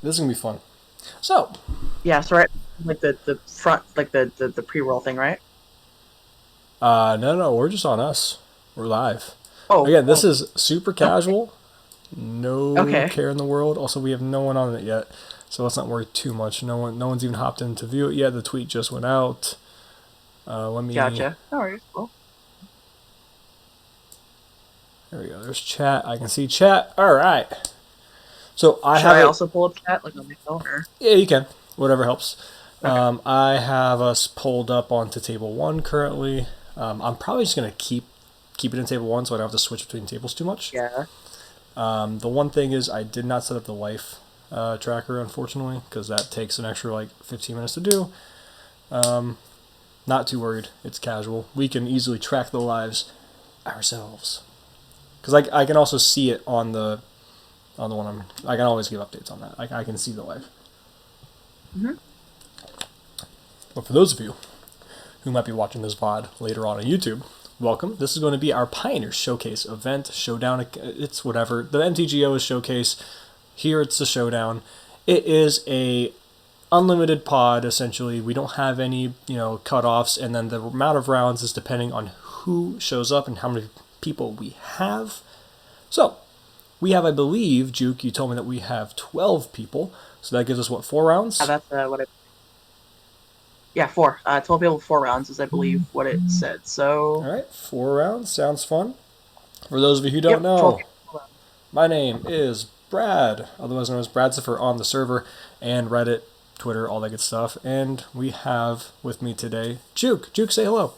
This is gonna be fun. So, Yeah, so right, like the front, like the pre-roll thing, right? no, we're just on us. We're live. Oh, Again, this oh, is super okay, casual. No okay. care in the world. Also, we have no one on it yet, so let's not worry too much. No one's even hopped in to view it yet. The tweet just went out. Let me. Gotcha. No worries. Well, There we go. There's chat. I can see chat. All right. So I should have I it. also pull up chat like on my phone or? Yeah, you can. Whatever helps. Okay. I have us pulled up onto table one currently. I'm probably just gonna keep it in table one, so I don't have to switch between tables too much. Yeah. The one thing is I did not set up the life tracker, unfortunately, because that takes an extra like 15 minutes to do. Not too worried. It's casual. We can easily track the lives ourselves. Because I can also see it on the one I can always give updates on that. I can see the live. Mm-hmm. But for those of you who might be watching this VOD later on YouTube, welcome. This is going to be our Pioneer Showcase event, Showdown. It's whatever. The MTGO is Showcase. Here it's the Showdown. It is a unlimited pod, essentially. We don't have any, cutoffs, and then the amount of rounds is depending on who shows up and how many people we have. So, we have, I believe, Juke, you told me that we have 12 people. So that gives us, what, 4 rounds? That's what I. Yeah, four. 12 people, 4 rounds is I believe what it said. So. All right, 4 rounds. Sounds fun. For those of you who don't Yep, 12 know, people. 4 rounds. my name is Brad, otherwise known as Bradcifer on the server and Reddit, Twitter, all that good stuff. And we have with me today Juke. Juke, say hello.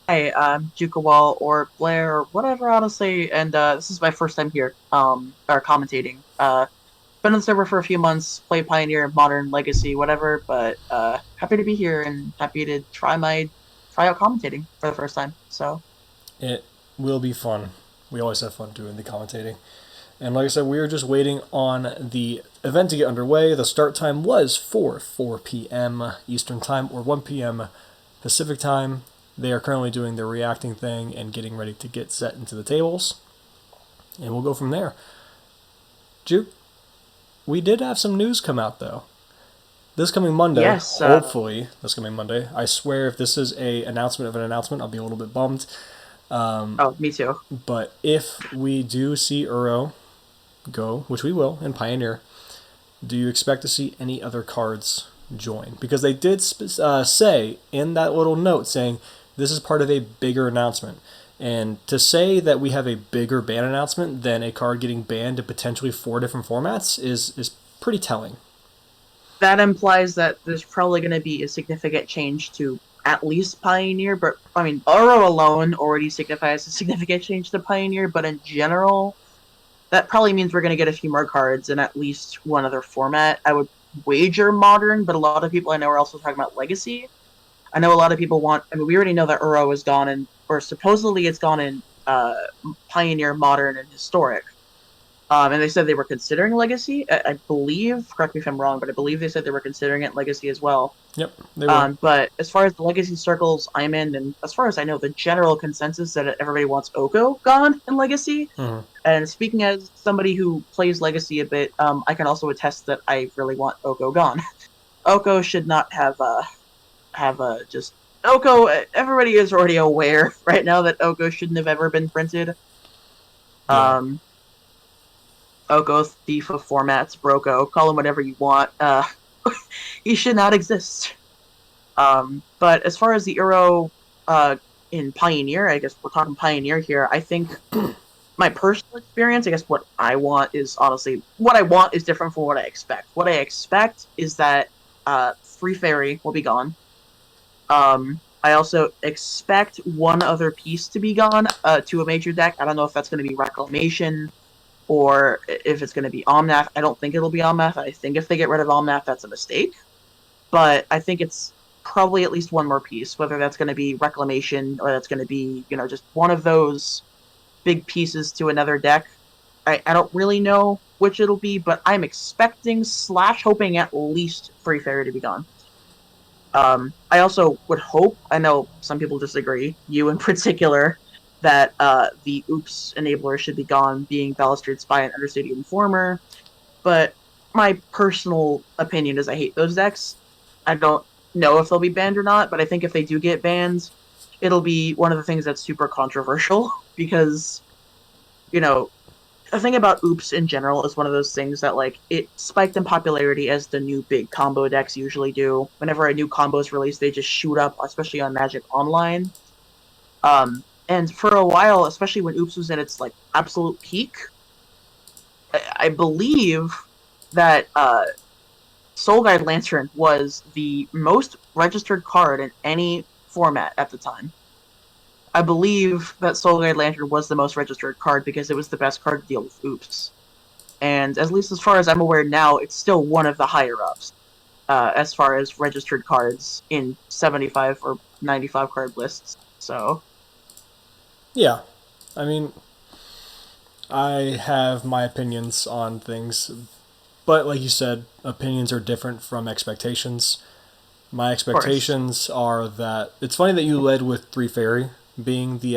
Hey, I'm Juke or Blair or whatever, honestly, and this is my first time here. Or commentating. Been on the server for a few months, play Pioneer, Modern, Legacy, whatever, but happy to be here and happy to try out commentating for the first time. So It will be fun. We always have fun doing the commentating. And like I said, we are just waiting on the event to get underway. The start time was for 4 p.m. Eastern Time or 1 p.m. Pacific Time. They are currently doing their reacting thing and getting ready to get set into the tables. And we'll go from there. Juke, we did have some news come out, though. This coming Monday, yes, hopefully, this coming Monday, I swear if this is a announcement of an announcement, I'll be a little bit bummed. oh, me too. But if we do see Uro go, which we will, in Pioneer, do you expect to see any other cards join? Because they did say in that little note saying this is part of a bigger announcement. And to say that we have a bigger ban announcement than a card getting banned in potentially 4 different formats is pretty telling. That implies that there's probably going to be a significant change to at least Pioneer, but I mean, Oro alone already signifies a significant change to Pioneer, but in general, that probably means we're going to get a few more cards in at least one other format. I would wager Modern, but a lot of people I know are also talking about Legacy. I know a lot of people want. I mean, we already know that Uro is gone in, or supposedly it's gone in Pioneer, Modern, and Historic. And they said they were considering Legacy. I believe, correct me if I'm wrong, but I believe they said they were considering it Legacy as well. Yep, they were. But as far as the Legacy circles I'm in, and as far as I know, the general consensus that everybody wants Oko gone in Legacy. Mm-hmm. And speaking as somebody who plays Legacy a bit, I can also attest that I really want Oko gone. Oko should not have just Oko. Everybody is already aware right now that Oko shouldn't have ever been printed. Yeah. Oko, thief of formats, Broko, call him whatever you want. He should not exist. But as far as the Euro in Pioneer, I guess we're talking Pioneer here. I think my personal experience, I guess what I want is honestly, what I want is different from what I expect. What I expect is that Free Fairy will be gone. I also expect one other piece to be gone to a major deck. I don't know if that's going to be Reclamation or if it's going to be Omnath. I don't think it'll be Omnath. I think if they get rid of Omnath, that's a mistake. But I think it's probably at least one more piece, whether that's going to be Reclamation or that's going to be, just one of those big pieces to another deck. I don't really know which it'll be, but I'm expecting / hoping at least Free Fairy to be gone. I also would hope, I know some people disagree, you in particular, that the Oops enabler should be gone, being Balustrade Spy and Undercity Informer. But my personal opinion is I hate those decks. I don't know if they'll be banned or not, but I think if they do get banned, it'll be one of the things that's super controversial because, you know, the thing about Oops in general is one of those things that like it spiked in popularity as the new big combo decks usually do. Whenever a new combo is released, they just shoot up, especially on Magic Online. And for a while, especially when Oops was in its like absolute peak, I believe that Soul Guide Lantern was the most registered card in any format at the time. I believe that Soul Guide Lantern was the most registered card because it was the best card to deal with Oops. And at least as far as I'm aware now, it's still one of the higher ups as far as registered cards in 75 or 95 card lists. So Yeah, I mean, I have my opinions on things, but like you said, opinions are different from expectations. My of course. expectations are that it's funny that you led with Three Fairy being the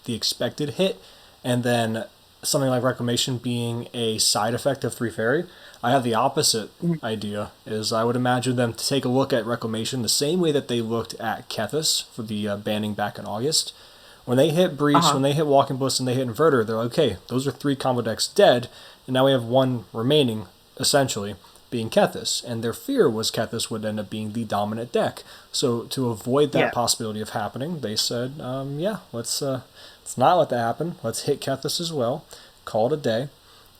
expected hit, and then something like Reclamation being a side effect of Three Fairy. I have the opposite Mhm. idea. Is I would imagine them to take a look at Reclamation the same way that they looked at Kethis for the banning back in August. When they hit Breach, Uh-huh. when they hit Walking Bliss, and they hit Inverter, they're like, okay, those are three combo decks dead, and now we have one remaining, essentially, being Kethis. And their fear was Kethis would end up being the dominant deck. So to avoid that Yeah. possibility of happening, they said, yeah, let's not let that happen. Let's hit Kethis as well, call it a day.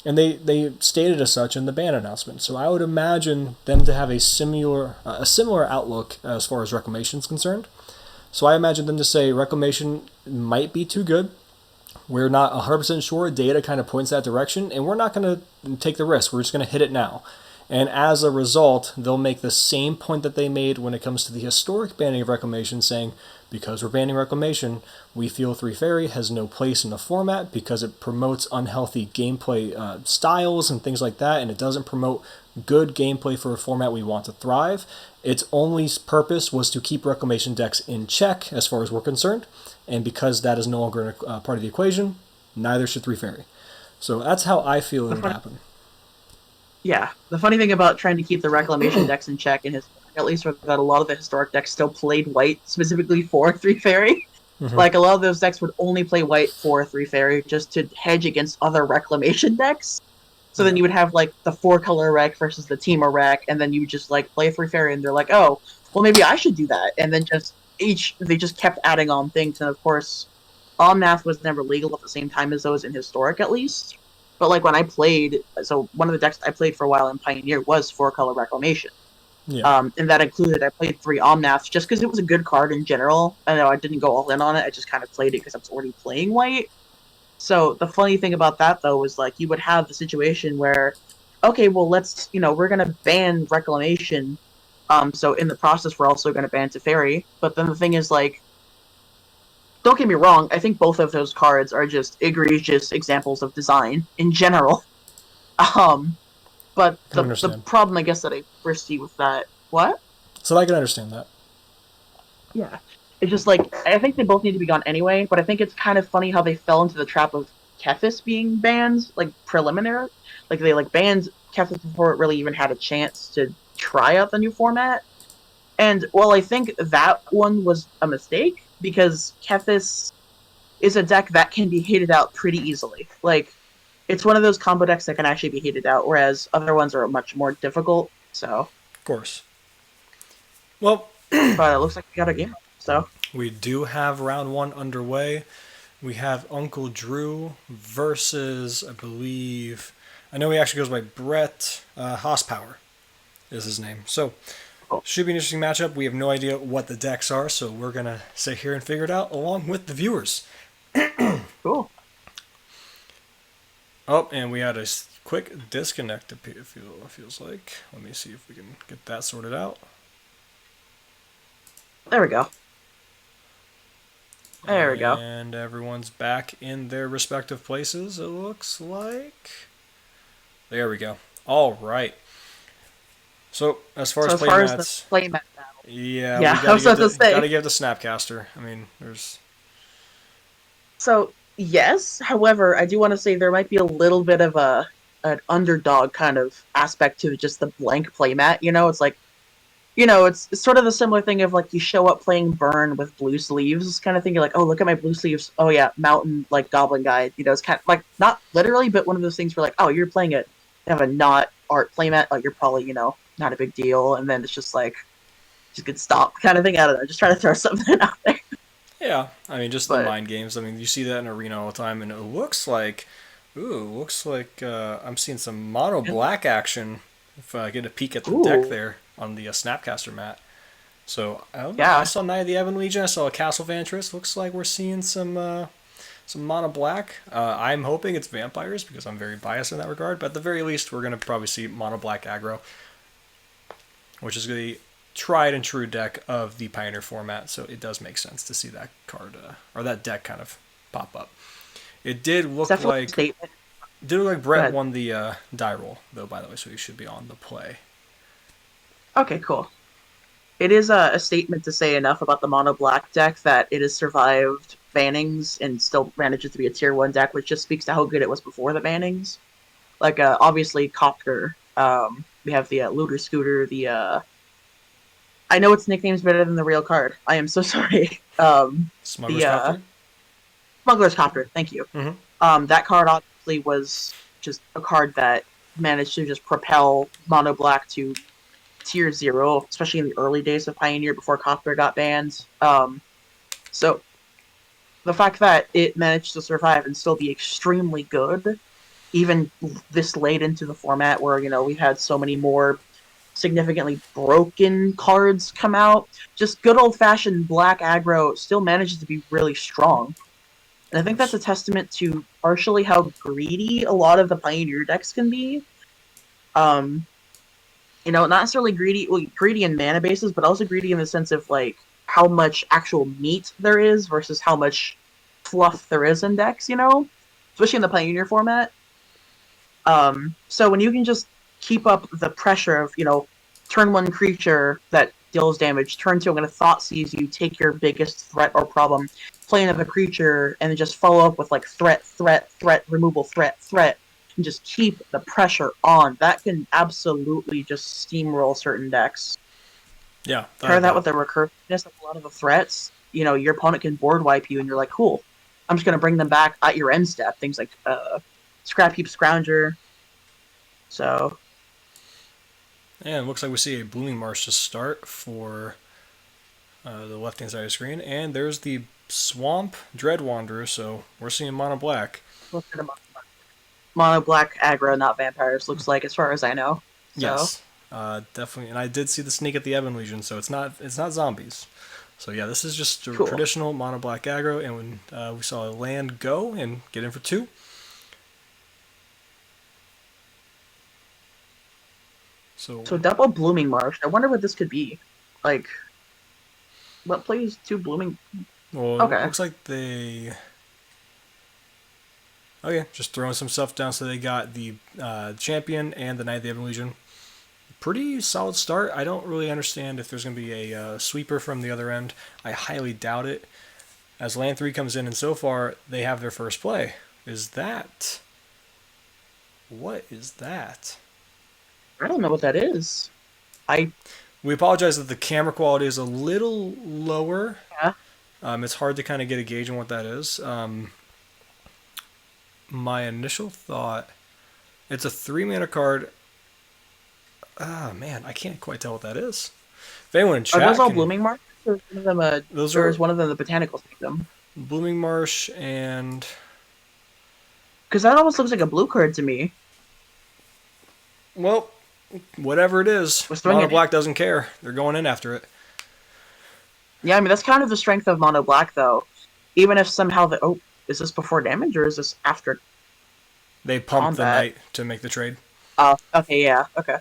And they stated as such in the ban announcement. So I would imagine them to have a similar outlook as far as Reclamation is concerned. So I imagine them to say Reclamation might be too good. We're not 100% sure. Data kind of points that direction, and we're not going to take the risk. We're just going to hit it now. And as a result, they'll make the same point that they made when it comes to the historic banning of Reclamation, saying, because we're banning Reclamation, we feel Three Fairy has no place in the format because it promotes unhealthy gameplay styles and things like that, and it doesn't promote good gameplay for a format we want to thrive. Its only purpose was to keep Reclamation decks in check, as far as we're concerned, and because that is no longer part of the equation, neither should Three Fairy. So that's how I feel it The would funny, happen. yeah, the funny thing about trying to keep the Reclamation decks in check in his, at least was that a lot of the historic decks still played white specifically for Three Fairy. Mm-hmm. Like a lot of those decks would only play white for Three Fairy just to hedge against other Reclamation decks. So then Yeah. you would have like the 4 color rec versus the Teemo rec, and then you would just like play Three Fairy, and they're like, oh, well maybe I should do that, and then just each they just kept adding on things, and of course, Omnath was never legal at the same time as those in Historic at least. But like when I played, so one of the decks I played for a while in Pioneer was 4 color Reclamation. Yeah. And that included I played 3 Omnaths just because it was a good card in general. I know I didn't go all in on it. I just kind of played it because I was already playing white. So the funny thing about that though was like you would have the situation where, okay, well let's we're gonna ban Reclamation. So in the process we're also gonna ban Teferi. But then the thing is like, don't get me wrong, I think both of those cards are just egregious examples of design in general. Um, but I can the understand. problem I guess that I foresee with that, what? So I can understand that. Yeah. It's just like I think they both need to be gone anyway, but I think it's kind of funny how they fell into the trap of Kethis being banned, like preliminary. Like they like banned Kethis before it really even had a chance to try out the new format. And well, I think that one was a mistake because Kethis is a deck that can be hated out pretty easily. Like it's one of those combo decks that can actually be hated out, whereas other ones are much more difficult. So, Of course. Well, but it looks like we got a game. So we do have round one underway. We have Uncle Drew versus, I believe, I know he actually goes by Brett Hosspower is his name. So cool. should be an interesting matchup. We have no idea what the decks are, so we're gonna sit here and figure it out along with the viewers. Cool. Oh, and we had a quick disconnect. It feels like. Let me see if we can get that sorted out. There we go. There we go. And everyone's back in their respective places. It looks like. There we go. All right. So as far So as as far as the playmats, playmat battle, yeah, we yeah, I gotta was give about to the say. gotta give the Snapcaster. I mean, there's So yes, however, I do want to say there might be a little bit of a an underdog kind of aspect to just the blank playmat. It's like, it's sort of the similar thing of like you show up playing Burn with blue sleeves kind of thing. You're like, oh, look at my blue sleeves. Oh yeah, mountain like goblin guy. It's kind of like not literally, but one of those things where like, oh, you're playing it, have a not art playmat. Like you're probably not a big deal, and then it's just like just get stopped kind of thing. I don't know. Just trying to throw something out there. Yeah, I mean, just the But mind games. I mean, you see that in Arena all the time, and it looks like I'm seeing some mono black action. If I get a peek at the deck ooh, there on the Snapcaster mat. So I don't know. I yeah, saw Knight of the Ebon Legion. I saw a Castle Vantress. Looks like we're seeing some mono black. I'm hoping it's vampires because I'm very biased in that regard. But at the very least, we're gonna probably see mono black aggro, which is the tried and true deck of the Pioneer format. So it does make sense to see that card or that deck kind of pop up. It did it's look definitely a like statement. Brett But won the die roll though. By the way, so he should be on the play. okay, cool. It is a statement to say enough about the mono black deck that it has survived bannings and still manages to be a tier 1 deck, which just speaks to how good it was before the bannings. Like, obviously, Copter. We have the Looter Scooter, I know its nickname's better than the real card. I am so sorry. Smuggler's The Copter. Smuggler's Copter, thank you. Mm-hmm. That card obviously was just a card that managed to just propel mono black to tier 0, especially in the early days of Pioneer before Copter got banned. So the fact that it managed to survive and still be extremely good, even this late into the format where, we've had so many more significantly broken cards come out, just good old-fashioned black aggro still manages to be really strong. And I think that's a testament to partially how greedy a lot of the Pioneer decks can be. Not necessarily greedy in mana bases, but also greedy in the sense of like how much actual meat there is versus how much fluff there is in decks, especially in the Pioneer format. So when you can just keep up the pressure of, turn 1 creature that deals damage, turn 2 I'm going to thought seize you, take your biggest threat or problem, play another creature, and then just follow up with like threat, removal, threat, and just keep the pressure on. That can absolutely just steamroll certain decks. Yeah. Pair that with the recursiveness of a lot of the threats, your opponent can board wipe you, and you're like, cool, I'm just going to bring them back at your end step. Things like Scrap Heap Scrounger. So And it looks like we see a Blooming Marsh to start for the left-hand side of the screen. And there's the Swamp Dread Wanderer, so we're seeing mono black. mono black aggro, not vampires, looks like, as far as I know. So. Yes, definitely. And I did see the sneak at the Ebon Legion, so it's not zombies. So yeah, this is just a traditional mono black aggro, and when we saw a land go and get in for 2. So double Blooming Marsh. I wonder what this could be. Like, what plays 2 Blooming? Well, okay. It looks like they... Okay, just throwing some stuff down. So they got the champion and the Knight of the Ebon Legion. Pretty solid start. I don't really understand if there's going to be a sweeper from the other end. I highly doubt it. As land 3 comes in, and so far they have their first play. What is that? I don't know what that is. We apologize that the camera quality is a little lower. Yeah. It's hard to kind of get a gauge on what that is. My initial thought, it's a 3-mana card. Ah, man, I can't quite tell what that is. If anyone in chat, are those all Blooming Marsh? Or is one of them those or is one of them the Botanicals Kingdom? Blooming Marsh and... Because that almost looks like a blue card to me. Well, whatever it is, Mono Black doesn't care. They're going in after it. Yeah, I mean, that's kind of the strength of Mono Black, though. Even if somehow is this before damage, or is this after? They pumped the Knight to make the trade. Oh, okay, yeah, okay.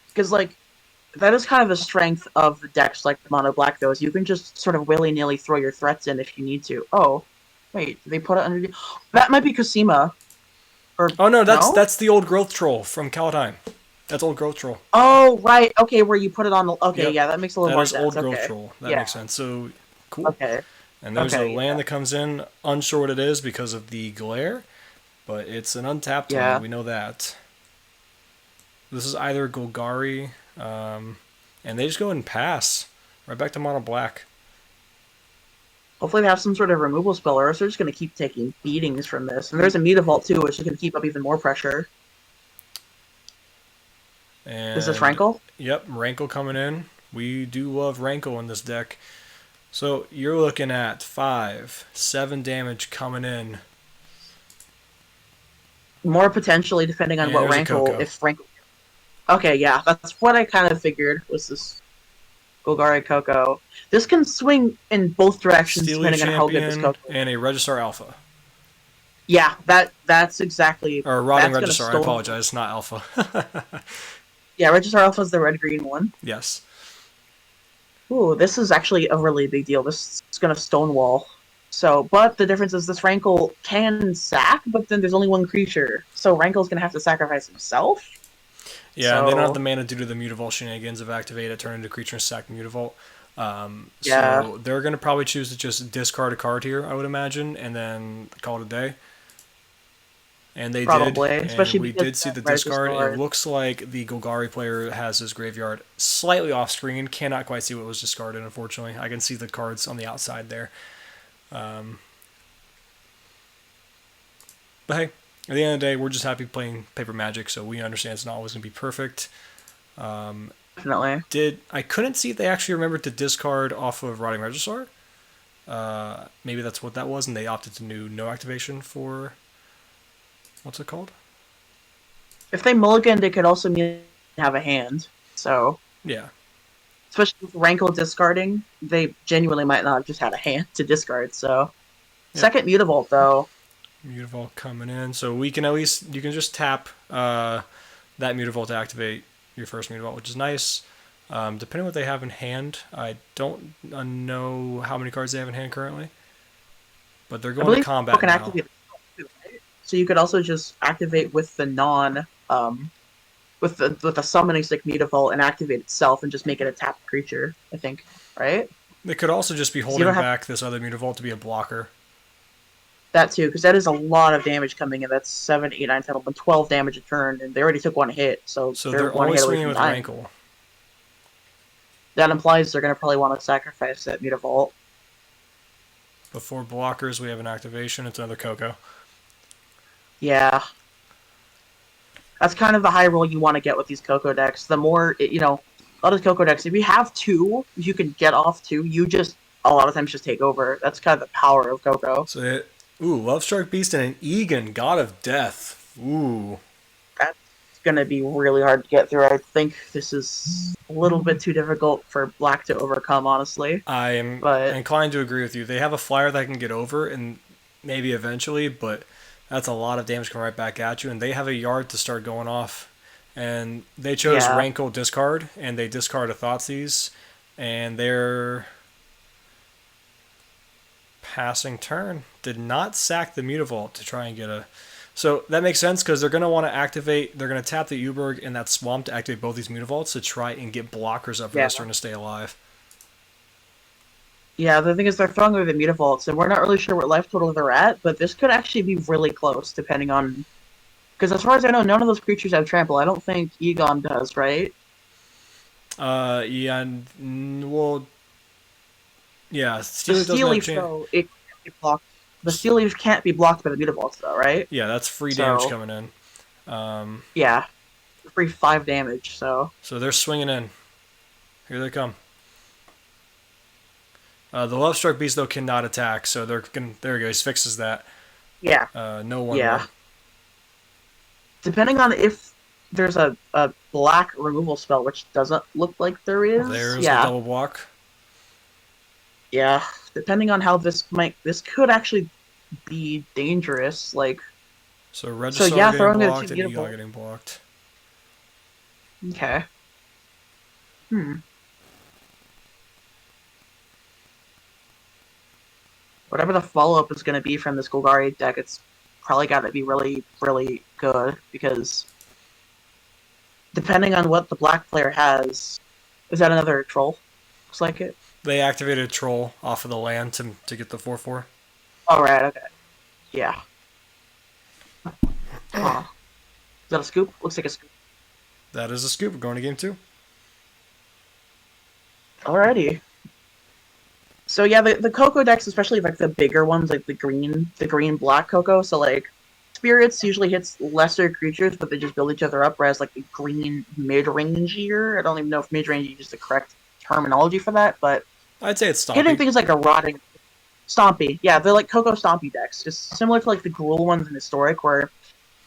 Because, like, that is kind of the strength of the decks like the Mono Black, though, is you can just sort of willy-nilly throw your threats in if you need to. Oh, wait, they put it under... That might be Cosima. Oh, no, that's the old Growth Troll from Kaldheim. That's old Growth Troll. Oh, right, okay, where you put it on the... Okay, yep. Yeah, that makes a little more sense. That is old Growth Troll. That makes sense. So, cool. Okay. And there's a land that comes in, unsure what it is because of the glare. but it's an untapped Yeah. one. We know that. This is either Golgari, and they just go and pass right back to mono black. Hopefully they have some sort of removal spell, or else they're just going to keep taking beatings from this. And there's a Mutavault too, which is going to keep up even more pressure. And Is this Rankle? Yep, Rankle coming in. We do love Rankle in this deck. So you're looking at 5, 7 damage coming in. More potentially, depending on And what there's a Rankle. Coco. If Rankle. Okay, yeah, that's what I kind of figured was this Golgari Coco. This can swing in both directions Steely depending on how good this Champion Coco is. and a Regisaur Alpha. Yeah, that's exactly. Or Rotting that's Regisaur, I apologize, not Alpha. Yeah, Regisaur Alpha is the red-green one. Yes. Ooh, this is actually a really big deal. This is going to Stonewall. So, but the difference is this Rankle can sack, but then there's only one creature. So Rankle's going to have to sacrifice himself. Yeah, and they don't have the mana due to the Mutavault shenanigans of activate it, turn into creature and sack the Mutavault. Yeah. So they're going to probably choose to just discard a card here, I would imagine, and then call it a day. And they Probably, did, especially and we because did see the that discard. Regisaur- It looks like the Golgari player has his graveyard slightly off screen. Cannot quite see what was discarded, unfortunately. I can see the cards on the outside there. But hey, at the end of the day, we're just happy playing Paper Magic, so we understand it's not always going to be perfect. Definitely. I couldn't see if they actually remembered to discard off of Rotting Regisaur. Maybe that's what that was, and they opted to do no activation for... What's it called? If they mulliganed, it could also mean have a hand. So, Yeah. especially with Rankle discarding, they genuinely might not have just had a hand to discard. So, Yep. Second Mutavault, though. Mutavault coming in. So we can at least... You can just tap that Mutavault to activate your first Mutavault, which is nice. Depending on what they have in hand, I don't know how many cards they have in hand currently. But they're going to combat can now. activate it, right? So you could also just activate with the with the summoning stick Mutavault and activate itself and just make it a tapped creature, I think. Right? They could also just be holding back this other Mutavault to be a blocker. That too, because that is a lot of damage coming in. That's 7, 8, 9, 10, 11, 12 damage a turn, and they already took one hit, so they're only swinging with Rankle. That implies they're going to probably want to sacrifice that Mutavault. Before blockers, we have an activation. It's another Coco. Yeah. That's kind of the high roll you want to get with these Coco decks. The more, a lot of Coco decks, if you have 2, you can get off 2, you just, a lot of times, just take over. That's kind of the power of Coco. So, Lovestruck Beast and an Egan, God of Death. Ooh. That's going to be really hard to get through. I think this is a little bit too difficult for Black to overcome, honestly. I am inclined to agree with you. They have a flyer that can get over, and maybe eventually, but that's a lot of damage coming right back at you, and they have a yard to start going off. And they chose Rankle discard, and they discard a Thoughtseize, and they're passing turn. Did not sack the Mutavault to try and get a... So that makes sense, because they're going to want to activate... They're going to tap the Uberg and that Swamp to activate both these Mutavaults to try and get blockers up for this turn to stay alive. Yeah, the thing is they're throwing away the Mutavaults, and we're not really sure what life total they're at, but this could actually be really close, depending on... Because as far as I know, none of those creatures have trample. I don't think Egon does, right? Yeah, well... Yeah, The Steel Leaf, though, it can't be blocked. The Steel Leaf can't be blocked by the Mutavaults, though, right? Yeah, that's free damage coming in. Yeah, free 5 damage, so... So they're swinging in. Here they come. The Lovestruck Beast, though, cannot attack, so they're gonna... There he goes, fixes that. Yeah. No one. Yeah. Depending on if there's a black removal spell, which doesn't look like there is. There's a double block. Yeah. Depending on how this could actually be dangerous. Like. So Regisaur getting blocked and Egon getting blocked. Okay. Whatever the follow-up is going to be from this Golgari deck, it's probably got to be really, really good, because depending on what the black player has... Is that another troll? Looks like it. They activated a troll off of the land to get the 4/4. Oh, right, okay. Yeah. Huh. Is that a scoop? Looks like a scoop. That is a scoop. We're going to game 2. Alrighty. So yeah, the Coco decks, especially like the bigger ones, like the green black Coco. So like spirits usually hits lesser creatures, but they just build each other up. Whereas like the green mid rangier, I don't even know if mid range is the correct terminology for that, but I'd say it's hitting Stompy. things like a rotting Stompy. Yeah, they're like Coco Stompy decks, just similar to like the Gruul ones in Historic, where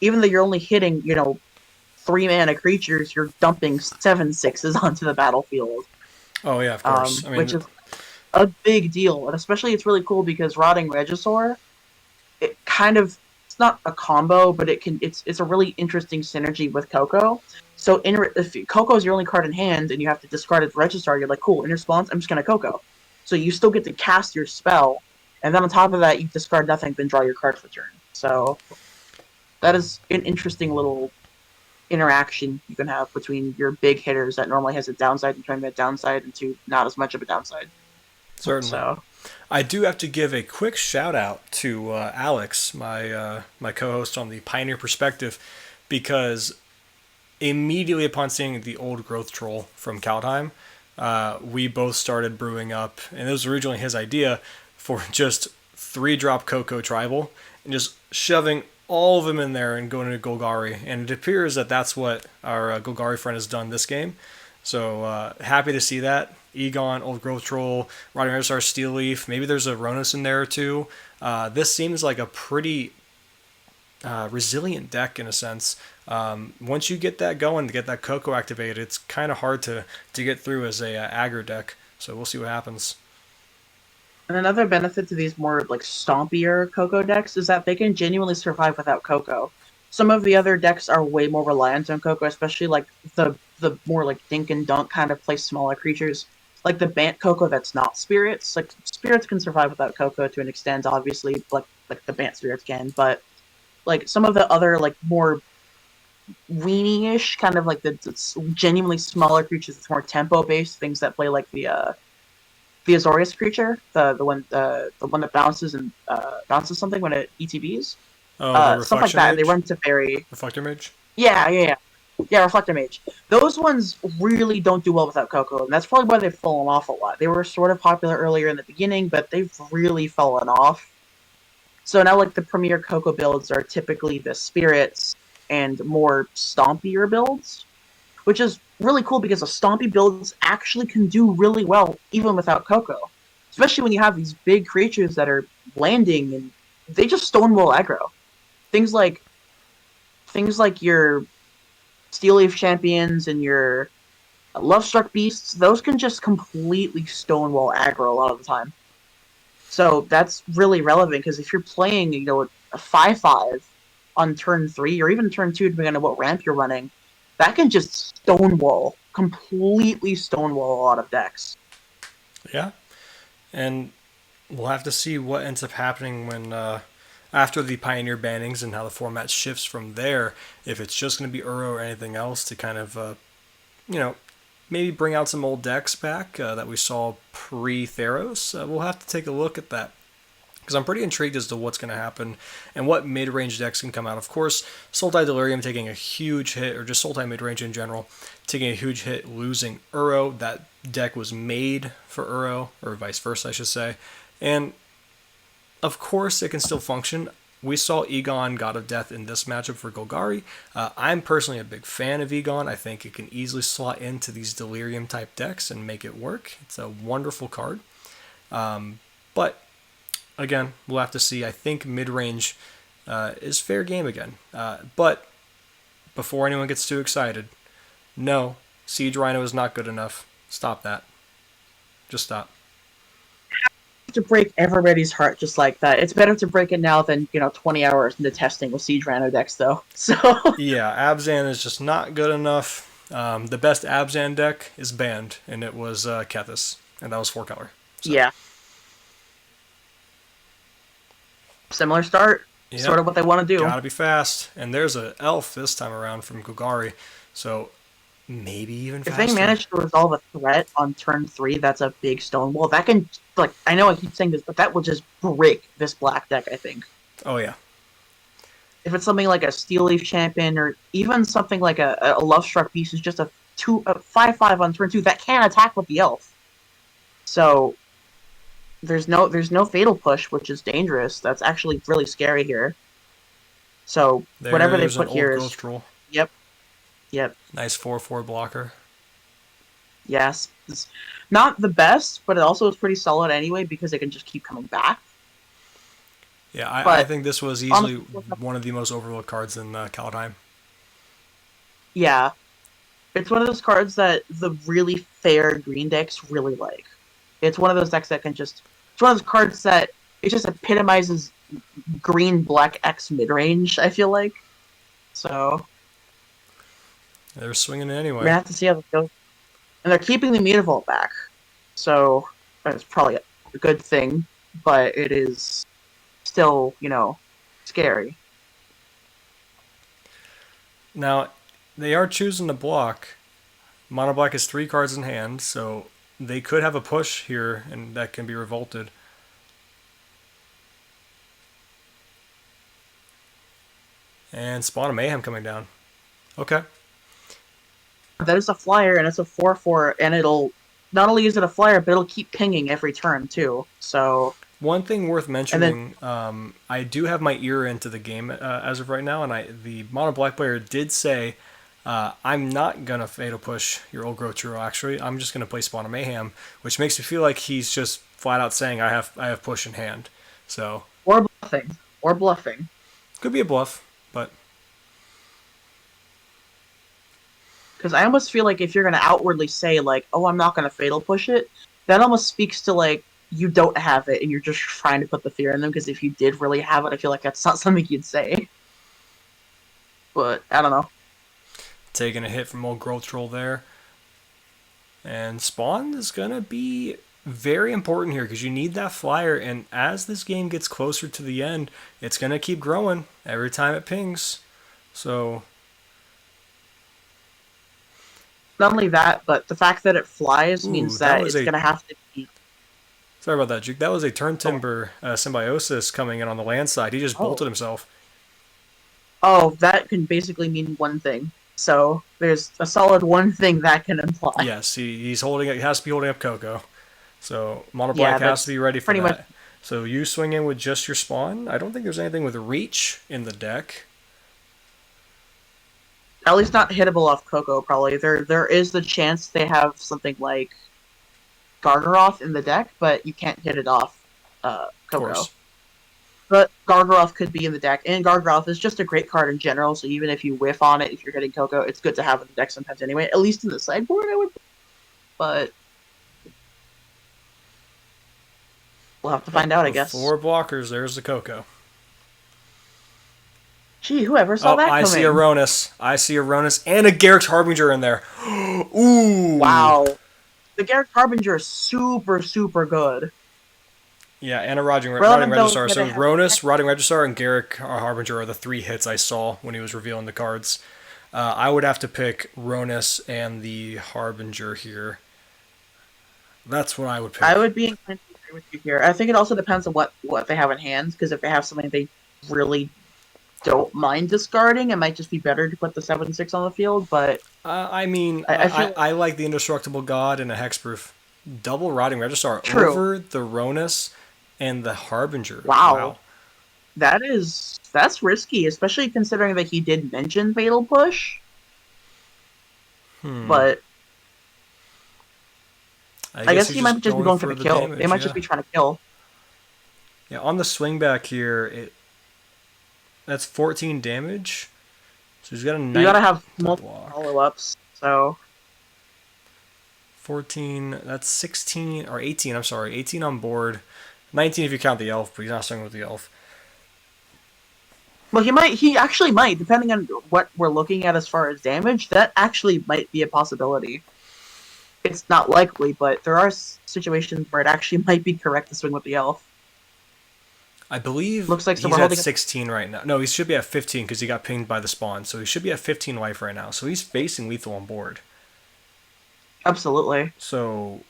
even though you're only hitting, 3 mana creatures, you're dumping 7/6s onto the battlefield, Oh yeah, of course. I which mean, is a big deal. And especially it's really cool because Rotting Regisaur, it kind of it's not a combo, but it's a really interesting synergy with Coco. So if Coco is your only card in hand and you have to discard its Regisaur, you're like, cool, in response, I'm just gonna Coco. So you still get to cast your spell, and then on top of that, you discard nothing, then draw your card for turn. So that is an interesting little interaction you can have between your big hitters that normally has a downside and turning that downside into not as much of a downside. certainly. So I do have to give a quick shout out to Alex, my co-host on the Pioneer Perspective, because immediately upon seeing the old growth troll from Kaldheim, we both started brewing up, and it was originally his idea for just 3-drop Coco Tribal and just shoving all of them in there and going into Golgari. And it appears that that's what our Golgari friend has done this game. So happy to see that. Egon, Old Growth Troll, Rotting Regisaur, Steel Leaf. Maybe there's a Ronus in there or two. This seems like a pretty resilient deck in a sense. Once you get that going, to get that Coco activated, it's kind of hard to get through as a aggro deck. So we'll see what happens. And another benefit to these more like stompier Coco decks is that they can genuinely survive without Coco. Some of the other decks are way more reliant on Coco, especially like the more like dink and dunk kind of play smaller creatures. Like the Bant Coco that's not spirits. Like spirits can survive without Coco to an extent, obviously, like the Bant spirits can, but like some of the other like more weenie-ish kind of like the genuinely smaller creatures, it's more tempo based things that play like the Azorius creature, the one that bounces and bounces something when it ETBs, Oh, the stuff like Reflection that. And they Mage? run to very Reflector Mage? yeah, Reflector Mage. Those ones really don't do well without Coco, and that's probably why they've fallen off a lot. They were sort of popular earlier in the beginning, but they've really fallen off. So now, like the premier Coco builds are typically the spirits and more stompier builds, which is really cool because the stompy builds actually can do really well even without Coco. Especially when you have these big creatures that are landing and they just stonewall aggro. Things like your Steel Leaf champions and your Love Struck beasts, those can just completely stonewall aggro a lot of the time. So that's really relevant because if you're playing, a 5/5 on turn 3 or even turn 2, depending on what ramp you're running, that can just completely stonewall a lot of decks. Yeah. And we'll have to see what ends up happening when after the Pioneer bannings and how the format shifts from there. If it's just going to be Uro or anything else to kind of, maybe bring out some old decks back that we saw pre-Theros. We'll have to take a look at that. Because I'm pretty intrigued as to what's going to happen and what mid-range decks can come out. Of course, Sultai Delirium taking a huge hit, or just Sultai mid-range in general, taking a huge hit, losing Uro. That deck was made for Uro, or vice versa, I should say. And, of course, it can still function. We saw Egon, God of Death, in this matchup for Golgari. I'm personally a big fan of Egon. I think it can easily slot into these Delirium-type decks and make it work. It's a wonderful card. But again, we'll have to see. I think mid-range is fair game again. But before anyone gets too excited, no, Siege Rhino is not good enough. Stop that. Just stop. To break everybody's heart just like that. It's better to break it now than 20 hours into testing with Siege Rhino decks, though. So Yeah, Abzan is just not good enough. The best Abzan deck is banned, and it was Kethis, and that was 4-color. So. yeah, similar start. Yep. Sort of what they want to do. Gotta be fast. And there's an elf this time around from Golgari, so maybe even faster. If they manage to resolve a threat on turn 3, that's a big stonewall. That can, I know I keep saying this, but that will just break this black deck, I think. Oh, yeah. If it's something like a Steel Leaf Champion, or even something like a Love Struck Beast, is just a 5/5 on turn 2 that can attack with the elf. So there's no fatal push, which is dangerous. That's actually really scary here. So whatever they There's an put old here growth is troll. yep, yep, Nice 4/4 blocker. yes. It's not the best, but it also is pretty solid anyway because it can just keep coming back. Yeah, I But think this was on easily one of the most overlooked cards in Kaldheim. yeah, it's one of those cards that the really fair green decks really like. It's one of those decks that can just. It's one of those cards that it just epitomizes green black X mid range. I feel like so. They're swinging it We're anyway. gonna have to see how this goes. And they're keeping the Mutavault back, so that's probably a good thing. But it is still, scary. Now, they are choosing to block. Mono Black has 3 cards in hand, so they could have a push here, and that can be revolted. And Spawn of Mayhem coming down. Okay. That is a flyer, and it's a 4/4, and it'll not only is it a flyer, but it'll keep pinging every turn too. So One thing worth and then mentioning, I do have my ear into the game as of right now, and the Mono Black player did say, I'm not going to Fatal Push your Old Growth Trio, actually. I'm just going to play Spawn of Mayhem, which makes me feel like he's just flat out saying, I have push in hand. So, or bluffing. could be a bluff, but Because I almost feel like if you're gonna outwardly say like, "Oh, I'm not gonna fatal push it," that almost speaks to like you don't have it and you're just trying to put the fear in them. Because if you did really have it, I feel like that's not something you'd say. But I don't know. taking a hit from Old Growth Troll there. And Spawn is going to be very important here because you need that flyer. And as this game gets closer to the end, it's going to keep growing every time it pings. So, Not only that, but the fact that it flies means that that was it's gonna have to be. sorry about that, Juke. That was a Turn Timber Symbiosis coming in on the land side. He just bolted Oh, himself. oh, that can basically mean one thing. So there's a solid one thing that can imply. Yes, he's holding it. He has to be holding up Coco. So Mono Yeah, Black has to that's be ready for pretty much. that. So you swing in with just your Spawn. I don't think there's anything with reach in the deck. At least not hittable off Coco, probably. There is the chance they have something like Gargaroth in the deck, but you can't hit it off Of Coco. course. But Gargaroth could be in the deck, and Gargaroth is just a great card in general, so even if you whiff on it, if you're hitting Coco, it's good to have in the deck sometimes anyway, at least in the sideboard, I would. But we'll have to find out, I With guess. 4 blockers, there's the Coco. Gee, whoever saw Oh, that I coming? see a Ronus. I see a Ronus and a Garrick's Harbinger in there. Ooh. Wow. The Garrick Harbinger is super, super good. Yeah, and a Rotting Relevant though, Registrar. So that it has Ronus, Rotting Registrar, and Garrick Harbinger are the 3 hits I saw when he was revealing the cards. I would have to pick Ronus and the Harbinger here. That's what I would pick. I would be inclined to agree with you here. I think it also depends on what they have in hand, because if they have something they really don't mind discarding, it might just be better to put the 7/6 on the field. But I mean, I feel I like the Indestructible God and a Hexproof. Double Rotting Registrar true. over the Ronus and the Harbinger. Wow. That's risky, especially considering that he did mention Fatal Push. But I guess he might just be going for the kill. Damage, they might just be trying to kill. Yeah, on the swing back here, that's 14 damage. So he's got a 9. You gotta have multiple follow-ups, so 14, that's 16, or 18, I'm sorry, 18 on board. 19 if you count the elf, but he's not starting with the elf. well, he actually might, depending on what we're looking at as far as damage, that actually might be a possibility. It's not likely, but there are situations where it actually might be correct to swing with the elf. I believe Looks like he's at 16 right now. No, he should be at 15 because he got pinged by the spawn. So he should be at 15 life right now. So he's facing lethal on board. Absolutely. So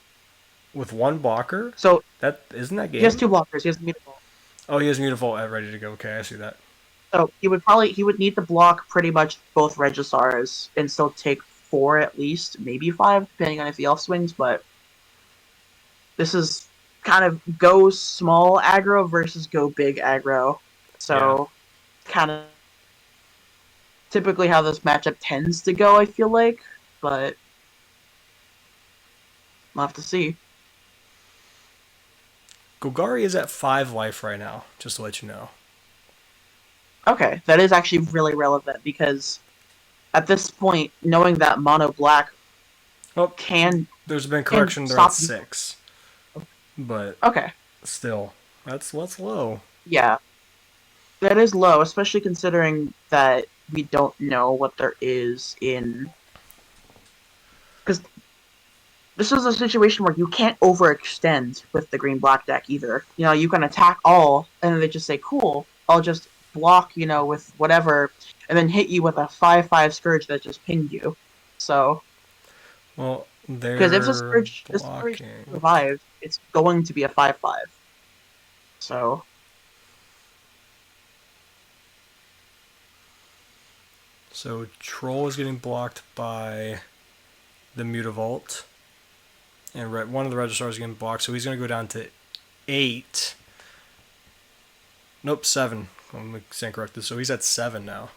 with 1 blocker, so that isn't that game? He has 2 blockers. He has Mutavault. Oh, he has Mutavault ready to go. Okay, I see that. So he would need to block pretty much both Regisars and still take 4 at least, maybe 5, depending on if the elf swings, but this is kind of go small aggro versus go big aggro. Yeah. So kind of typically how this matchup tends to go, I feel like, but we'll have to see. Golgari is at 5 life right now, just to let you know. Okay, that is actually really relevant because at this point, knowing that mono black Oh, can there's been correction. They're at 6, but okay, still, that's low. yeah, that is low, especially considering that we don't know what there is in because this is a situation where you can't overextend with the green black deck either. You know, you can attack all, and then they just say, "Cool, I'll just block," you know, with whatever, and then hit you with a 5/5 scourge that just pinged you. So, Well, because if they're this scourge blocking. survives, it's going to be a 5/5. So, So Troll is getting blocked by the Mutavault. And one of the Registrars is getting blocked, so he's going to go down to 8. Nope, 7. I'm saying correctly. So he's at 7 now.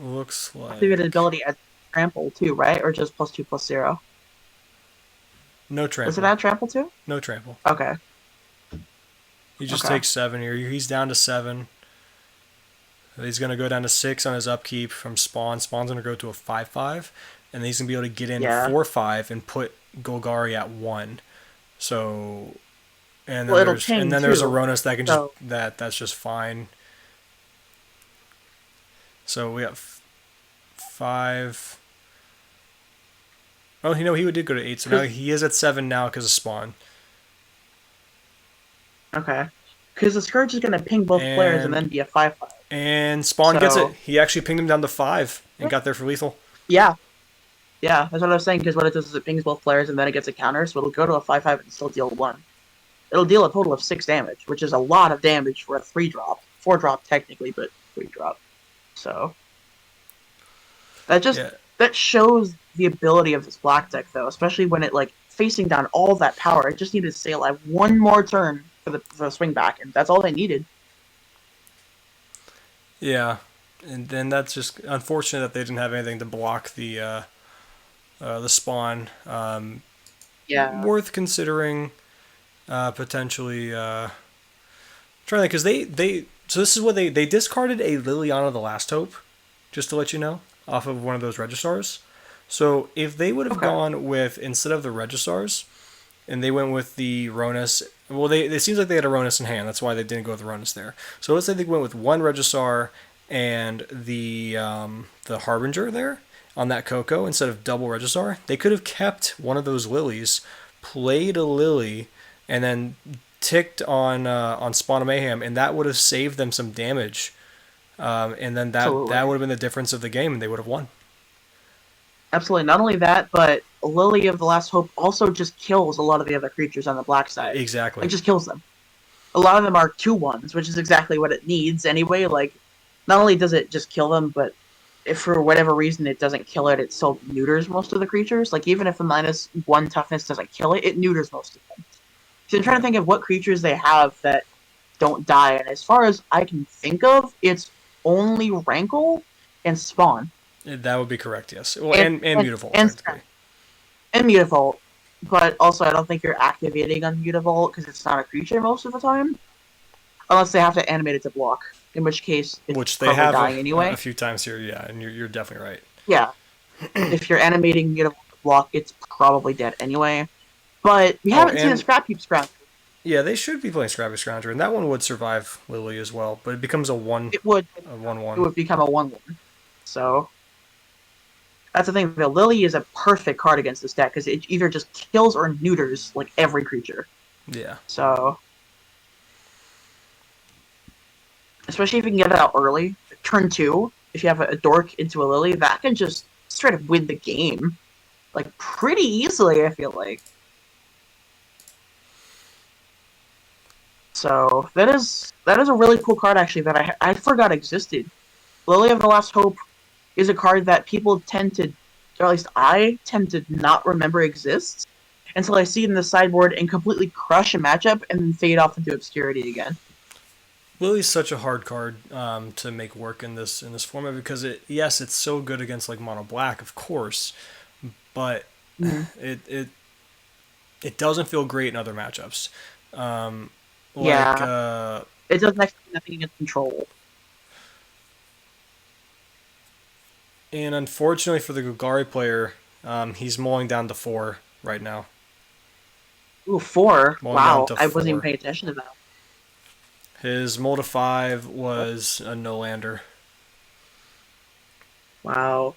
Looks activated like ability at trample too, right? Or just +2/+0? no trample. Does it add trample too? No trample. Okay. He just Okay. takes 7 here. He's down to 7. He's going to go down to 6 on his upkeep from Spawn. Spawn's going to go to a 5/5. And then he's going to be able to get in 4/5 and put Golgari at 1. So, and then there's a Ronus that can just that's just fine. So we have 5. Oh, he did go to 8. So now he is at 7 now because of Spawn. Okay. Because the Scourge is going to ping both players and then be a 5/5. And Spawn gets it. He actually pinged him down to 5 and got there for lethal. Yeah. Yeah, that's what I was saying, because what it does is it pings both players and then it gets a counter, so it'll go to a 5/5 and still deal 1. It'll deal a total of 6 damage, which is a lot of damage for a 3-drop. 4-drop technically, but 3-drop. So that shows the ability of this black deck, though, especially when it facing down all that power. It just needed to stay alive one more turn for the swing back, and that's all they needed. Yeah, and then that's just unfortunate that they didn't have anything to block the Spawn. Yeah, worth considering potentially trying to, because they so this is what they discarded a Liliana the Last Hope, just to let you know, off of one of those Registrars. So if they would have gone with, instead of the Registrars, and they went with the Ronus, well, it seems like they had a Ronus in hand. That's why they didn't go with the Ronus there. So let's say they went with one Registrar and the Harbinger there on that Coco instead of double Registrar. They could have kept one of those Lilies, played a Lily, and then ticked on Spawn of Mayhem, and that would have saved them some damage. And then that would have been the difference of the game, and they would have won. Absolutely. Not only that, but Lily of the Last Hope also just kills a lot of the other creatures on the black side. Exactly. It just kills them. A lot of them are 2/1s, which is exactly what it needs anyway. Not only does it just kill them, but if for whatever reason it doesn't kill it, it still neuters most of the creatures. Even if the -1 toughness doesn't kill it, it neuters most of them. So I'm trying to think of what creatures they have that don't die, and as far as I can think of, it's only Rankle and Spawn. That would be correct, yes. Well, and Mutavault, technically. And Mutavault. But also, I don't think you're activating on Mutavault because it's not a creature most of the time. Unless they have to animate it to block. In which case, it's they have dying anyway. A few times here, yeah, and you're definitely right. Yeah. If you're animating Mutavault to block, it's probably dead anyway. But we haven't seen a Scrap Heap Scrounger. Yeah, they should be playing Scrap Heap Scrounger, and that one would survive Lily as well, but it becomes a 1. It would. A 1/1. It would become a 1/1. So that's the thing. The Lily is a perfect card against this deck because it either just kills or neuters every creature. Yeah. So, especially if you can get it out early, turn 2, if you have a dork into a Lily, that can just straight up win the game, like pretty easily. I feel like. So that is a really cool card actually that I forgot existed. Lily of the Last Hope is a card that people tend to, or at least I tend to not remember exists until I see it in the sideboard and completely crush a matchup and then fade off into obscurity again. Lily's such a hard card to make work in this format because it's so good against like mono black, of course, but Mm-hmm. it it doesn't feel great in other matchups. Um, like Yeah, it does next to nothing against control. and unfortunately for the Gugari player, he's mulling down to 4 right now. Ooh, 4. Mulling down Wow, to I wasn't even 4. paying attention to that. His mull to 5 was a no lander. Wow,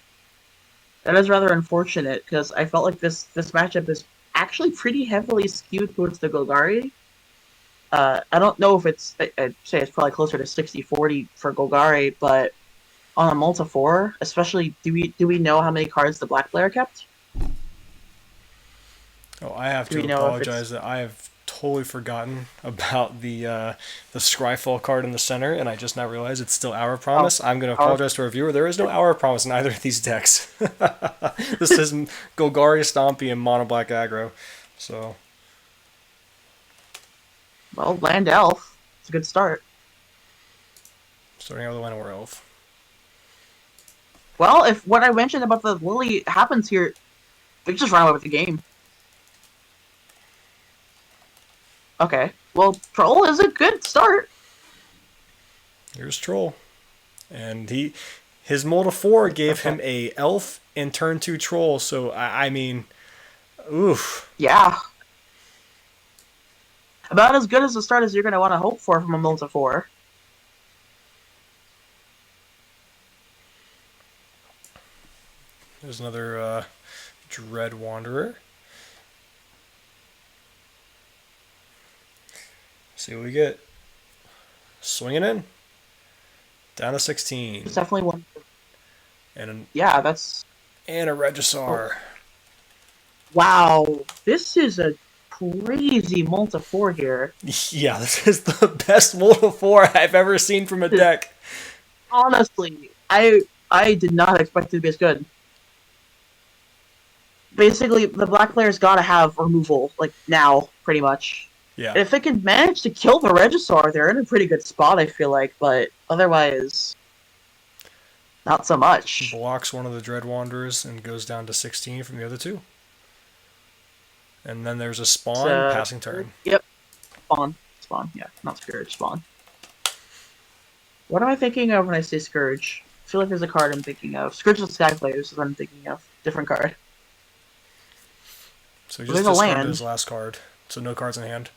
that is rather unfortunate because I felt like this matchup is actually pretty heavily skewed towards the Golgari. I don't know if I'd say it's probably closer to 60-40 for Golgari, but on a multi 4, especially, do we know how many cards the black player kept? Oh, I have Do to we know if it's apologize that I have totally forgotten about the Scryfall card in the center, and I just now realized it's still Hour of oh, Promise. I'm going to our apologize to our viewer. There is no Hour of Promise in either of these decks. This is Golgari, Stompy, and Mono Black Aggro. So, well, land elf? It's a good start. starting out with the Llanowar Elf. Well, if what I mentioned about the Lily happens here, they just run away with the game. Okay. Well, Troll is a good start. Here's Troll. And his mull to 4 gave Okay. him a Elf and turn 2 Troll, so I mean, oof. Yeah. About as good as a start as you're going to want to hope for from a multi 4. There's another Dread Wanderer. See what we get. Swinging in. Down to 16. It's definitely one. And Yeah, that's. a Regisaur. Wow. This is a crazy multi 4 here. Yeah, this is the best Multi 4 I've ever seen from a deck. Honestly, I did not expect it to be as good. Basically, the black player's got to have removal, like, now, pretty much. Yeah. If it can manage to kill the Regisaur, they're in a pretty good spot, I feel like, but otherwise, not so much. Blocks one of the Dread Wanderers and goes down to 16 from the other two. And then there's a spawn, passing turn. Yep. Spawn, yeah. Not Scourge, Spawn. What am I thinking of when I say Scourge? I feel like there's a card I'm thinking of. Scourge of Sky Players is what I'm thinking of. Different card. So he Well, just there's a discarded land. his last card. So no cards in hand.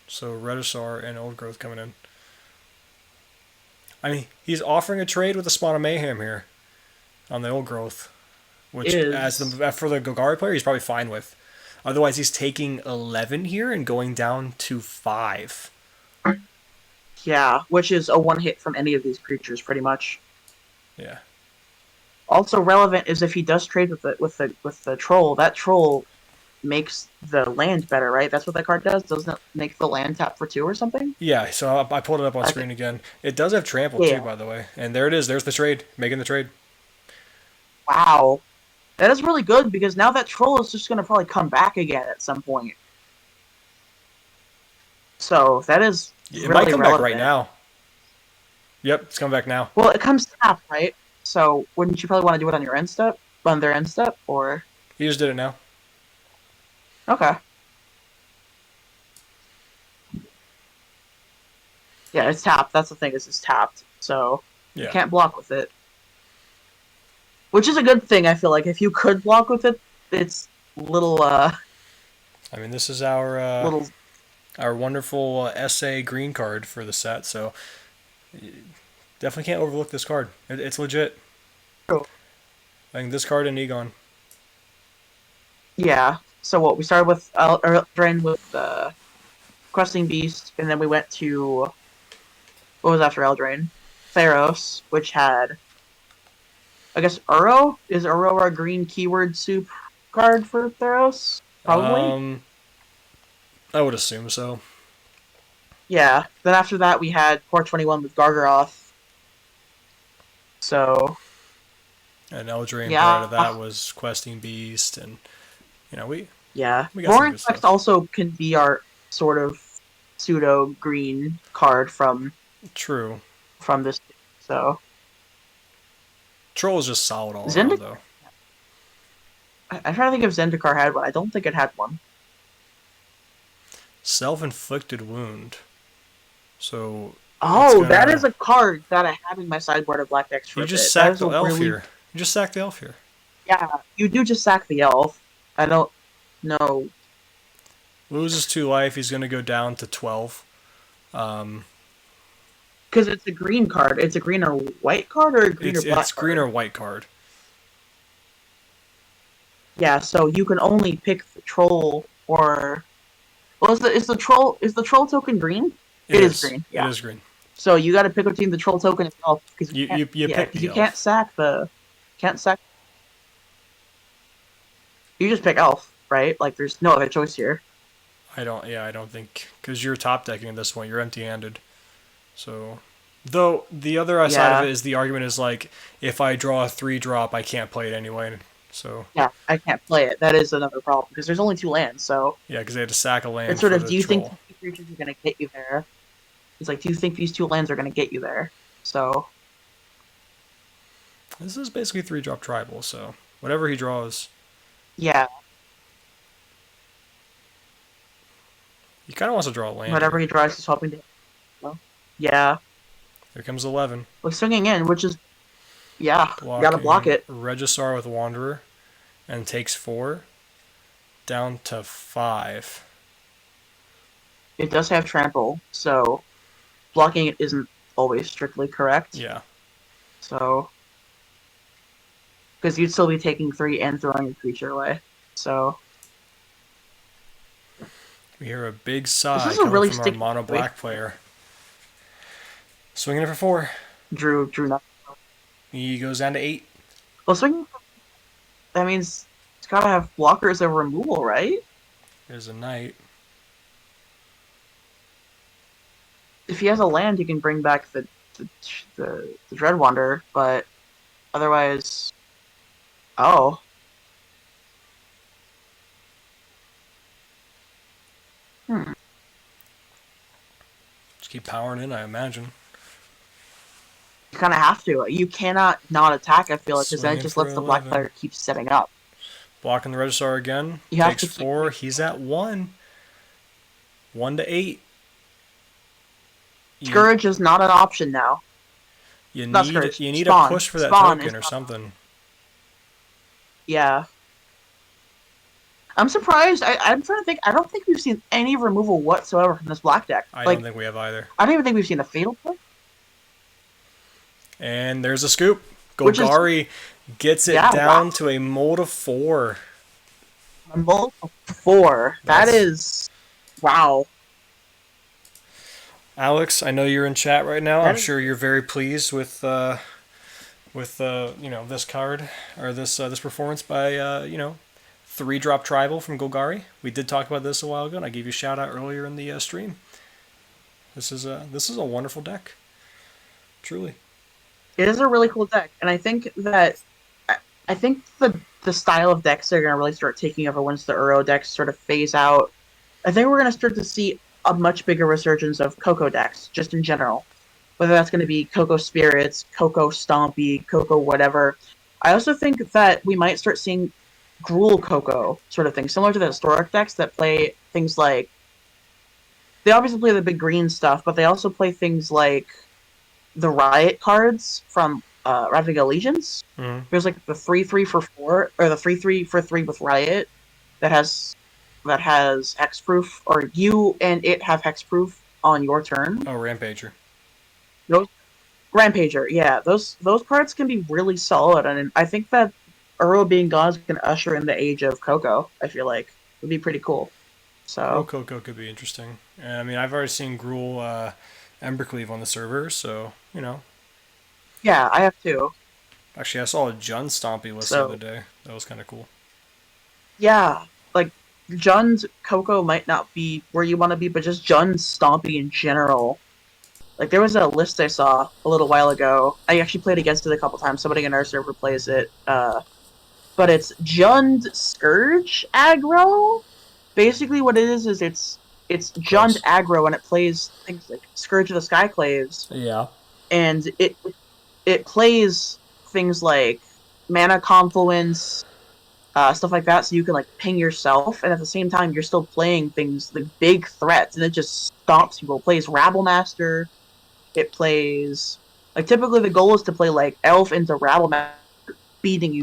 So Regisaur and Old Growth coming in. I mean, he's offering a trade with the Spawn of Mayhem here on the Old Growth, which for the Golgari player, he's probably fine with. Otherwise, he's taking 11 here and going down to 5. Yeah, which is a one hit from any of these creatures, pretty much. Yeah. Also relevant is if he does trade with the troll. That troll makes the land better, right? That's what that card does. Doesn't it make the land tap for 2 or something? Yeah, so I pulled it up on screen again. It does have trample too, by the way. And there it is. There's the trade. Making the trade. Wow. That is really good because now that troll is just going to probably come back again at some point. So that is It really might come relevant. back right now. Yep, it's coming back now. Well, it comes tapped, right? So wouldn't you probably want to do it on your end step? On their end step? Or... He just did it now. Okay. Yeah, it's tapped. That's the thing, is it's tapped. So you can't block with it. Which is a good thing, I feel like. If you could block with it, it's little, I mean, this is our little... our wonderful SA green card for the set, so definitely can't overlook this card. It's legit. True. I think this card and Egon. Yeah. So what, we started with Eldraine with Questing Beast, and then we went to... What was after Eldraine? Theros, which had, I guess, Uro? Is Uro a green keyword soup card for Theros? Probably. Um, I would assume so. Yeah. Then after that, we had Port 21 with Gargaroth. So, And Eldraine prior to yeah. that was Questing Beast, and we Yeah. we got some Roaring good Quest stuff. also can be our sort of pseudo green card True. from this. So, Troll is just solid all around, Zendikar. though. I'm trying to think if Zendikar had one. I don't think it had one. Self-inflicted wound. So it's Oh, that is gonna. a card that I had in my sideboard of Black decks for You a just bit. That sacked is the a elf really, here. You just sacked the elf here. yeah. You do just sack the elf. I don't know. Loses 2 life. He's gonna go down to 12. Um, Because it's a green card. It's a green or white card or a green or it's black green card. or white card. Yeah, so you can only pick the troll or well is the troll token green? It It is is. green, It yeah. is green. So you gotta pick between the troll token and the elf because You pick because the you can't elf. sack the can't sack you just pick elf, right? Like there's no other choice here. I don't. Yeah, I don't think because you're top decking at this point. You're empty-handed. So, though the other side of Yeah. it is the argument is like if I draw a 3 drop, I can't play it anyway. So Yeah, I can't play it. That is another problem because there's only two lands, so yeah, because they had to sack a it's land sort for of the do you think troll. these two creatures are gonna get you there? It's like, do you think these two lands are gonna get you there? So This is basically 3 drop tribal. So whatever he draws, yeah, he kind of wants to draw a land whatever here. he draws is hoping to. Well, yeah, Here comes 11. like swinging in, which is yeah, you gotta block Blocking it. Regisar with Wanderer and takes 4 down to 5. It does have trample, so blocking it isn't always strictly correct. Yeah. So because you'd still be taking 3 and throwing a creature away. So We hear a big this sigh is a coming really from our sticky mono situation. black player. Swinging it for 4. Drew not. He goes down to 8. Well, swinging. That means it's gotta have blockers of removal, right? There's a knight. If he has a land, he can bring back the Dread Wanderer, but otherwise, oh, hmm. Just keep powering in, I imagine. You kind of have to. You cannot not attack. I feel like because that Swinging just for lets the black 11. player keep setting up. Blocking the Regisar again. You have Takes to keep 4. He's at 1. 1 to 8. Scourge is not an option now. You Not need Scourge. you need a Spawn. push for that Spawn token is or not. something. Yeah. I'm surprised. I'm trying to think. I don't think we've seen any removal whatsoever from this black deck. I Like, don't think we have either. I don't even think we've seen a fatal play. And there's a scoop. Which is Golgari gets it yeah, down wow. to a mold of 4. A multiple 4. That That's is wow. Alex. I know you're in chat right now. That I'm is sure you're very pleased with this card or this performance by 3 drop tribal from Golgari. We did talk about this a while ago, and I gave you a shout out earlier in the stream. This is a wonderful deck, truly. it is a really cool deck, and I think that I think the style of decks are going to really start taking over once the Uro decks sort of phase out. I think we're going to start to see a much bigger resurgence of Coco decks, just in general. Whether that's going to be Coco Spirits, Coco Stompy, Coco whatever. I also think that we might start seeing Gruul Coco sort of thing, similar to the historic decks that play things like. They obviously play the big green stuff, but they also play things like the Riot cards from Ravnica Legions. Mm-hmm. There's like the 3/3 for 4, or the 3/3 for 3 with Riot that has hexproof, or you and it have hexproof on your turn. Oh, Rampager. Those Rampager, yeah, those cards can be really solid, and I think that Uro being gone is going to usher in the age of Coco. I feel like it would be pretty cool. Gruul So Coco could be interesting. And, I mean, I've already seen Gruul Embercleave on the server, so Yeah, I have two. Actually, I saw a Jun Stompy list the other So day. That was kind of cool. yeah, like Jund's Coco might not be where you want to be, but just Jund's Stompy in general. Like there was a list I saw a little while ago. I actually played against it a couple times. Somebody in our server plays it. But it's Jund Scourge aggro. Basically, what it is it's Jund Gross. aggro, and it plays things like Scourge of the Skyclaves, Yeah. and it plays things like Mana Confluence, stuff like that, so you can like ping yourself, and at the same time you're still playing things like big threats, and it just stomps people. It plays Rabble Master. It plays like typically the goal is to play like Elf into Rabble Master, beating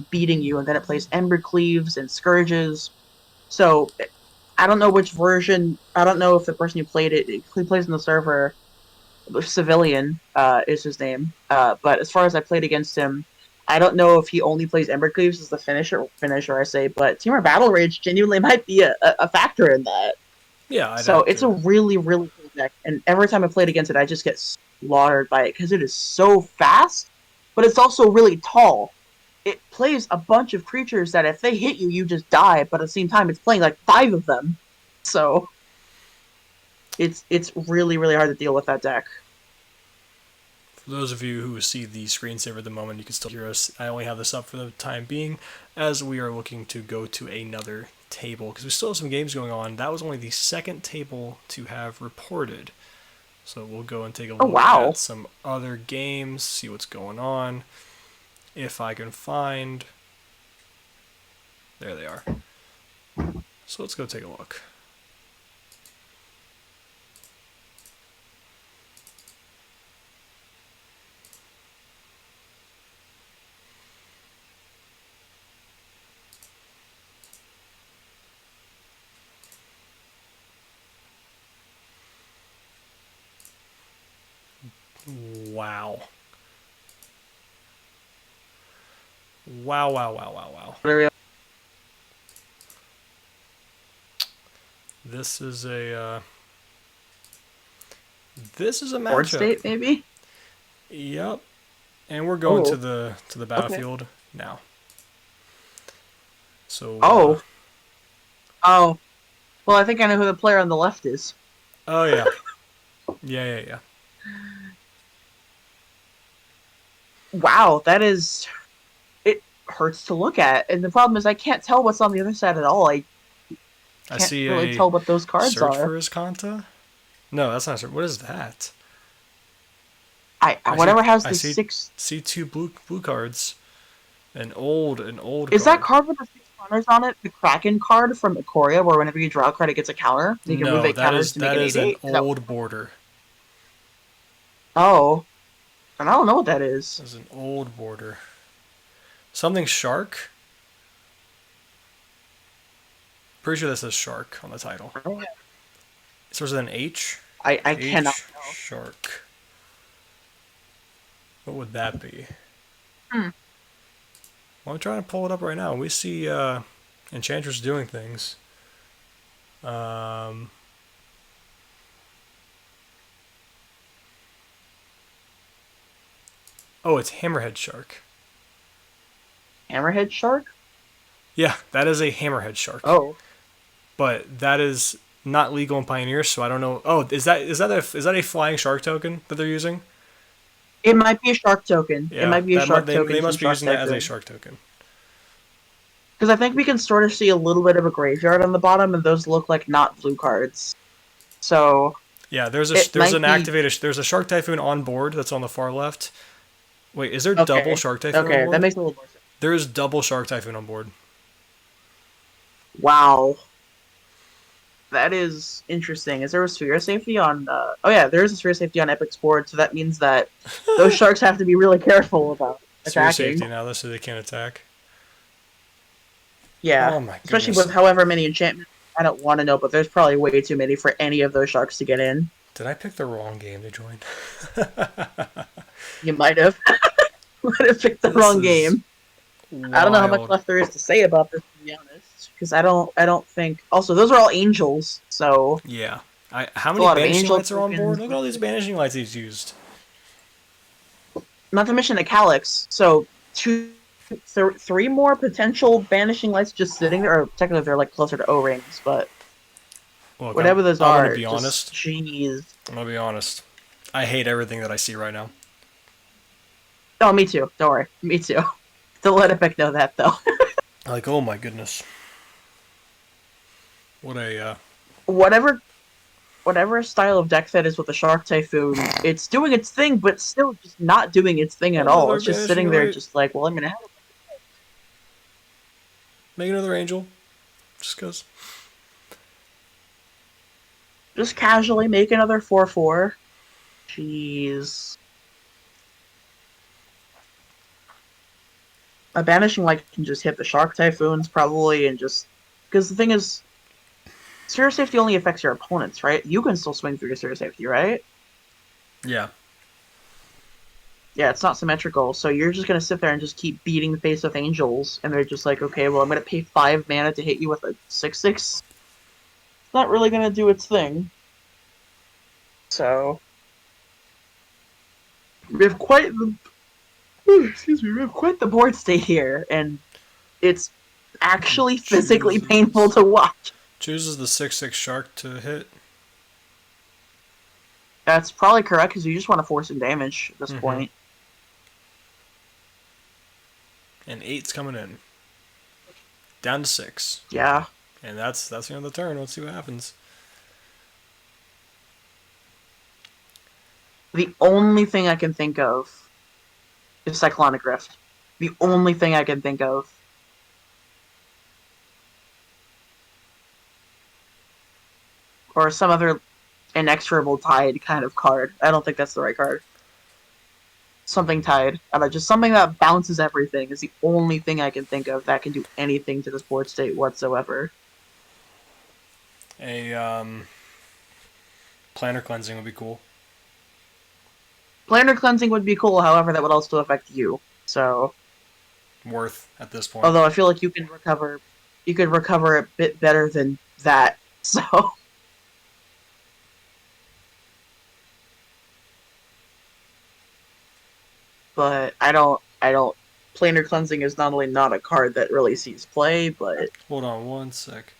you, and then it plays Ember Cleaves and Scourges. So I don't know which version. I don't know if the person who played it, who plays in the server, Civilian, is his name. But as far as I played against him, I don't know if he only plays Embercleaves as the finisher I say, but Teamer Battle Rage genuinely might be a factor in that. Yeah, I'd So have it's a to. really, really cool deck, and every time I played against it, I just get slaughtered by it because it is so fast, but it's also really tall. It plays a bunch of creatures that if they hit you, you just die, but at the same time, it's playing like five of them. So it's really, really hard to deal with that deck. For those of you who see the screensaver at the moment, you can still hear us. I only have this up for the time being, as we are looking to go to another table because we still have some games going on. That was only the second table to have reported. So we'll go and take a Oh look at wow. some other games, see what's going on. If I can find. There they are. So let's go take a look. Wow. Wow, wow, wow, wow, wow. This is a this is a Board matchup. state maybe. Yep. And we're going Oh, to the okay. battlefield now. So Oh, oh. Well, I think I know who the player on the left is. oh yeah. Yeah, yeah, yeah. Wow, that is. It hurts to look at, and the problem is I can't tell what's on the other side at all. I I can't see really a tell what those cards search are. for his Kanta. No, that's not search. What is that? I I see whatever has I the see six. see two blue cards. An old Is that card. card with the six counters on it the Kraken card from Ikoria, where whenever you draw a card, it gets a counter? You can move No, eight that counters is to make that an is eight an eight. Is that? old border. Oh, and I don't know what that is. That's an old border. Something shark. Pretty sure that says shark on the title. It starts with an H. I cannot H know. shark. What would that be? Hmm. Well, I'm trying to pull it up right now. We see Enchantress doing things. Um, oh, it's Hammerhead Shark. Hammerhead shark. Yeah, that is a Hammerhead Shark. Oh, But that is not legal in Pioneer, so I don't know. Oh, is that a flying shark token that they're using? it might be a shark token. It Yeah, might be a shark they token from must be Shark using that as a Typhoon. shark token. Because I think we can sort of see a little bit of a graveyard on the bottom, and those look like not blue cards. So Yeah, it there's might an be activated there's a Shark Typhoon on board that's on the far left. Wait, is there double okay. Shark Typhoon on Okay, that board? makes a little more sense. There is double Shark Typhoon on board. Wow, that is interesting. Is there a sphere safety on? Oh yeah, there is a sphere safety on Epic's board, so that means that those sharks have to be really careful about Sphere attacking. safety now, this so they can't attack. Yeah, Oh my especially goodness. with however many enchantments. I don't want to know, but there's probably way too many for any of those sharks to get in. Did I pick the wrong game to join? You might have, might have picked the This wrong is game. I don't know how much wild. left there is to say about this, to be honest, because I don't think. Also, those are all angels, so Yeah. How a many lot of banishing angel lights are on board? tokens. Look at all these banishing lights he's used. not to mention a Calyx. So three more potential Banishing Lights just sitting there. Or technically, they're like closer to O-rings, but Look, whatever those I'm gonna are, be just honest. jeez. I'm gonna be honest. I hate everything that I see right now. Oh, me too. Don't worry, me too. Don't let Epic know that though. Like, oh my goodness, what a whatever whatever style of deck that is with the Shark Typhoon, it's doing its thing, but still just not doing its thing at all. another It's just banishing sitting there, light. just like, well, I'm gonna have Make another angel, just cause. just casually make another 4/4. Jeez. A Banishing Light can just hit the Shark Typhoons probably, and just because the thing is, Seer Safety only affects your opponents, right? You can still swing through your Seer Safety, right? Yeah. Yeah, it's not symmetrical, so you're just gonna sit there and just keep beating the face with angels, and they're just like, okay, well, I'm gonna pay 5 mana to hit you with a 6/6. It's not really gonna do its thing. So we have quite the excuse me, we have quite the board state here, and it's actually physically painful to watch. Chooses the 6/6 shark to hit. That's probably correct because you just want to force some damage at this point. And 8's coming in. Down to 6. Yeah. And that's the end of the turn. Let's see what happens. The only thing I can think of is Cyclonic Rift. The only thing I can think of. Or some other inexorable tide kind of card. I don't think that's the right card. Something tied. Just something that bounces everything is the only thing I can think of that can do anything to this board state whatsoever. A planner cleansing would be cool. Planar Cleansing would be cool, however, that would also affect you. So, Worth at this point. although I feel like you could recover a bit better than that. So, but I don't. Planar Cleansing is not only not a card that really sees play, but Hold on one sec.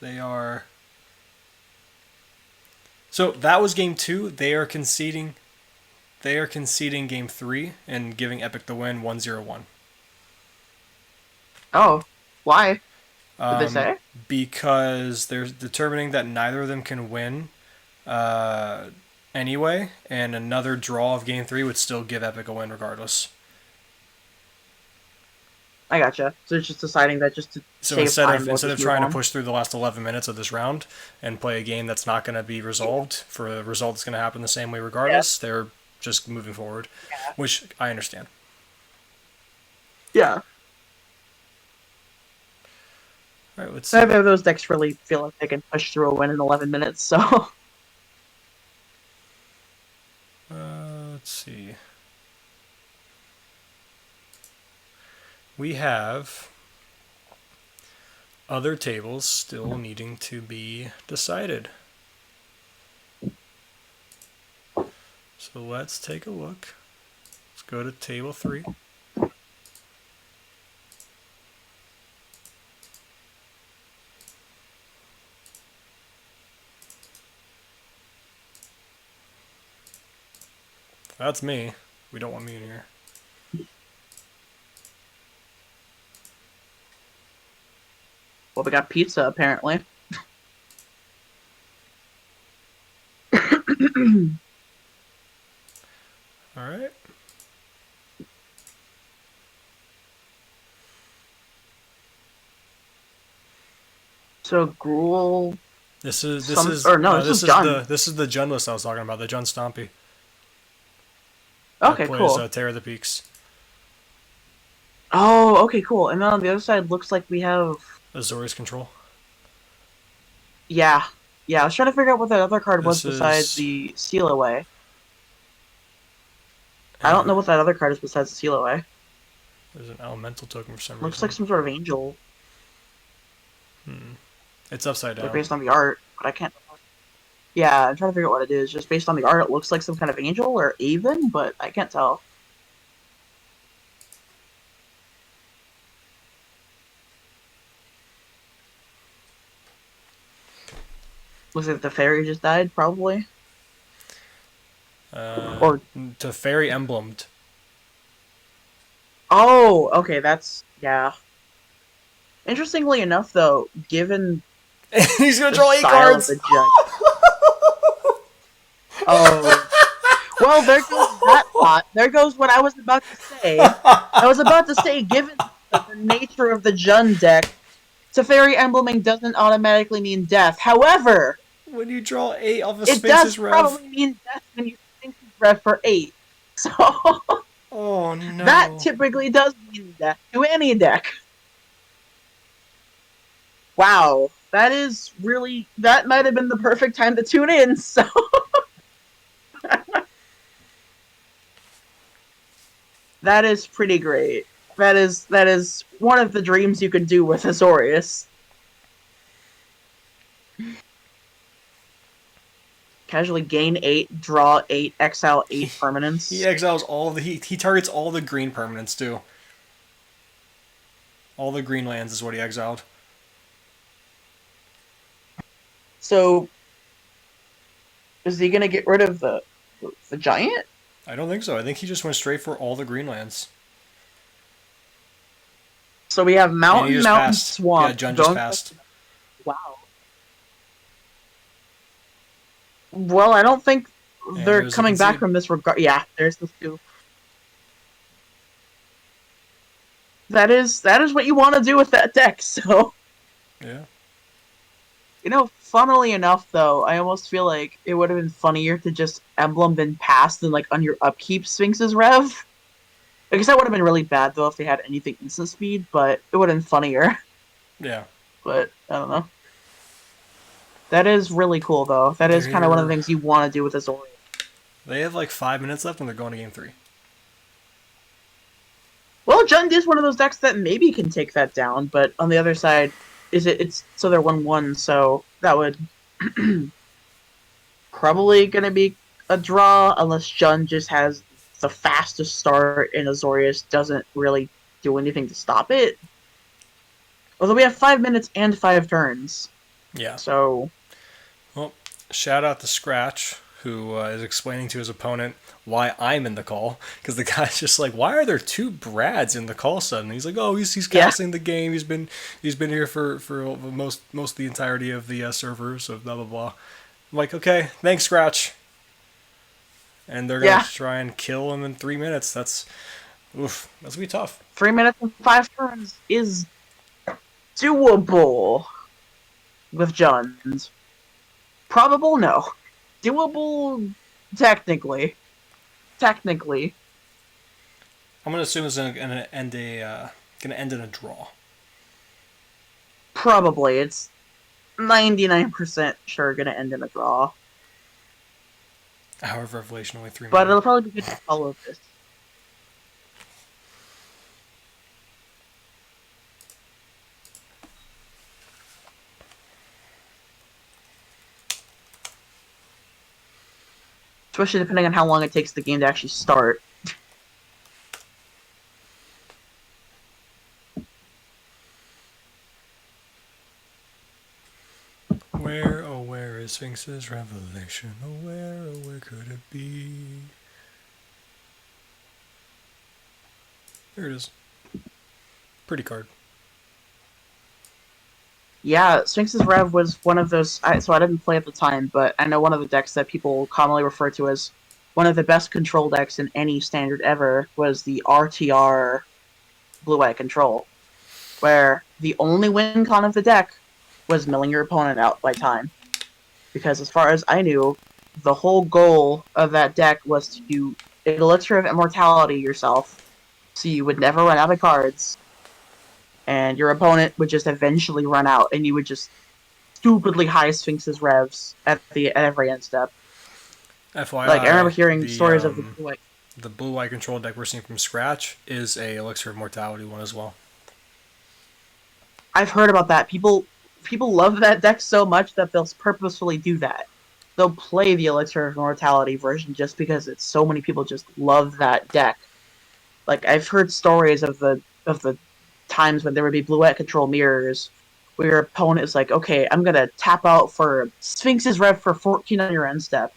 They are. So that was game 2. They are conceding game 3 and giving Epic the win 1-0-1. oh, why? Did they say? Because they're determining that neither of them can win anyway, and another draw of game 3 would still give Epic a win regardless. I gotcha. So it's just deciding that just to So save instead time, of trying to push through the last 11 minutes of this round and play a game that's not going to be resolved for a result that's going to happen the same way regardless, they're just moving forward, which I understand. Yeah. All right, let's see. Neither of those decks really feel like they can push through a win in 11 minutes, so. Let's see. We have other tables still needing to be decided. So let's take a look. Let's go to table 3. That's me. We don't want me in here. Well, we got pizza, apparently. All right. So Gruul. This is This is Jun. this is the Jun list I was talking about. The Jun Stompy. Okay, that cool. plays Terror of the Peaks. Oh, okay, cool. And then on the other side, looks like we have Azorius Control. Yeah. I was trying to figure out what that other card was This besides is- the Seal Away. I don't know what that other card is besides the Seal Away. There's an elemental token for some reason. Looks like some sort of angel. It's upside down. Based on the art, but I can't. Yeah, I'm trying to figure out what it is. Just based on the art, it looks like some kind of angel or Aven, but I can't tell. Looks like the fairy just died, probably. Or To fairy emblemed. oh, okay, that's yeah. Interestingly enough, though, given He's gonna the draw 8 style of cards. the judge, oh, well, there goes that thought. There goes what I was about to say. I was about to say, given the nature of the Jund deck, Teferi Embleming doesn't automatically mean death. However, When you draw 8 off of it does Sphinx's Rev. probably mean death when you think it's rev for 8. So, Oh that no. typically does mean death to any deck. Wow. That is really. That might have been the perfect time to tune in, so. That is pretty great. That is one of the dreams you can do with Azorius. Casually gain 8, draw 8, exile 8 permanents. He exiles all of the. He targets all the green permanents too. All the green lands is what he exiled. So, is he gonna get rid of the giant? I don't think so. I think he just went straight for all the green lands. So we have mountain, Passed. swamp. Yeah, Jund just passed. Wow. Well, I don't think they're coming back from this regard. Yeah, there's the scoop. That is what you want to do with that deck. So yeah. Funnily enough, though, I almost feel like it would have been funnier to just emblem been passed than on your upkeep Sphinx's Rev. I guess that would have been really bad though if they had anything instant speed, but it would have been funnier. Yeah. But I don't know. That is really cool though. That is kind of one of the things you want to do with Azorius. They have 5 minutes left and they're going to game 3. Well, Jund is one of those decks that maybe can take that down, but on the other side, it's so they're 1-1, so that would probably gonna be a draw unless Jund just has the fastest start and Azorius doesn't really do anything to stop it. Although we have 5 minutes and 5 turns. Yeah. So. Well, shout out to Scratch, who is explaining to his opponent why I'm in the call, because the guy's just like, why are there 2 Brads in the call suddenly? He's like, oh, he's casting the game. He's been here for most of the entirety of the server, so blah blah blah. I'm like, okay, thanks, Scratch. And they're gonna try and kill him in 3 minutes. That's gonna be tough. 3 minutes and 5 turns is doable with Jund. Probable, no. Doable, technically. Technically. I'm gonna assume it's gonna end in a draw. Probably. It's 99% sure gonna end in a draw. Hour of Revelation, only 3 minutes. But it'll probably be good to follow this. Especially depending on how long it takes the game to actually start. Where is Sphinx's Revelation? Where could it be? There it is. Pretty card. Yeah, Sphinx's Rev was one of those. So I didn't play at the time, but I know one of the decks that people commonly refer to as one of the best control decks in any standard ever was the RTR Blue-White Control, where the only win con of the deck was milling your opponent out by time. Because as far as I knew, the whole goal of that deck was to Elixir of Immortality yourself, so you would never run out of cards. And your opponent would just eventually run out, and you would just stupidly high Sphinx's Revs at every end step. FYI, I remember hearing stories of the Blue-White. The Blue-White Control deck we're seeing from Scratch is a Elixir of Mortality one as well. I've heard about that. People love that deck so much that they'll purposefully do that. they'll play the Elixir of Immortality version just because it's so many people just love that deck. Like I've heard stories of the times when there would be blue-white control mirrors where your opponent is like, okay, I'm gonna tap out for Sphinx's Rev for 14 on your end step.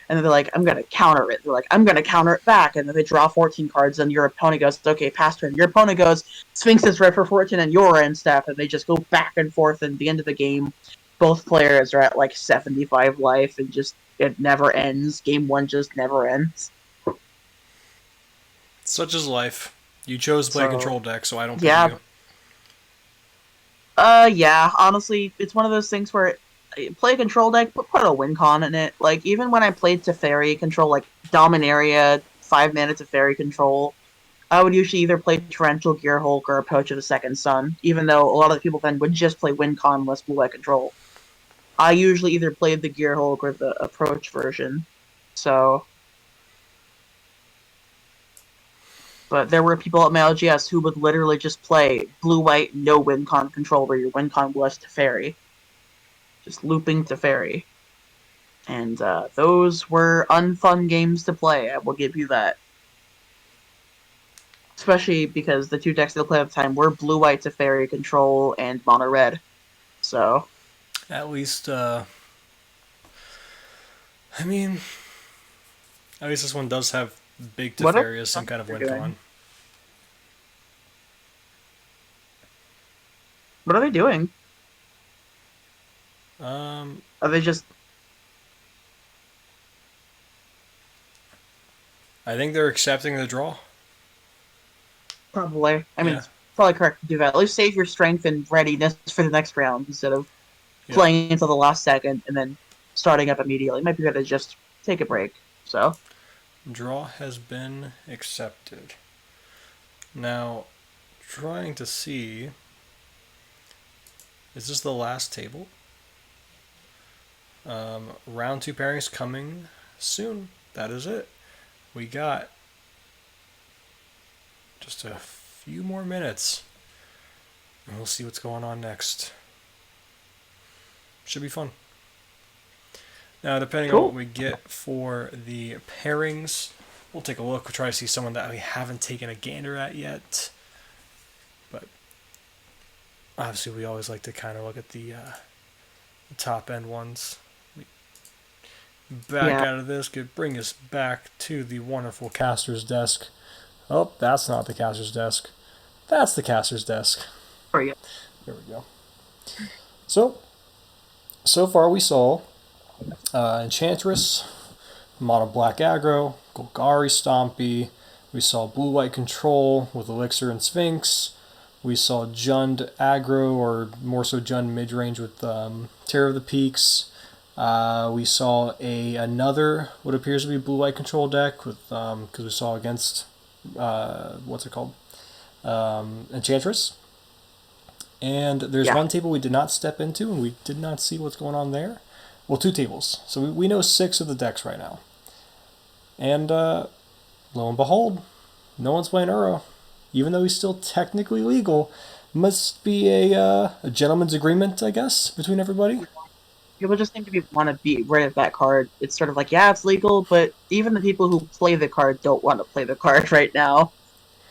And then they're like, I'm gonna counter it. They're like, I'm gonna counter it back. And then they draw 14 cards, and your opponent goes, okay, pass turn. Your opponent goes, Sphinx's Rev for 14 and your end step, and they just go back and forth. And at the end of the game, both players are at like 75 life, and just it never ends. Game 1 just never ends. Such is life. You chose to play a control deck, so I don't yeah. you. Yeah, honestly, it's one of those things where play a control deck, but put a win con in it. Like, even when I played Teferi control, like Dominaria, 5 mana Teferi control, I would usually either play Torrential Gearhulk or Approach of the Second Sun, even though a lot of the people then would just play win con less blue-white control. I usually either played the Gearhulk or the Approach version, so... But there were people at my LGS who would literally just play blue-white, no win-con control, where your win-con was Teferi. Just looping Teferi. And those were unfun games to play, I will give you that. Especially because the 2 decks they'll play at the time were blue-white Teferi control and mono-red. So... At least, I mean... At least this one does have big Teferi as some kind of win con. What are they doing? Are they just... I think they're accepting the draw. Probably. I mean, it's probably correct to do that. At least save your strength and readiness for the next round instead of playing until the last second and then starting up immediately. It might be better to just take a break. So... Draw has been accepted. Now, trying to see... Is this the last table? Round 2 pairings coming soon. That is it. We got just a few more minutes. And we'll see what's going on next. Should be fun. Now, depending on what we get for the pairings, we'll take a look. We'll try to see someone that we haven't taken a gander at yet. But obviously, we always like to kind of look at the top end ones. Back out of this could bring us back to the wonderful caster's desk. Oh, that's not the caster's desk. That's the caster's desk. There we go. So far we saw Enchantress, Mono Black Aggro, Golgari Stompy. We saw Blue-White Control with Elixir and Sphinx. We saw Jund Aggro, or more so Jund mid-range with Terror of the Peaks. We saw another what appears to be blue-white control deck with because we saw against what's it called, Enchantress. And there's one table we did not step into, and we did not see what's going on there. Well, 2 tables, so we know 6 of the decks right now. And lo and behold, no one's playing Uro, even though he's still technically legal. Must be a gentleman's agreement, I guess, between everybody. People just seem to want to be rid of that card. It's sort of like, yeah, it's legal, but even the people who play the card don't want to play the card right now.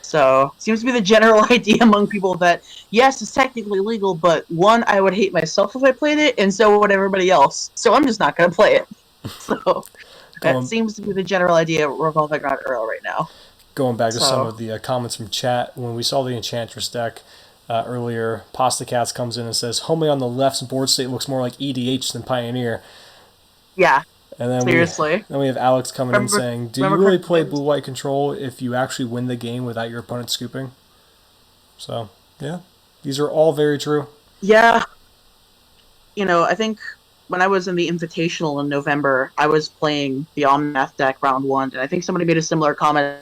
So, seems to be the general idea among people that, yes, it's technically legal, but 1, I would hate myself if I played it, and so would everybody else. So I'm just not going to play it. So, that seems to be the general idea revolving around Earl right now. Going back to some of the comments from chat, when we saw the Enchantress deck earlier, Pasta Cats comes in and says, Homely on the left's board state looks more like EDH than Pioneer. Yeah. And then seriously. Then we have Alex coming in saying, do you really play blue-white control if you actually win the game without your opponent scooping? So, yeah. These are all very true. Yeah. You know, I think when I was in the Invitational in November, I was playing the Omnath deck round 1, and I think somebody made a similar comment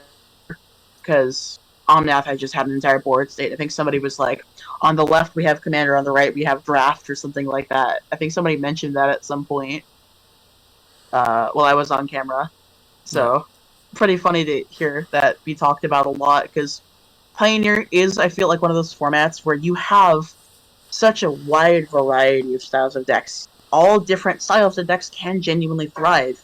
because Omnath had just had an entire board state. I think somebody was like, on the left we have Commander, on the right we have Draft, or something like that. I think somebody mentioned that at some point. While I was on camera. So, pretty funny to hear that be talked about a lot, because Pioneer is, I feel like, one of those formats where you have such a wide variety of styles of decks all different styles of decks can genuinely thrive.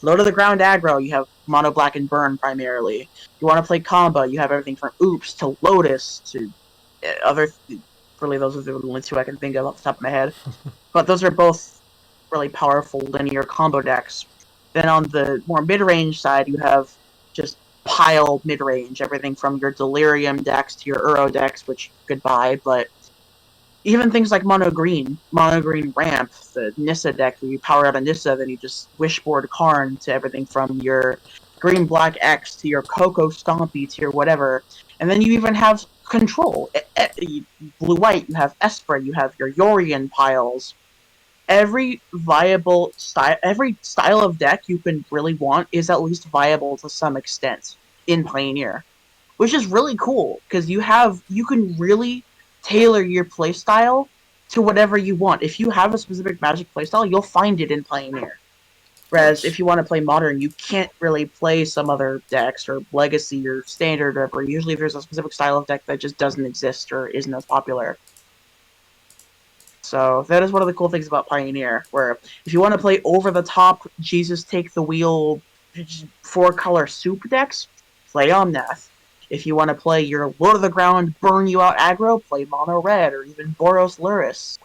Low to the ground aggro, you have mono black and burn primarily. You want to play combo, you have everything from Oops to Lotus to other. Really, those are the only two I can think of off the top of my head. But those are both really powerful linear combo decks. Then on the more mid range side, you have just pile mid range, everything from your Delirium decks to your Uro decks, which goodbye, but even things like mono green ramp, the Nissa deck where you power out a Nissa, then you just wishboard Karn to everything from your green black X to your Coco Stompy to your whatever. And then you even have control. Blue white, you have Esper, you have your Yorion piles. Every every style of deck you can really want is at least viable to some extent in Pioneer, which is really cool because you can really tailor your playstyle to whatever you want. If you have a specific Magic playstyle, you'll find it in Pioneer. Whereas if you want to play Modern, you can't really play some other decks or Legacy or Standard or whatever. Usually there's a specific style of deck that just doesn't exist or isn't as popular. So that is one of the cool things about Pioneer, where if you want to play over-the-top Jesus Take the Wheel 4-color soup decks, play Omnath. If you want to play your low-to-the-ground, burn-you-out aggro, play Mono Red or even Boros Luris.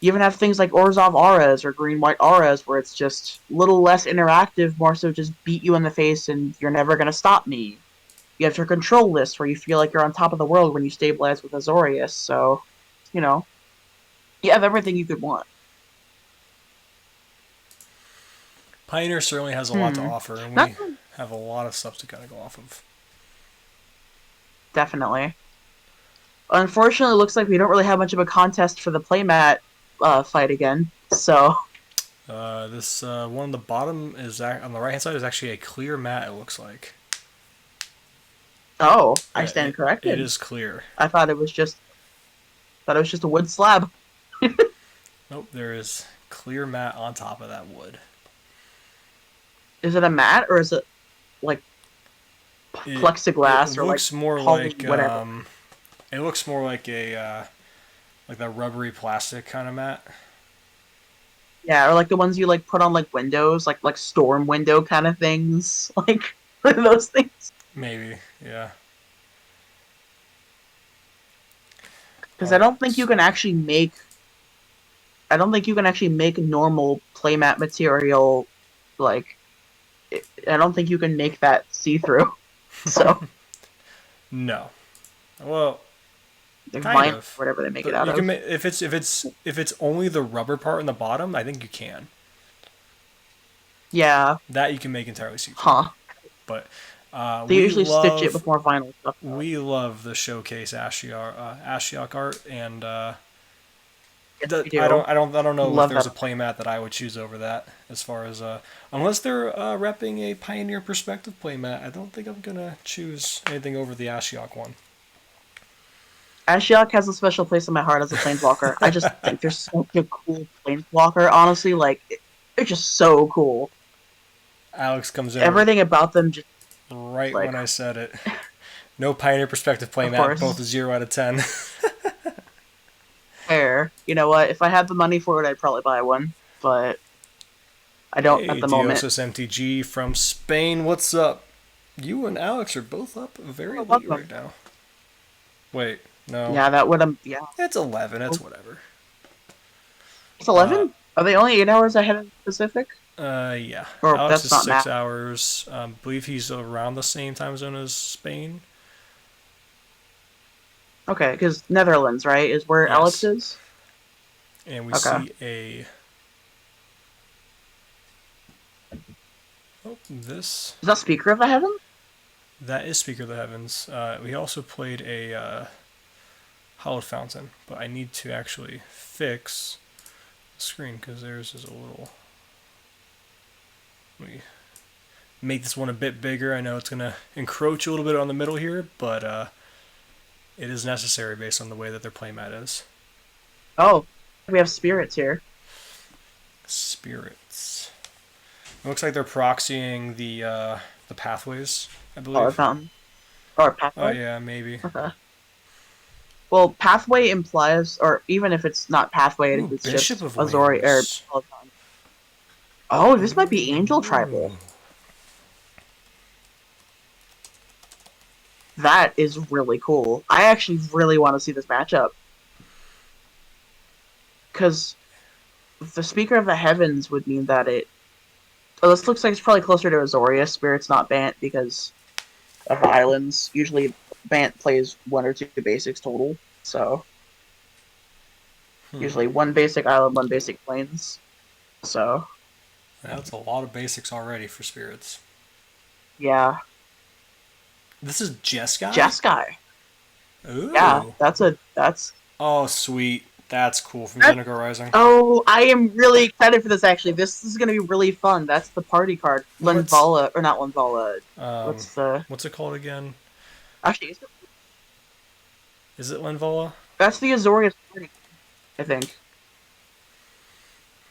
You even have things like Orzhov Auras or Green-White Auras, where it's just a little less interactive, more so just beat you in the face and you're never going to stop me. You have your control list, where you feel like you're on top of the world when you stabilize with Azorius, so, you know, you have everything you could want. Pioneer certainly has a lot to offer, and we have a lot of stuff to kind of go off of. Definitely. Unfortunately, it looks like we don't really have much of a contest for the playmat fight again. So this one on the bottom is on the right hand side is actually a clear mat. It looks like. Oh, I stand corrected. It is clear. I thought it was just a wood slab. Nope, there is clear mat on top of that wood. Is it a mat or is it like plexiglass it or looks like more like whatever? It looks more like a like that rubbery plastic kind of mat. Yeah, or like the ones you like put on like windows, like storm window kind of things, like those things. Maybe, yeah. Because I don't think you can actually make. I don't think you can actually make normal playmat material, like. I don't think you can make that see through. So. No. Well. Kind of. Whatever they make it out of. If it's only the rubber part in the bottom, I think you can. Yeah. That you can make entirely see through. Huh. But they usually stitch it with more vinyl stuff. We love the showcase Ashiok art, and I don't know if there's a playmat that I would choose over that. As far as unless they're repping a Pioneer Perspective playmat, I don't think I'm gonna choose anything over the Ashiok one. Ashiok has a special place in my heart as a planeswalker. I just think they're such a cool planeswalker. Honestly, like they're just so cool. Alex comes in. Everything about them just right like, when I said it. No Pioneer Perspective playmat, both a 0 out of 10. Fair. You know what? If I had the money for it, I'd probably buy one, but I don't at the moment. Diosis MTG from Spain, what's up? You and Alex are both up very late right now. Wait, no. Yeah, that would yeah. It's 11. It's whatever. It's 11. Are they only 8 hours ahead of Pacific? Yeah. Or Alex that's is not 6 hours. I believe he's around the same time zone as Spain. Okay, because Netherlands, right, is where Alex is. And we see a. Oh, this. Is that Speaker of the Heavens? That is Speaker of the Heavens. We also played a Hallowed Fountain, but I need to actually fix the screen because theirs is a little. Let me make this one a bit bigger. I know it's going to encroach a little bit on the middle here, but it is necessary based on the way that their playmat is. Oh, we have spirits here. Spirits. It looks like they're proxying the pathways, I believe. Oh, fountain. Or pathway? Oh, yeah, maybe. Okay. Well, pathway implies, or even if it's not pathway, Ooh, it's Bishop just of Azori or Wings. Peloton. Oh, this might be Angel Ooh. Tribal. That is really cool. I actually really want to see this matchup because the Speaker of the Heavens would mean that it. Oh, this looks like it's probably closer to Azoria. Spirit's not Bant because of the islands. Usually, Bant plays one or two basics total. So usually one basic island, one basic plains. So That's a lot of basics already for spirits. yeah, This is Jeskai? Jeskai. Yeah, Ooh. that's Oh, sweet. That's cool from that. Zenico Rising. Oh, I am really excited for this. Actually, this is gonna be really fun. That's the party card, What's Linvala or not Linvala. um What's the what's it called again? actually? Is it Lenvola? That's the Azorius party. I think.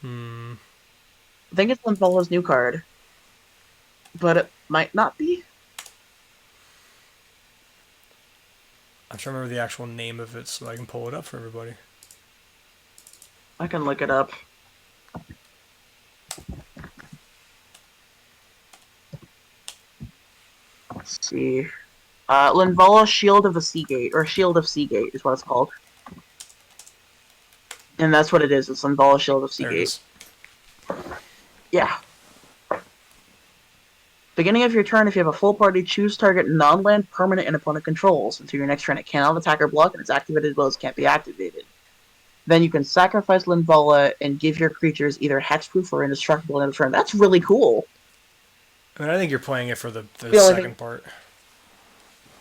Hmm. I think it's Linvala's new card, but it might not be. I'm trying to remember the actual name of it so I can pull it up for everybody. I can look it up. Let's see. Linvala Shield of the Seagate, or Shield of Seagate is what it's called. And that's what it is. It's Linvala Shield of There it Seagate. is. Yeah. Beginning of your turn, if you have a full party, choose target non-land permanent and opponent controls. Until your next turn, it cannot attack or block, and its activated abilities can't be activated. Then you can sacrifice Linvala and give your creatures either hexproof or indestructible in the turn. That's really cool. I mean, I think you're playing it for the Feel like second part.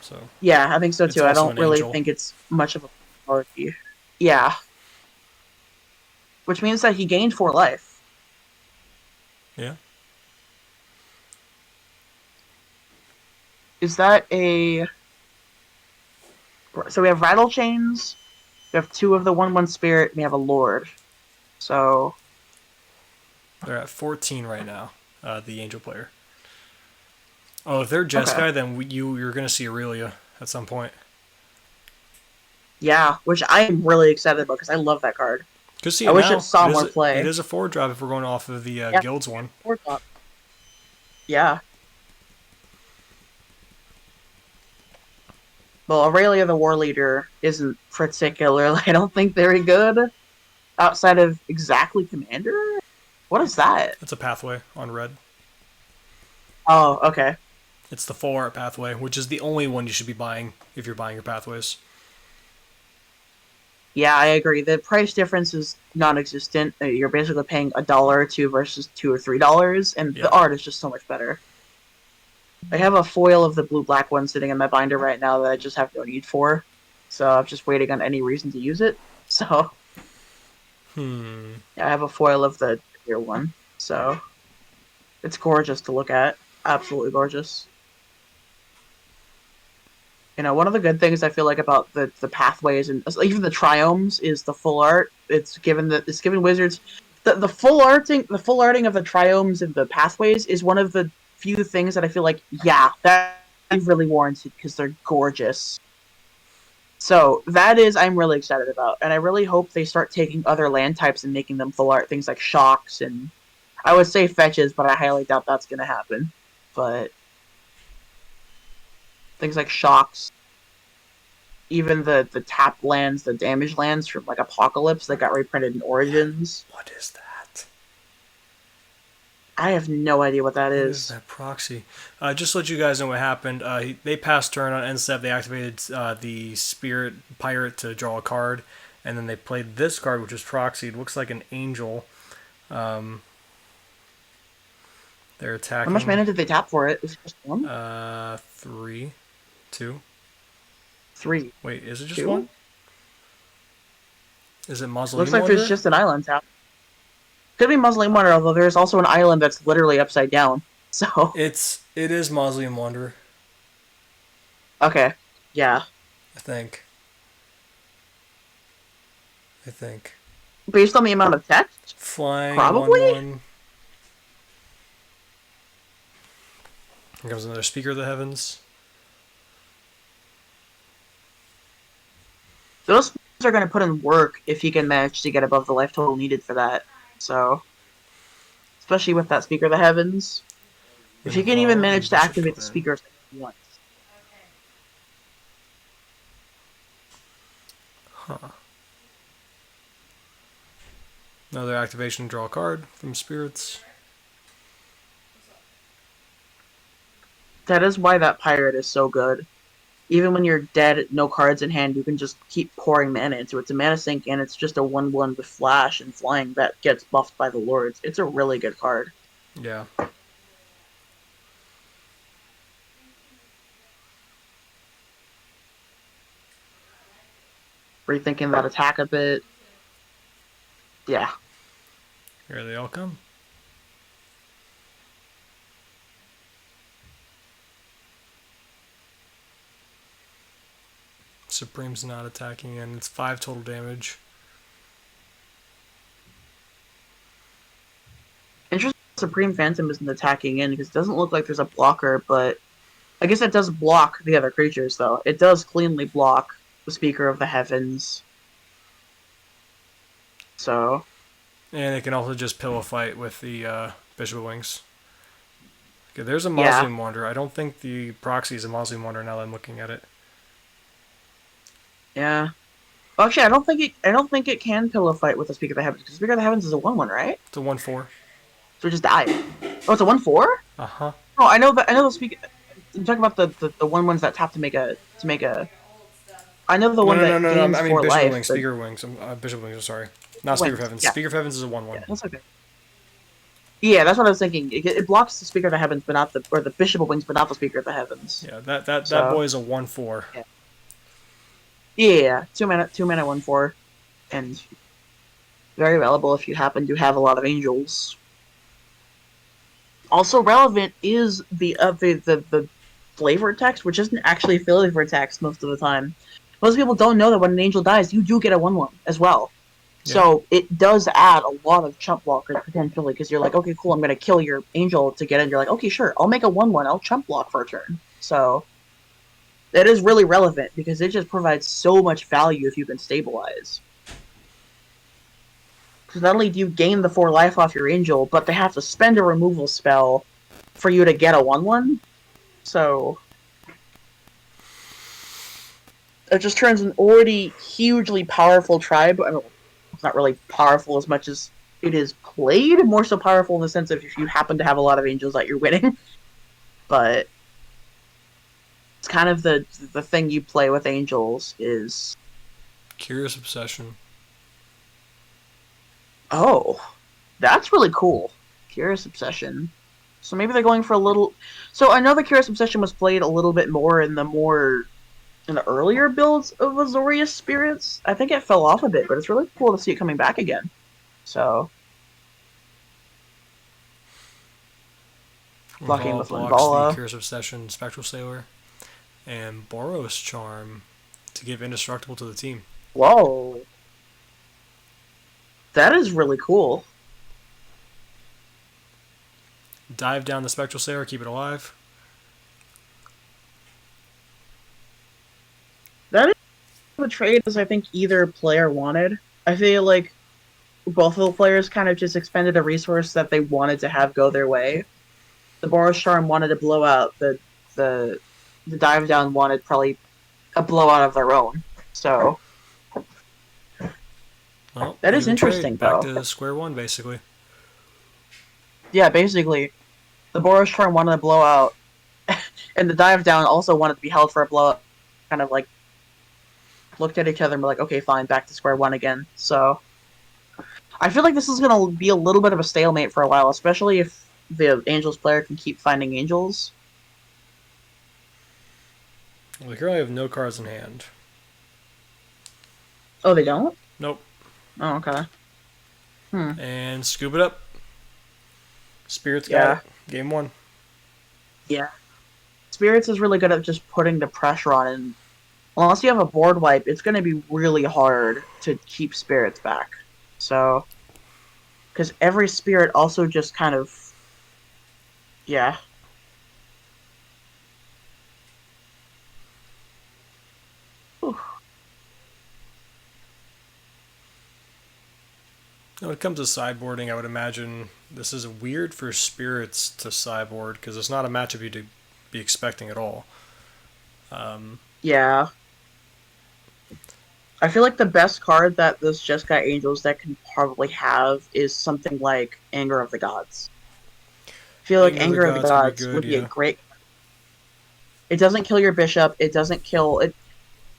So yeah, I think so it's too. I also don't an really angel. think it's much of a party. Yeah, which means that he gained 4 life. Yeah. Is that a? So we have rattle chains. We have 2 of the 1/1 spirit. And we have a lord. So They're at 14 right now. The angel player. Oh, if they're okay, Jeskai, then you're gonna see Aurelia at some point. yeah, which I am really excited about because I love that card. Cause see I it wish it now. saw more It play. is a 4 drop if we're going off of the Yeah, guilds one. 4 top. Yeah. Well, Aurelia the War Leader isn't particularly, I don't think, very good outside of exactly Commander. What is that? It's a pathway on red. Oh, okay. It's the full art pathway, which is the only one you should be buying if you're buying your pathways. Yeah, I agree. The price difference is non-existent. You're basically paying $1 or 2 versus $2 or $3, and the Yeah. art is just so much better. I have a foil of the blue-black one sitting in my binder right now that I just have no need for, so I'm just waiting on any reason to use it. So yeah, I have a foil of the clear one, so it's gorgeous to look at. Absolutely gorgeous. You know, one of the good things I feel like about the pathways and even the triomes is the full art. It's given wizards the full arting of the triomes and the pathways is one of the few things that I feel like that really warranted because they're gorgeous. So that is I'm really excited about, and I really hope they start taking other land types and making them full art. Things like shocks and I would say fetches, but I highly doubt that's going to happen. But things like shocks, even the tap lands, the damage lands from like Apocalypse that got reprinted in Origins. What is that? I have no idea what that What is is. that proxy? Just to let you guys know what happened. They passed turn on end step. They activated the Spirit Pirate to draw a card, and then they played this card, which is proxy. It looks like an angel. They're How much attacking. mana did they tap for it? Is it just one? 3, 2. 3. Wait, is it just 2? one? Is it Looks Mausoleum like there's Wanderer? just an island tap. Could be Mausoleum Wonder, although there's also an island that's literally upside down. So It is Mausoleum Wanderer, okay, yeah. I think. I think. Based on the amount of text, Flying probably. 1/1. Here comes another Speaker of the Heavens. Those spells are going to put in work if he can manage to get above the life total needed for that. So, especially with that Speaker of the Heavens. If he can even Involve and manage to Bishop activate the Command. Speaker once. Huh. Another activation, draw a card from Spirits. That is why that Pirate is so good. Even when you're dead, no cards in hand, you can just keep pouring mana into it. It's a mana sink, and it's just a 1/1 with flash and flying that gets buffed by the Lords. It's a really good card. Yeah. Rethinking that attack a bit. Yeah. Here they all come. Supreme's not attacking, and it's 5 total damage. Interesting Supreme Phantom isn't attacking in because it doesn't look like there's a blocker, but I guess it does block the other creatures, though. It does cleanly block the Speaker of the Heavens. So. And it can also just pillow fight with the Bishop of Wings. Okay, there's a Yeah. Mausoleum Wanderer. I don't think the proxy is a Mausoleum Wanderer now that I'm looking at it. Yeah. Well, actually, I don't think it can pillow fight with the Speaker of the Heavens because Speaker of the Heavens is a 1/1, right? It's a 1/4. So it just died. Oh, it's a 1/4? Uh-huh. Oh, I know that. I know the Speaker. I'm talking about the 1/1s that tap to make a. I know the No, one no, no, that no, no. gains I mean 4 Bishop of life. Wings, Speaker of Wings. Bishop of Wings, I'm sorry. Not Speaker of Wings. Heavens. Yeah. Speaker of Heavens is a 1/1. Yeah, that's okay. Yeah, that's what I was thinking. It blocks the Speaker of the Heavens, but not the Bishop of Wings, but not the Speaker of the Heavens. Yeah, that So, boy is a 1/4. Yeah. Yeah, 2 mana, 2 mana, 1/4, and very valuable if you happen to have a lot of angels. Also relevant is the flavor text, which isn't actually flavor text most of the time. Most people don't know that when an angel dies, you do get a 1/1 as well. Yeah. So it does add a lot of chump blockers potentially because you're like, okay, cool, I'm going to kill your angel to get in. You're like, okay, sure, I'll make a 1/1, I'll chump block for a turn. So that is really relevant because it just provides so much value if you can stabilize. Because not only do you gain the 4 life off your angel, but they have to spend a removal spell for you to get a 1/1. So it just turns an already hugely powerful tribe. I mean, it's not really powerful as much as it is played. More so powerful in the sense of if you happen to have a lot of angels that you're winning. But it's kind of the thing you play with angels is. Curious Obsession. Oh, that's really cool. Curious Obsession. So maybe they're going for a little. So I know the Curious Obsession was played a little bit more in the earlier builds of Azorius Spirits. I think it fell off a bit, but it's really cool to see it coming back again. So. Blocking with blocks Limbala. the Curious Obsession, Spectral Sailor, and Boros Charm to give Indestructible to the team. Whoa. That is really cool. Dive down the Spectral Sailor, keep it alive. That is a trade as I think either player wanted. I feel like both of the players kind of just expended a resource that they wanted to have go their way. The Boros Charm wanted to blow out. The Dive Down wanted probably a blowout of their own. So Well, that is interesting, back though. to square one, basically. Yeah, basically, the Boros Charm wanted to blow out, and the Dive Down also wanted to be held for a blowout. Kind of like looked at each other and were like, okay, fine, back to square one again. So I feel like this is going to be a little bit of a stalemate for a while, especially if the Angels player can keep finding Angels. We currently have no cards in hand. Oh, they don't? Nope. Oh, okay. And scoop it up. Spirits got it. Game 1. Yeah. Spirits is really good at just putting the pressure on, and unless you have a board wipe, it's going to be really hard to keep Spirits back. So, because every Spirit also just kind of, yeah. Whew. When it comes to sideboarding, I would imagine this is weird for spirits to sideboard because it's not a matchup you'd be expecting at all. Yeah. I feel like the best card that this Jeskai Angels deck can probably have is something like Anger of the Gods. I feel like Anger of the Gods would be a great. It doesn't kill your bishop. It doesn't kill it,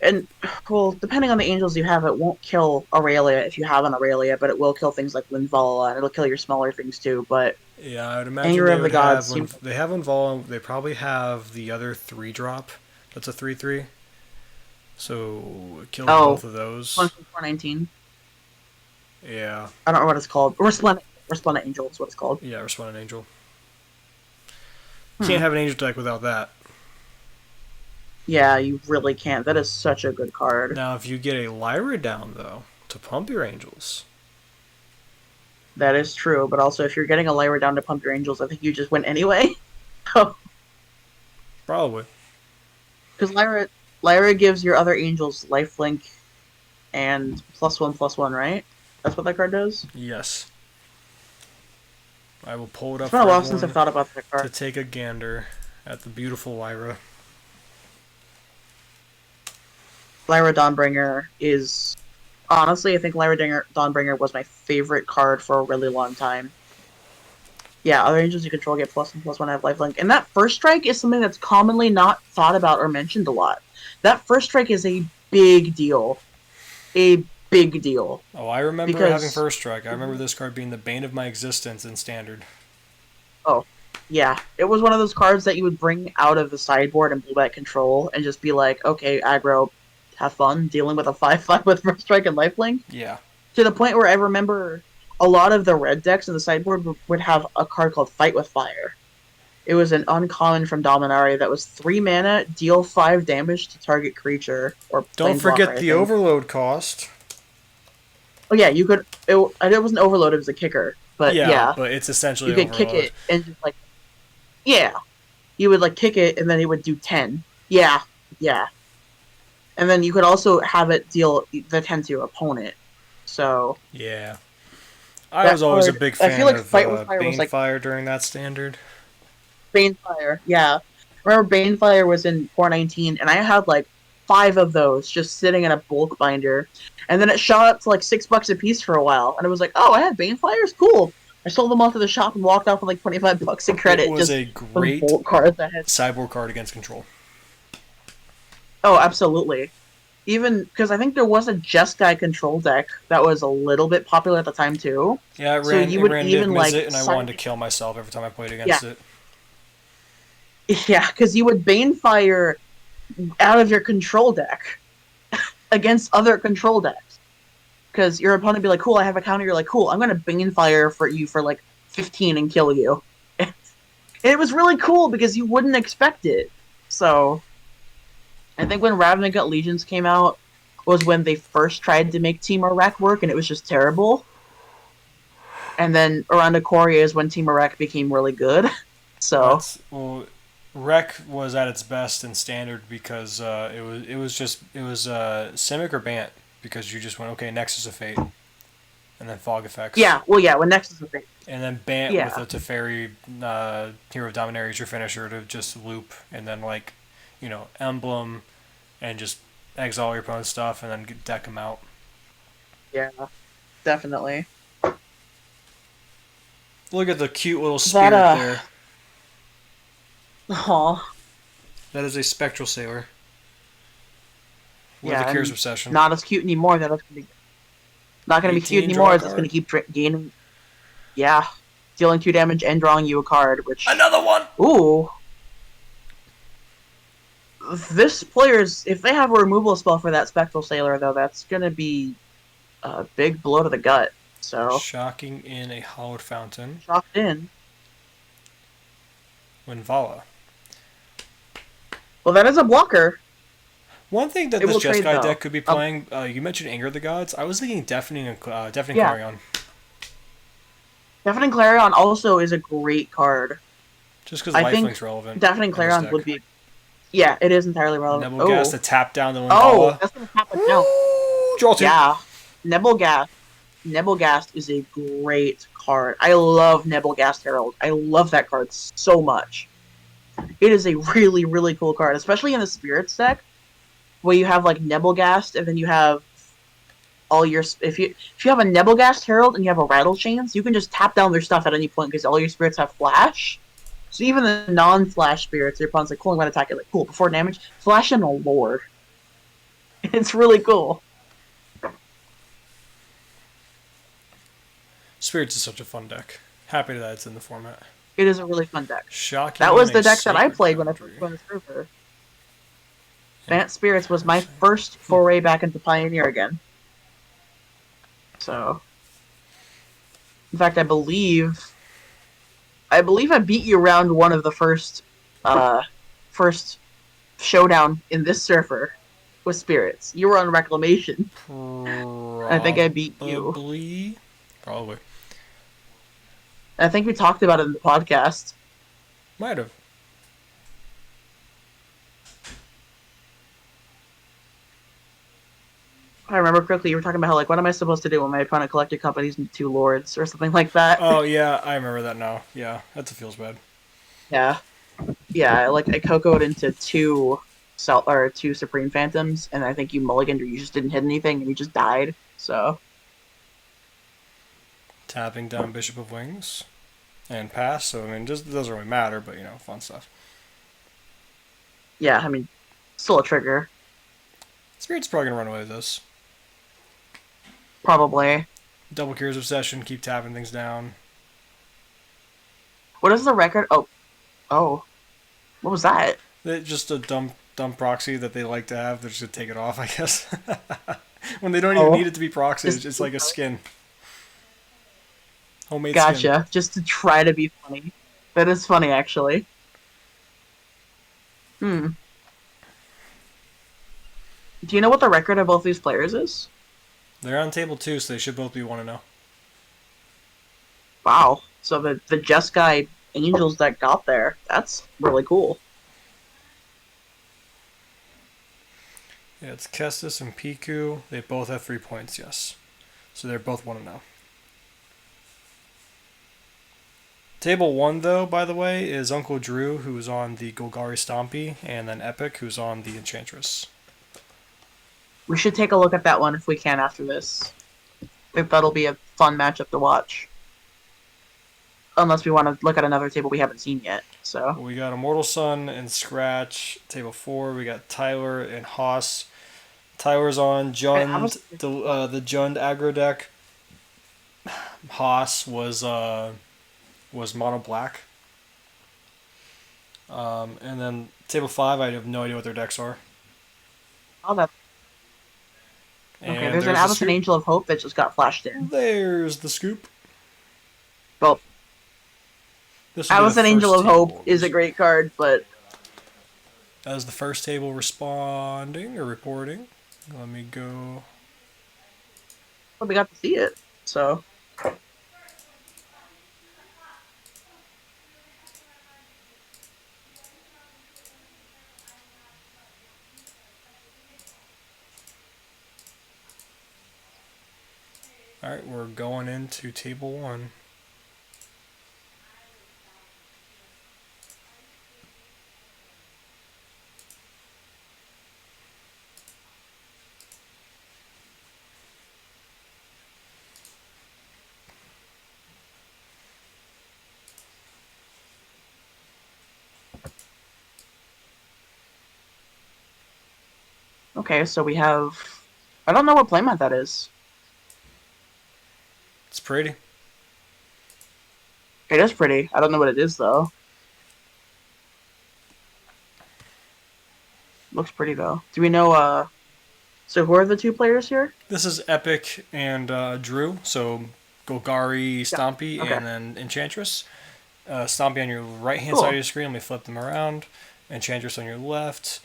and well, depending on the angels you have, it won't kill Aurelia if you have an Aurelia, but it will kill things like Linvala, and it'll kill your smaller things too. But yeah, I would imagine Anger of the Gods. They have Linvala. They probably have the other 3-drop. That's a 3/3. So it kills both of those. 419. Yeah. I don't know what it's called. Resplendent Angel is what it's called. Yeah, Resplendent Angel. Can't have an angel deck without that. Yeah, you really can't. That is such a good card. Now, if you get a Lyra down, though, to pump your angels. That is true, but also if you're getting a Lyra down to pump your angels, I think you just win anyway. Probably. Because Lyra gives your other angels lifelink and +1/+1, right? That's what that card does? Yes. I will pull it up. It's been a while since I've thought about that card. To take a gander at the beautiful Lyra. Lyra Dawnbringer is... Honestly, I think Lyra Dawnbringer was my favorite card for a really long time. Yeah, other angels you control get +1/+1 have lifelink. And that first strike is something that's commonly not thought about or mentioned a lot. That first strike is a big deal. A big deal. Oh, I remember having first strike. I remember this card being the bane of my existence in Standard. Oh, yeah. It was one of those cards that you would bring out of the sideboard and blue black control and just be like, okay, aggro, have fun dealing with a 5/5 with first strike and lifelink. Yeah. To the point where I remember a lot of the red decks in the sideboard would have a card called Fight with Fire. It was an uncommon from Dominaria that was 3 mana, deal 5 damage to target creature. Or don't forget the overload cost. Oh yeah, you could. It wasn't overload; it was a kicker. But yeah, but it's essentially you could overload. kick it and just like, yeah, you would like kick it and then it would do 10. Yeah, and then you could also have it deal the 10 to your opponent. So yeah. I was always a big fan of Banefire during that Standard. Banefire, yeah. I remember Banefire was in 419, and I had like 5 of those just sitting in a bulk binder. And then it shot up to like $6 a piece for a while. And it was like, oh, I had Banefires? Cool. I sold them off to the shop and walked off with like $25 in credit. It was a great sideboard card against control. Oh, absolutely. Even because I think there was a Jeskai control deck that was a little bit popular at the time too. Yeah, it ran even like it, and I wanted to kill myself every time I played against it. Yeah, because you would Banefire out of your control deck against other control decks. Because your opponent would be like, cool, I have a counter. You're like, cool, I'm going to Banefire for you for like 15 and kill you. And it was really cool because you wouldn't expect it. So I think when Ravnica Legions came out was when they first tried to make Team Iraq work, and it was just terrible. And then around Ikoria is when Team Iraq became really good. So Rec was at its best in Standard because it was Simic or Bant, because you just went, okay, Nexus of Fate, and then Fog Effects. Yeah, when Nexus of Fate. And then Bant with the Teferi Hero of Dominaria is your finisher to just loop, and then Emblem, and just exile your opponent's stuff, and then deck them out. Yeah, definitely. Look at the cute little spirit there. Aw. That is a Spectral Sailor. With the Curious Obsession. Not as cute anymore. Not going to be cute anymore. It's going to keep gaining. Yeah. Dealing 2 damage and drawing you a card, which... Another one! Ooh. This player's... If they have a removal spell for that Spectral Sailor, though, that's going to be a big blow to the gut. So Shocking in a Hallowed Fountain. Shocked in. Winvala. Well, that is a blocker. One thing that this Jeskai deck could be playing, you mentioned Anger of the Gods. I was thinking Deafening Clarion. Deafening Clarion also is a great card. Just because Lifelink's relevant. Deafening Clarion would be... Yeah, it is entirely relevant. Nebelgast to tap down the Winvala. Oh, that's going to tap it down. Draw 2. Yeah. Nebelgast. Nebelgast is a great card. I love Nebelgast Herald. I love that card so much. It is a really, really cool card, especially in the Spirits deck, where you have like Nebelgast, and then you have all your if you have a Nebelgast Herald and you have a Rattle Chains, you can just tap down their stuff at any point because all your spirits have Flash. So even the non-Flash spirits, your opponent's like, cool, I'm gonna attack it. Like, cool, before damage, Flash and a Lord. It's really cool. Spirits is such a fun deck. Happy that it's in the format. It is a really fun deck. Shocking. That was the deck that I played when I first went to server. Advanced Spirits was my first foray back into Pioneer again. So, in fact, I believe I beat you round one of the first showdown in this server with Spirits. You were on Reclamation. I think I beat you. Probably. I think we talked about it in the podcast. Might have. I remember correctly, you were talking about how, like, what am I supposed to do when my opponent collected companies into 2 lords or something like that. Oh, yeah, I remember that now. Yeah, that feels bad. Yeah. Yeah, like, I Coco'd into 2 Supreme Phantoms, and I think you mulliganed or you just didn't hit anything and you just died, so. Tapping down Bishop of Wings and pass, so, I mean, just doesn't really matter, but, you know, fun stuff. Yeah, I mean, still a trigger. Spirit's probably gonna run away with this. Probably. Double Cures Obsession, keep tapping things down. What is the record? Oh. What was that? Just a dumb proxy that they like to have. They're just gonna take it off, I guess. When they don't even need it to be proxies, it's like a skin. Homemade skin. Gotcha. Just to try to be funny. That is funny, actually. Do you know what the record of both these players is? They're on table 2, so they should both be 1-0. Wow. So the Jeskai Angels that got there, that's really cool. Yeah, it's Kestis and Piku. They both have 3 points, yes. So they're both 1-0. Table 1, though, by the way, is Uncle Drew, who's on the Golgari Stompy, and then Epic, who's on the Enchantress. We should take a look at that one if we can after this. I think that'll be a fun matchup to watch. Unless we want to look at another table we haven't seen yet. So we got Immortal Sun and Scratch. Table 4, we got Tyler and Haas. Tyler's on Jund, the Jund aggro deck. Haas was mono black. And then table 5, I have no idea what their decks are. Oh, that. Okay, there's an Abyss and Angel of Hope that just got flashed in. There's the scoop. Well, Abyss and Angel of Hope is a great card, but... That was the first table responding or reporting. Let me go... Well, we got to see it, so... Alright, we're going into table 1. Okay, so we have... I don't know what playmat that is. It's pretty. It is pretty. I don't know what it is, though. Looks pretty, though. Do we know, So who are the 2 players here? This is Epic and Drew. So Golgari, Stompy, okay. And then Enchantress. Stompy on your right-hand side of your screen. Let me flip them around. Enchantress on your left.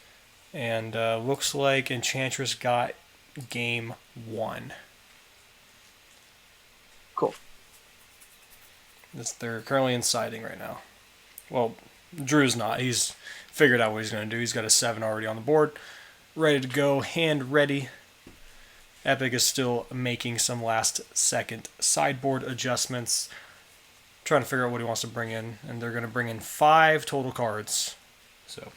And looks like Enchantress got game 1. Cool. They're currently in siding right now. Well, Drew's not. He's figured out what he's going to do. He's got a 7 already on the board. Ready to go. Hand ready Epic is still making some last-second sideboard adjustments, trying to figure out what he wants to bring in, and they're going to bring in 5 total cards. So.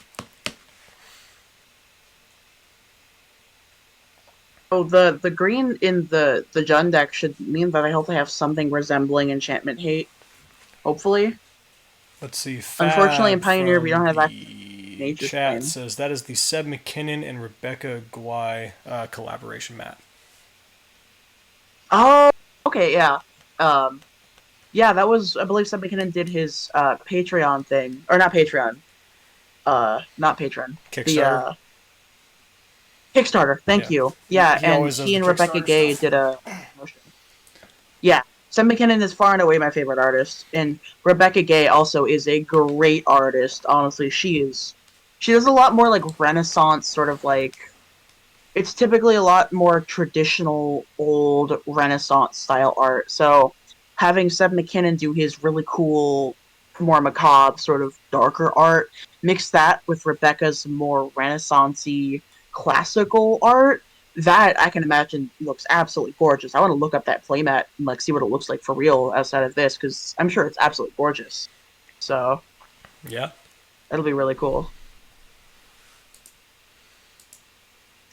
Oh, the green in the Jund deck should mean that I hope I have something resembling Enchantment Hate. Hopefully. Let's see. Unfortunately, in Fab Pioneer, we don't from have the Nature's chat Claim. says that is the Seb McKinnon and Rebecca Guai collaboration, Matt. Oh, okay, yeah. Yeah, that was, I believe Seb McKinnon did his Patreon thing. Or not Patreon. Not Patreon. Kickstarter? The Kickstarter, thank you. Yeah, He and always does he the and Rebecca Kickstarter Gay stuff. did a promotion. Yeah, Seb McKinnon is far and away my favorite artist, and Rebecca Gay also is a great artist. Honestly, she does a lot more like Renaissance sort of like. It's typically a lot more traditional, old Renaissance style art. So having Seb McKinnon do his really cool, more macabre sort of darker art, mix that with Rebecca's more Renaissance-y, classical art, that I can imagine looks absolutely gorgeous. I want to look up that playmat and like see what it looks like for real outside of this, because I'm sure it's absolutely gorgeous. So Yeah. that'll be really cool.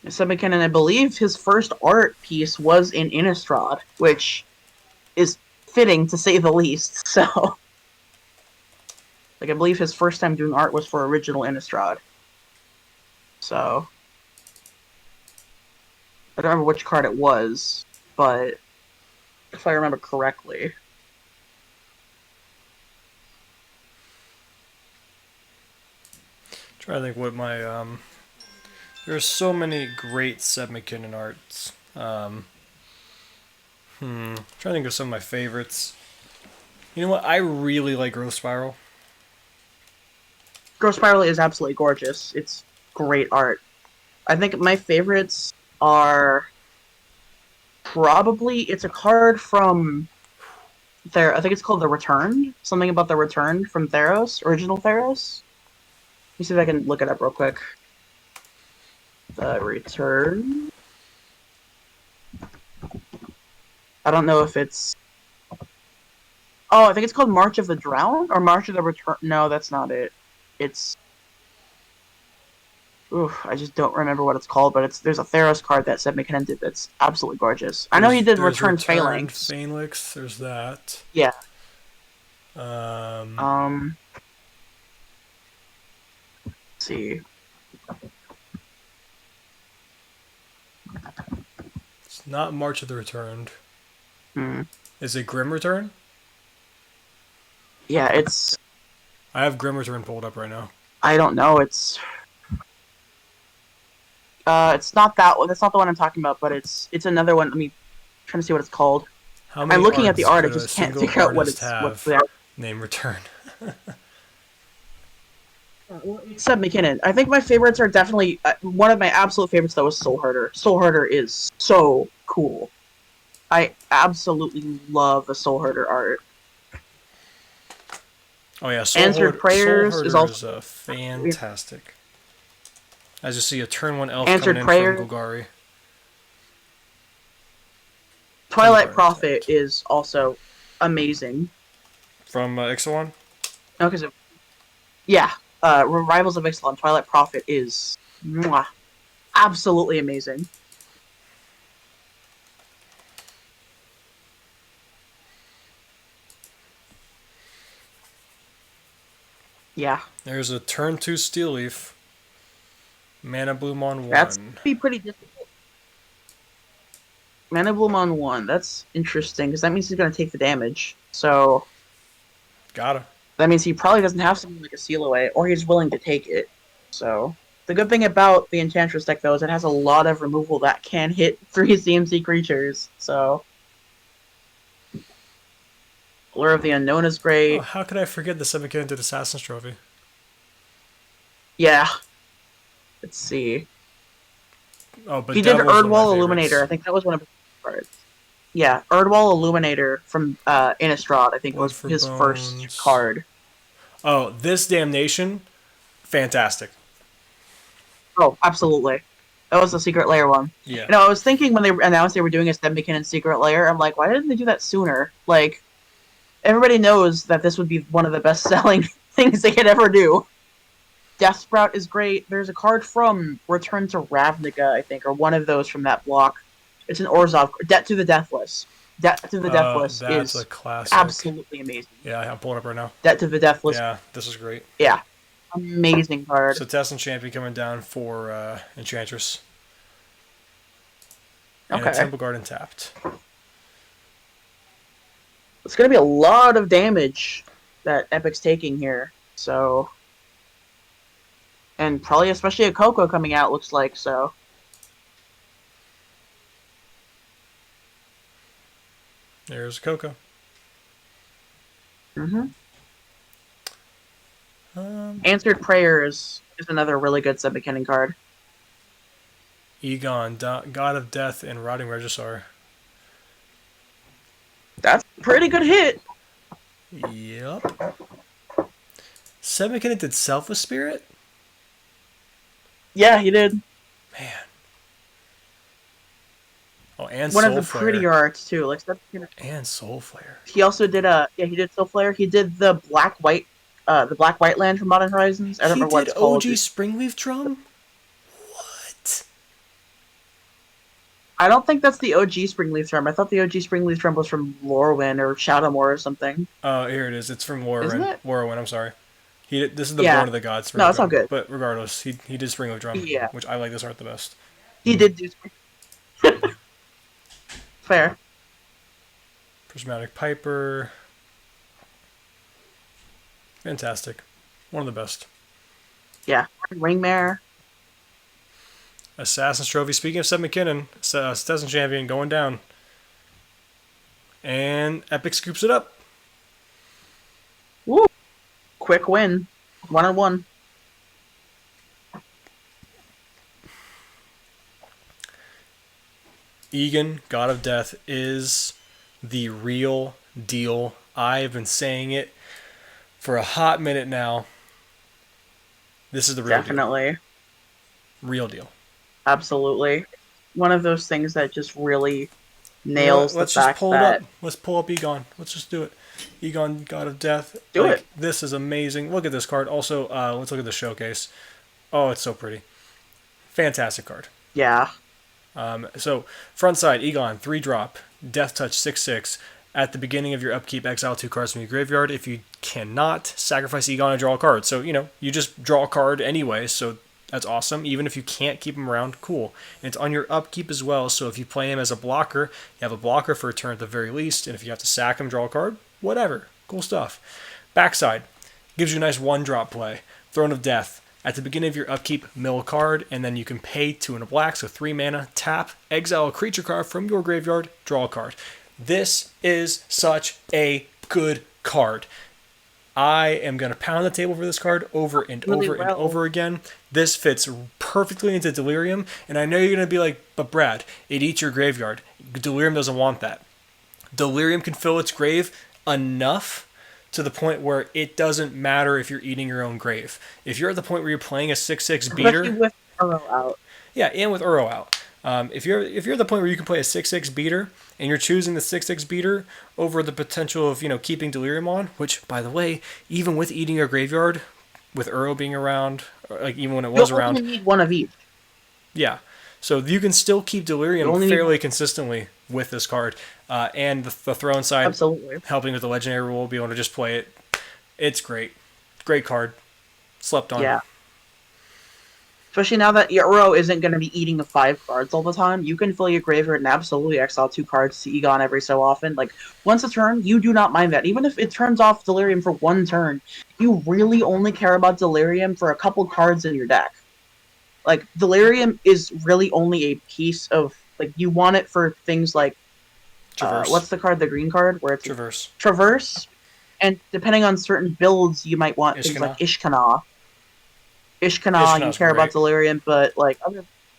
Seb McKinnon, I believe his first art piece was in Innistrad, which is fitting to say the least. So, like, I believe his first time doing art was for original Innistrad. So, I don't remember which card it was, but if I remember correctly. Trying to think what my there's so many great Seb McKinnon arts. Trying to think of some of my favorites. You know what? I really like Growth Spiral. Growth Spiral is absolutely gorgeous. It's great art. I think my favorites are probably, it's a card from there. I think it's called The Return. Something about The Return from Theros, original Theros. Let me see if I can look it up real quick. The Return. I don't know if it's. Oh, I think it's called March of the Drowned or March of the Return. No, that's not it. It's. Oof, I just don't remember what it's called, but there's a Theros card that Seb McKinnon did that's absolutely gorgeous. I know he did Return Phalanx. Phalanx, there's that. Yeah. Um, Let's see. It's not March of the Returned. Hmm. Is it Grim Return? Yeah, it's. I have Grim Return pulled up right now. I don't know. It's not that one. That's not the one I'm talking about, but it's another one. Let me trying to see what it's called. How many I'm looking at the art. I could a just can't single figure out what artist it's. have What's the art. name Return? Seb McKinnon. I think my favorites are definitely one of my absolute favorites though is Soul Herder. Soul Herder is so cool. I absolutely love the Soul Herder art. Oh yeah, Answered Prayers Soul is Herder also fantastic. As you see, a turn 1 elf Answered coming in Prayer. from Golgari. Twilight Prophet is also amazing. From Ixalan? No, because yeah, Rivals of Ixalan, Twilight Prophet is absolutely amazing. Yeah. There's a turn 2 Steel Leaf. Mana Bloom on 1. That's be pretty difficult. Mana Bloom on 1. That's interesting, because that means he's going to take the damage. So Gotta. that means he probably doesn't have something like a Seal Away, or he's willing to take it. So the good thing about the Enchantress deck, though, is it has a lot of removal that can hit 3 CMC creatures. So Lure of the Unknown is great. Oh, how could I forget the Seb McKinnon did Assassin's Trophy? Yeah. Let's see. Oh, but He did Devil's one of my Erdwall favorites. Illuminator. I think that was one of his cards. Yeah, Erdwall Illuminator from Innistrad, I think Blood was for his Bones. first card. Oh, this Damnation, fantastic. Oh, absolutely. That was the secret layer one. Yeah. You know, I was thinking when they announced they were doing a Seb McKinnon secret layer, I'm like, why didn't they do that sooner? Like, everybody knows that this would be one of the best selling things they could ever do. Death Sprout is great. There's a card from Return to Ravnica, I think, or one of those from that block. It's an Orzhov. Debt to the Deathless. Debt to the Deathless that's is a classic. absolutely amazing. Yeah, I'm pulling up right now. Debt to the Deathless. Yeah, this is great. Yeah. Amazing card. So Tessin Champion coming down for Enchantress. And Okay. a Temple Garden tapped. It's going to be a lot of damage that Epic's taking here. So... And probably especially a Coco coming out, looks like, so... There's Coco. Mm-hmm. Answered Prayers is another really good Seb McKinnon card. Egon, God of Death, and Rotting Regisar. That's a pretty good hit. Yep. Seb McKinnon did Selfless Spirit? Yeah, he did. Man. Oh, and One Soul of the Flare. prettier arts too. Like And Soul Flare. he also did he did Soul Flare. He did the black white land from Modern Horizons. I don't remember what it's called. OG Springleaf Drum? What? I don't think that's the OG Springleaf Drum. I thought the OG Springleaf Drum was from Lorwyn or Shadowmoor or something. Oh, here it is. It's from Lorwyn. Isn't it? Lorwyn, I'm sorry. This is the Yeah. Born of the Gods. No, it's all good. But regardless, he did Springleaf Drum, Yeah. which I like this art the best. He did do Fair. Prismatic Piper. Fantastic. One of the best. Yeah. Ringmare. Assassin's Trophy. Speaking of Seb McKinnon, Tessin Champion going down. And Epic scoops it up. Woo! Quick win. 1-on-1. Egon, God of Death, is the real deal. I've been saying it for a hot minute now. This is the real Definitely. deal. Real deal. Absolutely. One of those things that just really nails Let's the just fact pull that... it up. Let's pull up Egon. Let's just do it. Egon, God of Death. Do it. This is amazing. Look at this card. Also, let's look at the showcase. Oh, it's so pretty. Fantastic card. Yeah. So, front side, Egon, 3-drop, Death Touch, 6/6. At the beginning of your upkeep, exile 2 cards from your graveyard. If you cannot, sacrifice Egon and draw a card. So, you just draw a card anyway, so that's awesome. Even if you can't keep him around, cool. And it's on your upkeep as well, so if you play him as a blocker, you have a blocker for a turn at the very least, and if you have to sack him, draw a card, whatever. Cool stuff. Backside, gives you a nice 1-drop play. Throne of Death. At the beginning of your upkeep, mill a card, and then you can pay 2 and a black, so 3 mana, tap, exile a creature card from your graveyard, draw a card. This is such a good card. I am going to pound the table for this card over and over and over again. This fits perfectly into Delirium, and I know you're going to be like, but Brad, it eats your graveyard. Delirium doesn't want that. Delirium can fill its grave enough to the point where it doesn't matter if you're eating your own grave. If you're at the point where you're playing a 6/6 beater, Especially with Uro out. Yeah, and with Uro out. If you're at the point where you can play a 6/6 beater and you're choosing the 6/6 beater over the potential of keeping Delirium on, which by the way, even with eating your graveyard, with Uro being around, like even when it was around, you only need one of each. Yeah, so you can still keep Delirium fairly consistently with this card, and the throne side, absolutely helping with the legendary rule, be able to just play it. It's great card, slept on. Yeah. Especially now that your Uro isn't going to be eating the 5 cards all the time, you can fill your graveyard and absolutely exile 2 cards to Egon every so often. Like, once a turn, you do not mind that. Even if it turns off Delirium for 1 turn, you really only care about Delirium for a couple cards in your deck. Like, Delirium is really only a piece of... Like, you want it for things like... Traverse. What's the card? The green card? Where it's Traverse. Traverse. And depending on certain builds, you might want things like Ishkanah. Ishkanah, you care about Delirium, but like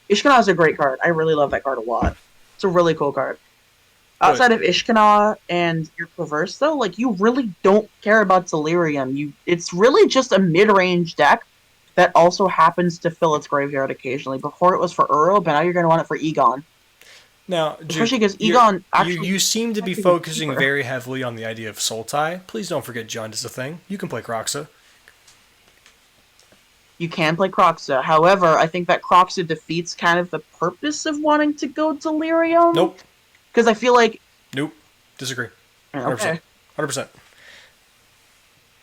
Ishkanah is a great card. I really love that card a lot. It's a really cool card. Outside of Ishkanah and your Traverse, though, like you really don't care about Delirium. It's really just a mid-range deck that also happens to fill its graveyard occasionally. Before it was for Uro, but now you're going to want it for Egon. Now, Especially Juke, because Egon actually you seem to be technically focusing cheaper. very heavily on the idea of Sultai. Please don't forget Jund is a thing. You can play Croxa. You can play Croxa. However, I think that Croxa defeats kind of the purpose of wanting to go Delirium. Nope. Because I feel like... Nope. Disagree. 100%. Okay. 100%.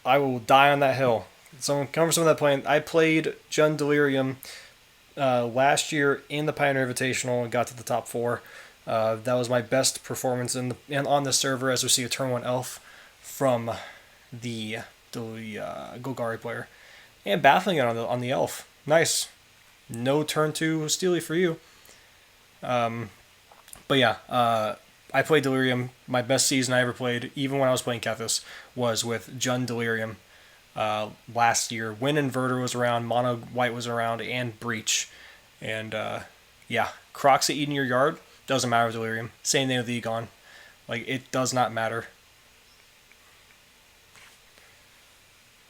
I will die on that hill. Someone come for some of that playing. I played Jund Delirium last year in the Pioneer Invitational and got to the top 4. That was my best performance on the server as we see a turn 1 elf from the Golgari player. And battling it on the elf. Nice. No turn 2 Steely for you. But yeah, I played Delirium. My best season I ever played, even when I was playing Kethis, was with Jund Delirium last year. When Inverter was around, Mono White was around, and Breach. And yeah, Croxa eating your yard, doesn't matter with Delirium. Same thing with Egon. Like, it does not matter.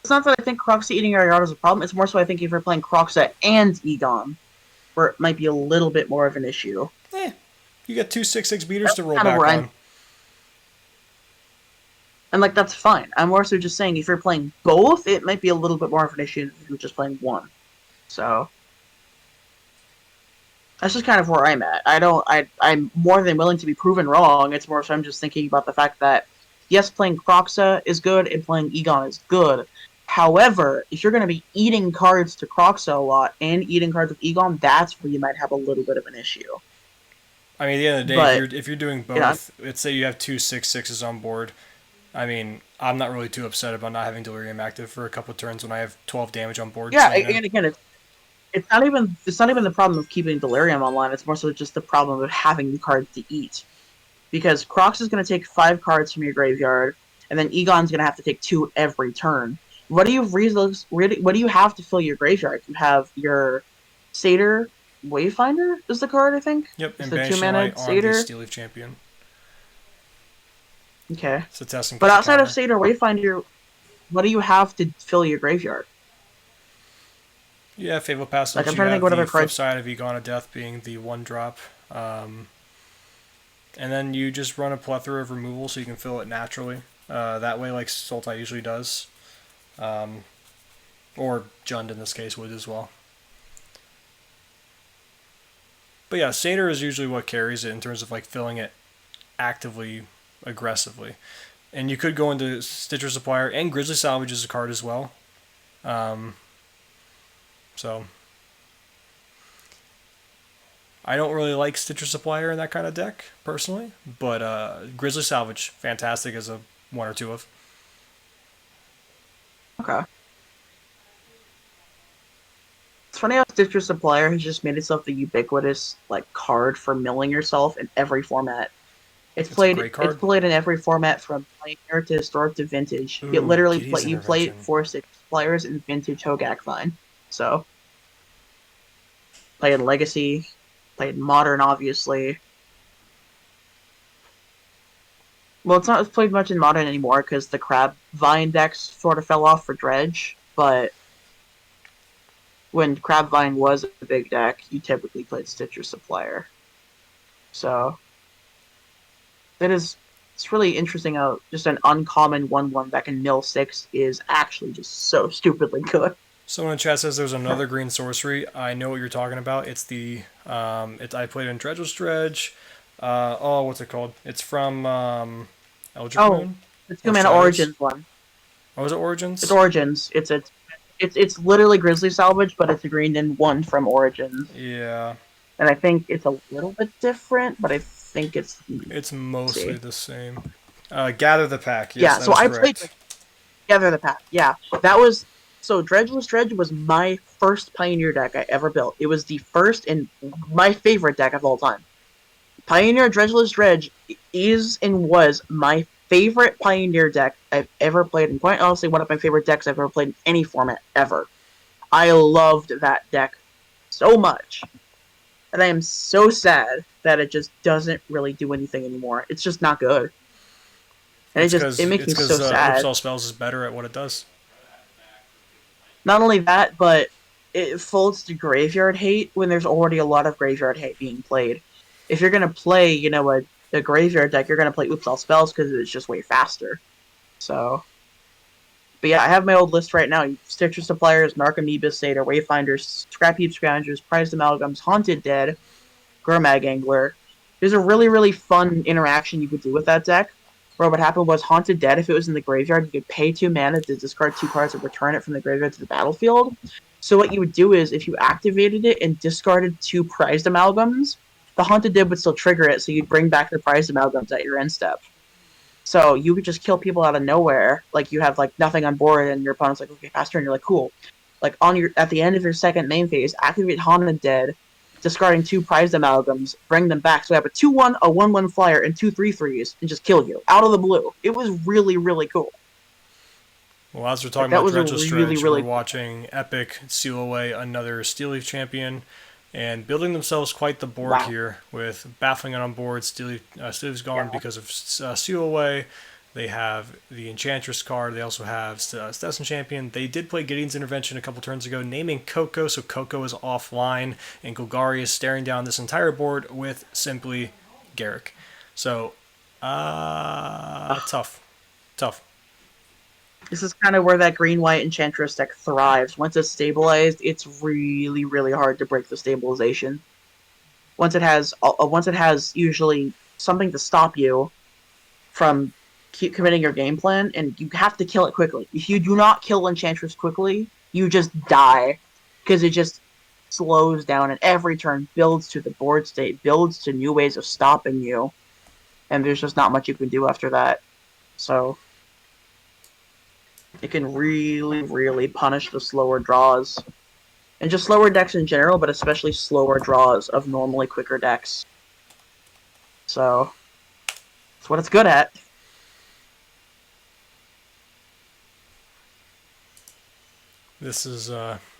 It's not that I think Croxa eating your yard is a problem. It's more so I think if you're playing Croxa and Egon, where it might be a little bit more of an issue. You got 2 6/6 beaters to roll kind of back where on. And like that's fine. I'm also just saying if you're playing both, it might be a little bit more of an issue than if you're just playing one. So that's just kind of where I'm at. I'm more than willing to be proven wrong. It's more so I'm just thinking about the fact that yes, playing Croxa is good and playing Egon is good. However, if you're going to be eating cards to Croxa a lot and eating cards with Egon, that's where you might have a little bit of an issue. I mean, at the end of the day, But, if you're doing both, let's say you have 2 6/6s on board. I mean, I'm not really too upset about not having Delirium active for a couple of turns when I have 12 damage on board. Yeah, and again, it's not even the problem of keeping Delirium online. It's more so just the problem of having the cards to eat, because Crox is going to take 5 cards from your graveyard, and then Egon's going to have to take 2 every turn. What do you have to fill your graveyard? You have your Satyr Wayfinder is the card, I think. Yep, it's and the Banishing 2-mana Light on Satyr. the Steelleaf Champion. Okay. So testing. But outside of Satyr Wayfinder, what do you have to fill your graveyard? Yeah, Fable Passage. Like, I'm trying to think what other flip cards. side of Egon of Death being the 1-drop. And then you just run a plethora of removal so you can fill it naturally. That way, like Sultai usually does. Or Jund in this case would as well. But yeah, Satyr is usually what carries it in terms of like filling it actively, aggressively. And you could go into Stitcher Supplier, and Grizzly Salvage is a card as well. So I don't really like Stitcher Supplier in that kind of deck, personally. But Grizzly Salvage, fantastic as a 1 or 2 of. Okay. It's funny how Stitcher Supplier has just made itself the ubiquitous like card for milling yourself in every format. It's played in every format from Pioneer to Historic to Vintage. Ooh, you literally Kitty's play Intervention. 4/6 players in Vintage Hogak Vine. So play in Legacy, play in Modern, obviously. Well, it's not played much in Modern anymore because the Crab Vine decks sort of fell off for Dredge, but when Crab Vine was a big deck, you typically played Stitcher Supplier. So it's really interesting how just an uncommon 1/1 that can mill 6 is actually just so stupidly good. Someone in chat says there's another green sorcery. I know what you're talking about. It's the I played in Dredgeless Dredge. What's it called? It's from Eldritch Moon. The 2-mana Origins one. Oh, was it Origins? It's Origins. It's literally Grizzly Salvage, but it's a green and 1 from Origins. Yeah. And I think it's a little bit different, but I think it's mostly the same. Gather the Pack. Yes, yeah, so I played Gather the Pack. Yeah, that was Dredgeless Dredge was my first Pioneer deck I ever built. It was the first and my favorite deck of all time. Pioneer Dredgeless Dredge is and was my favorite Pioneer deck I've ever played, and quite honestly, one of my favorite decks I've ever played in any format ever. I loved that deck so much. And I am so sad that it just doesn't really do anything anymore. It's just not good. And it makes me so sad. Ripsaw Spells is better at what it does. Not only that, but it folds to graveyard hate when there's already a lot of graveyard hate being played. If you're gonna play, a graveyard deck, you're gonna play Oops All Spells because it's just way faster. So, but yeah, I have my old list right now. Stitcher Suppliers, Narcomoeba Satyr, Wayfinders, Scrap Heap Scroungers, Prized Amalgams, Haunted Dead, Gurmag Angler. There's a really, really fun interaction you could do with that deck. Where what happened was Haunted Dead, if it was in the graveyard, you could pay 2 mana to discard 2 cards and return it from the graveyard to the battlefield. So what you would do is, if you activated it and discarded 2 Prized Amalgams, the Haunted Dead would still trigger it, so you'd bring back the Prized Amalgams at your end step. So you could just kill people out of nowhere, like you have like nothing on board, and your opponent's like, okay, faster, and you're like, cool. Like at the end of your second main phase, activate Haunted Dead, discarding 2 Prized Amalgams, bring them back. So I have a 2/1, a 1/1 flyer, and 2 3/3s, and just kill you out of the blue. It was really, really cool. Well, as we're talking about Dredge Stretch, we're watching Epic seal away another Steel Leaf champion and building themselves quite the board here with Baffling on board. Steel Leaf's gone because of seal away. They have the Enchantress card. They also have Stetson Champion. They did play Gideon's Intervention a couple turns ago, naming Coco, so Coco is offline, and Golgari is staring down this entire board with simply Garruk. So, tough. This is kind of where that green-white Enchantress deck thrives. Once it's stabilized, it's really, really hard to break the stabilization. Once it has usually something to stop you from committing your game plan, and you have to kill it quickly. If you do not kill Enchantress quickly, you just die, because it just slows down, and every turn builds to the board state, builds to new ways of stopping you, and there's just not much you can do after that. So it can really, really punish the slower draws. And just slower decks in general, but especially slower draws of normally quicker decks. So that's what it's good at. This is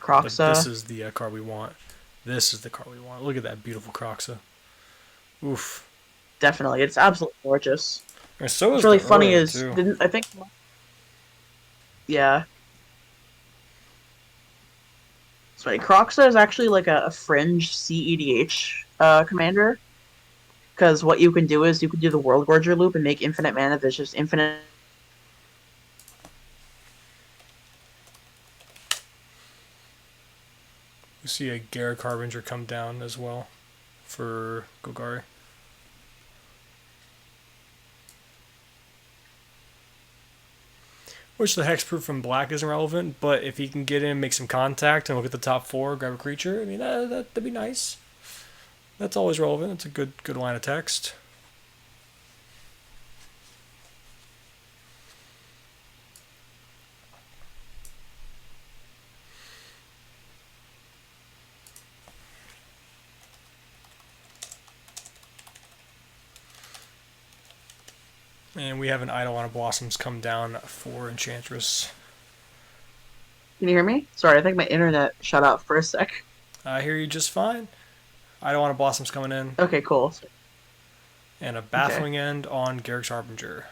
Kroxa. This is the card we want. This is the card we want. Look at that beautiful Kroxa. Oof. Definitely, it's absolutely gorgeous. And so What's really funny is I think. Yeah. It's funny. Kroxa is actually like a fringe CEDH commander. Because what you can do is you can do the World Gorger loop and make infinite mana that's just infinite. You see a Garruk Harbinger come down as well for Golgari. Which the hexproof from black isn't relevant, but if he can get in, make some contact, and look at the top 4, grab a creature, I mean, that'd be nice. That's always relevant. It's a good line of text. And we have an Eidolon of Blossoms come down for Enchantress. Can you hear me? Sorry, I think my internet shut out for a sec. I hear you just fine. Eidolon of Blossoms coming in. Okay, cool. And a Baffling End on Garruk's Harbinger.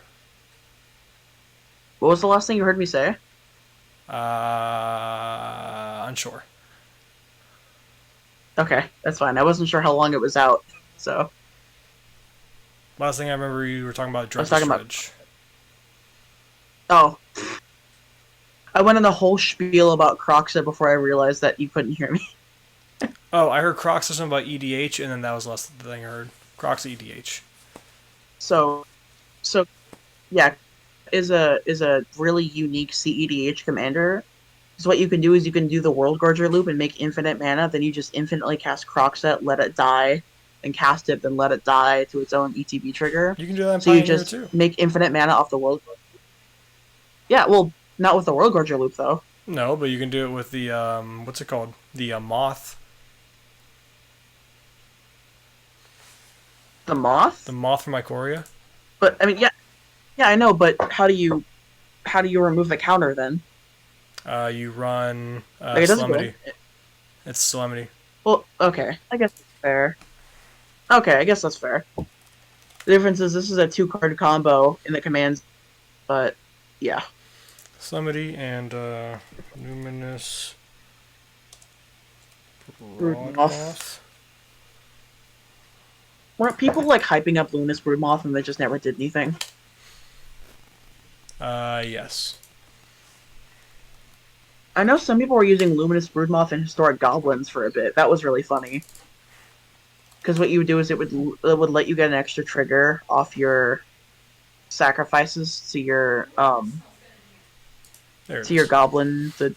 What was the last thing you heard me say? Unsure. Okay, that's fine. I wasn't sure how long it was out, so... Last thing I remember, you were talking about Dredge. Oh. I went on a whole spiel about Kroxa before I realized that you couldn't hear me. Oh, I heard Kroxa something about EDH, and then that was the last thing I heard. Kroxa EDH. So yeah, is a really unique CEDH commander. So what you can do is you can do the World Gorger loop and make infinite mana, then you just infinitely cast Kroxa, let it die, and cast it, then let it die to its own ETB trigger. You can do that in so Pioneer you just too. Make infinite mana off the World Gorger. Yeah, well, not with the World Gorger loop, though. No, but you can do it with the, what's it called? The Moth. The Moth? The Moth from Ikoria. But, I mean, yeah, I know, but how do you remove the counter, then? You run Solemnity. It's Solemnity. Well, okay. I guess that's fair. Okay, I guess that's fair. The difference is this is a 2-card combo in the commands, but yeah. Solemnity and Numinous Broodmoth. Broadmoth. Weren't people like hyping up Luminous Broodmoth and they just never did anything? Yes. I know some people were using Luminous Broodmoth and Historic Goblins for a bit. That was really funny. Because what you would do is it would let you get an extra trigger off your sacrifices There it to your is. goblin, the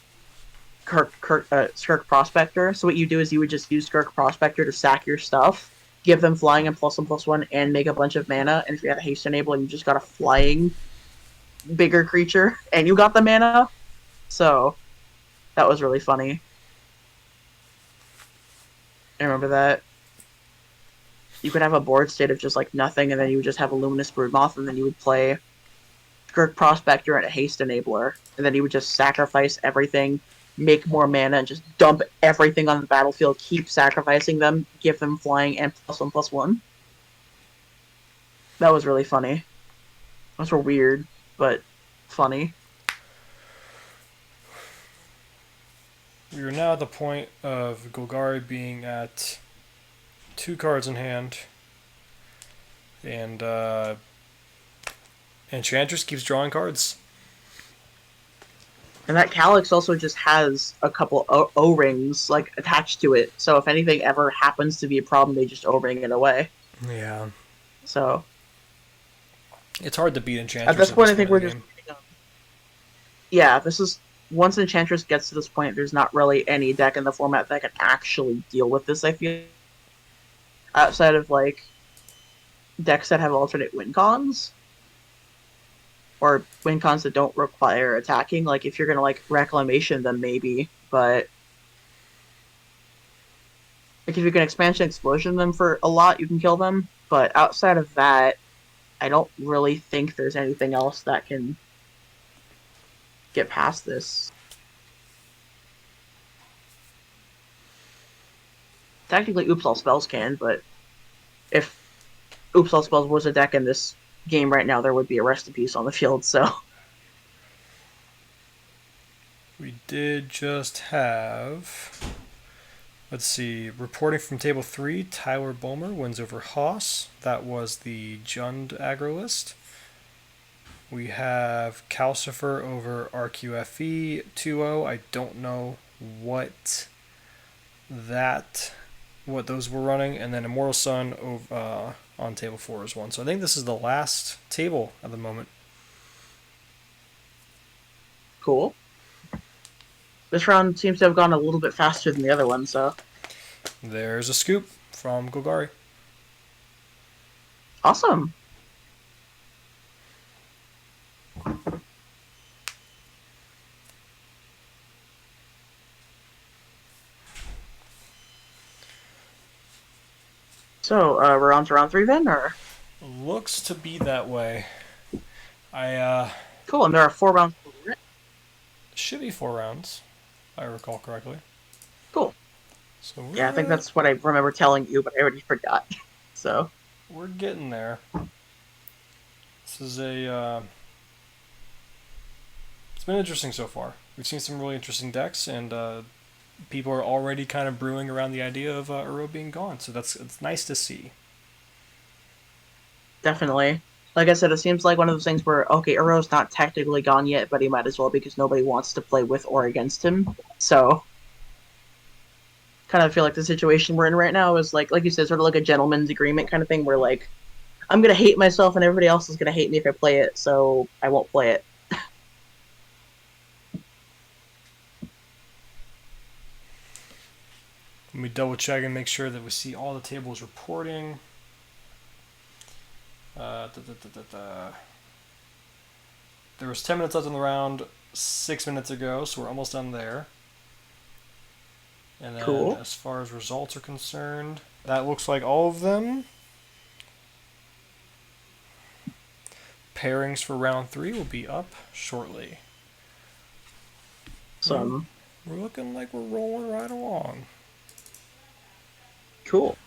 Skirk Prospector. So what you do is you would just use Skirk Prospector to sack your stuff, give them flying and +1/+1, and make a bunch of mana. And if you had a haste enable, you just got a flying bigger creature, and you got the mana. So that was really funny. I remember that. You could have a board state of just like nothing, and then you would just have a Luminous Broodmoth, and then you would play Skirk Prospector and a haste enabler, and then you would just sacrifice everything, make more mana, and just dump everything on the battlefield, keep sacrificing them, give them flying and +1/+1. That was really funny. Those were weird, but funny. We are now at the point of Golgari being at 2 cards in hand, and Enchantress keeps drawing cards. And that Calyx also just has a couple O-rings like attached to it, so if anything ever happens to be a problem, they just O-ring it away. Yeah. So It's hard to beat Enchantress at this point, I think we're game. just yeah. This is once Enchantress gets to this point, there's not really any deck in the format that can actually deal with this. I feel outside of like decks that have alternate win cons or win cons that don't require attacking. Like if you're gonna like Reclamation, then maybe, but like if you can expansion explosion them for a lot, you can kill them. But outside of that, I don't really think there's anything else that can get past this. Technically, Oops All Spells can, but if Oops All Spells was a deck in this game right now, there would be a Rest in Peace on the field, so. We did just have, let's see, reporting from table 3, Tyler Bulmer wins over Haas. That was the Jund aggro list. We have Calcifer over RQFE 2-0. I don't know what those were running, and then Immortal Sun over, on table 4 is one. So I think this is the last table at the moment. Cool. This round seems to have gone a little bit faster than the other one, so. There's a scoop from Golgari. Awesome. So, we're on to round 3 then, or? Looks to be that way. Cool, and there are 4 rounds. Should be 4 rounds, if I recall correctly. Cool. So yeah, I think that's what I remember telling you, but I already forgot. So. We're getting there. This is it's been interesting so far. We've seen some really interesting decks, and people are already kind of brewing around the idea of Uro being gone. So it's nice to see. Definitely. Like I said, it seems like one of those things where, okay, Uro's not technically gone yet, but he might as well because nobody wants to play with or against him. So, kind of feel like the situation we're in right now is like you said, sort of like a gentleman's agreement kind of thing where, like, I'm going to hate myself and everybody else is going to hate me if I play it, so I won't play it. Let me double check and make sure that we see all the tables reporting. There was 10 minutes left in the round 6 minutes ago, so we're almost done there. And then cool. As far as results are concerned, that looks like all of them. Pairings for round 3 will be up shortly. So we're looking like we're rolling right along. Cool.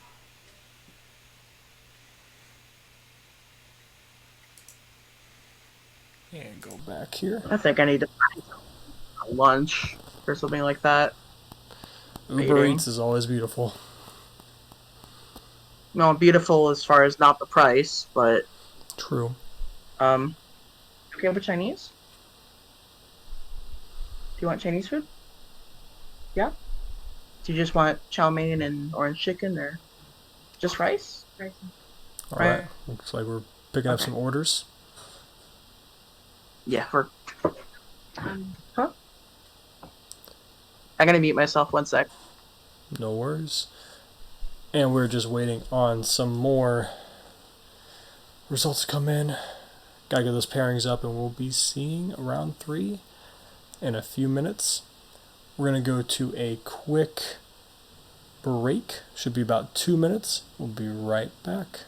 And go back here. I think I need to find lunch or something like that. Uber Eats is always beautiful. No, beautiful as far as not the price, but True. okay with Chinese? Do you want Chinese food? Yeah. Do you just want chow mein and orange chicken, or just rice? Rice. All right. Looks like we're picking up Okay. some orders. Yeah, we're. Huh? I'm gonna mute myself 1 sec. No worries. And we're just waiting on some more results to come in. Gotta get those pairings up, and we'll be seeing round 3 in a few minutes. We're gonna go to a quick break. Should be about 2 minutes. We'll be right back.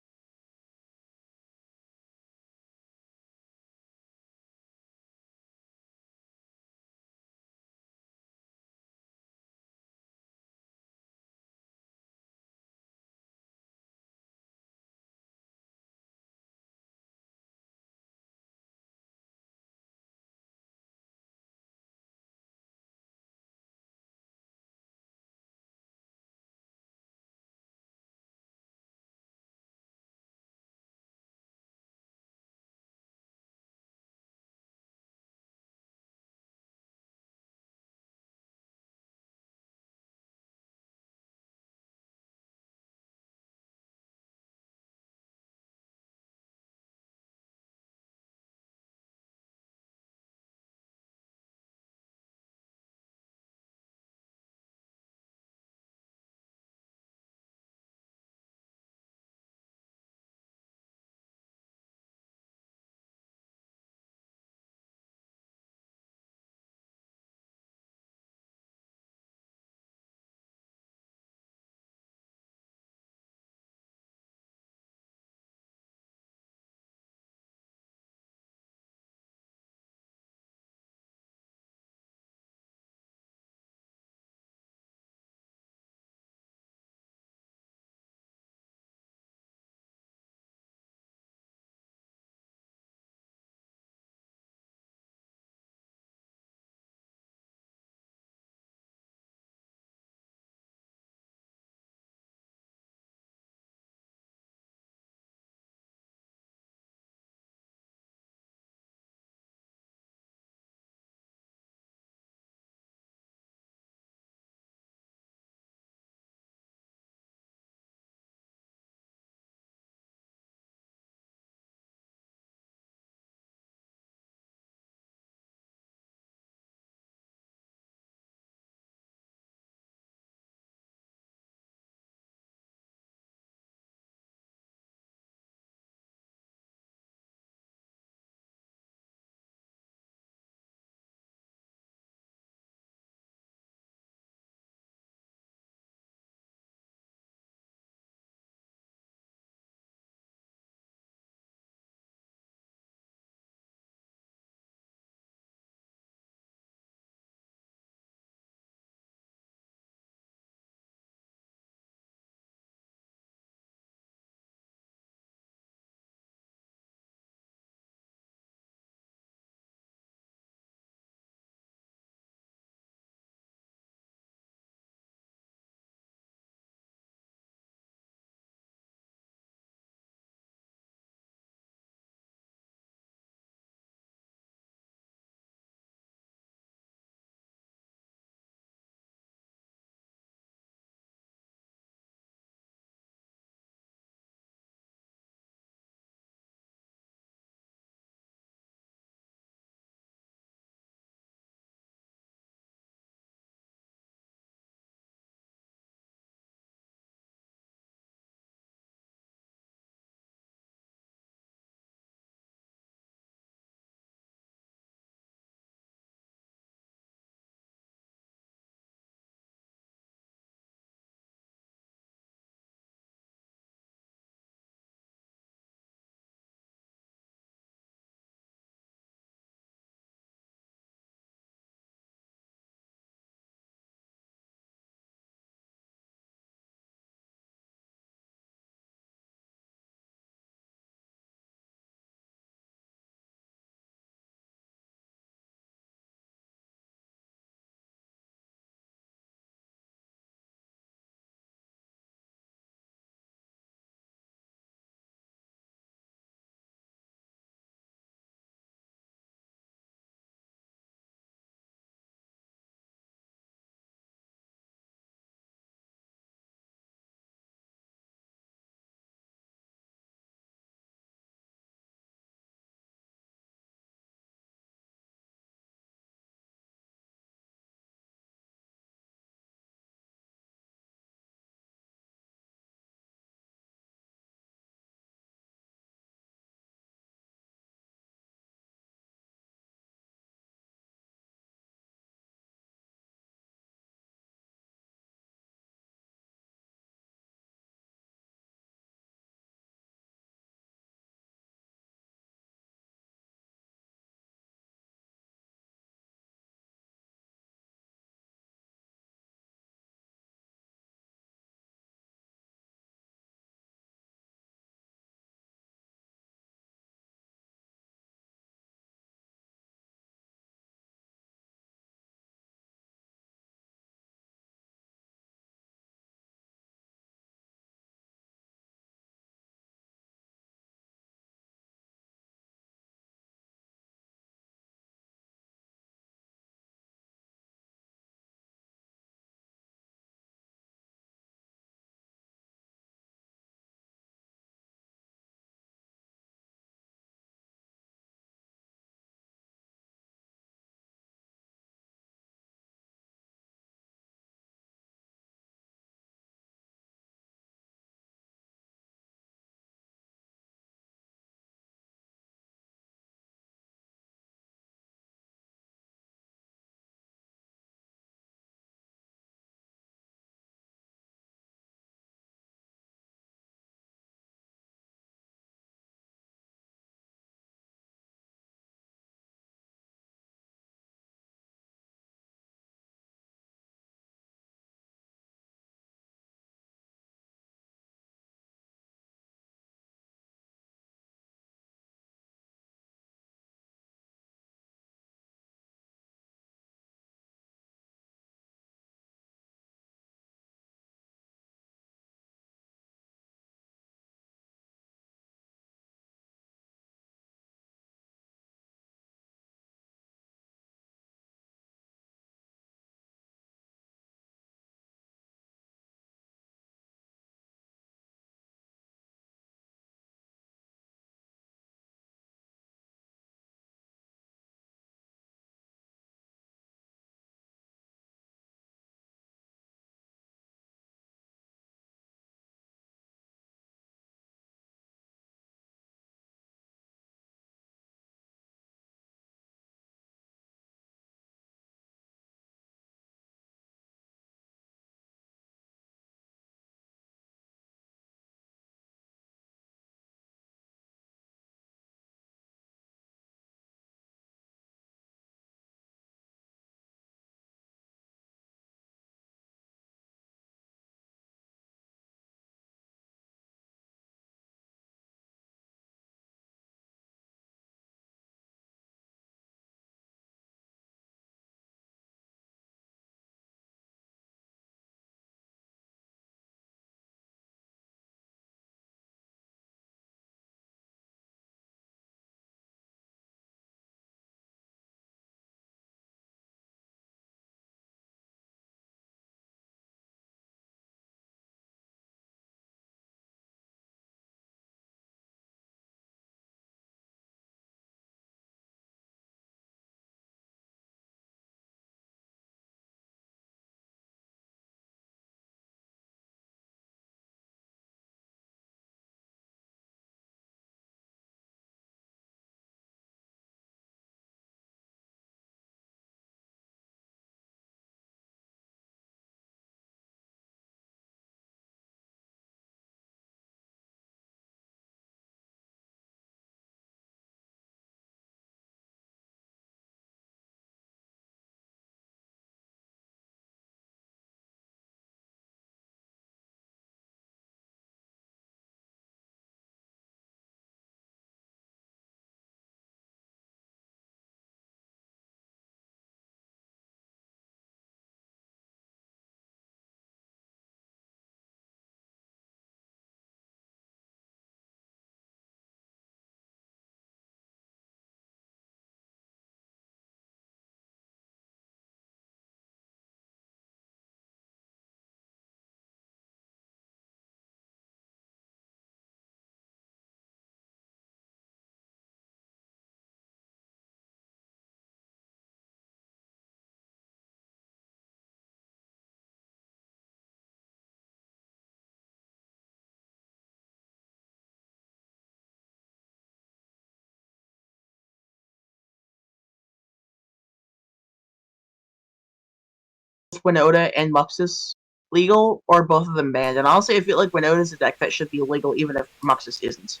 Winota and Muxus legal, or both of them banned. And honestly, I feel like Winota is a deck that should be illegal even if Muxus isn't.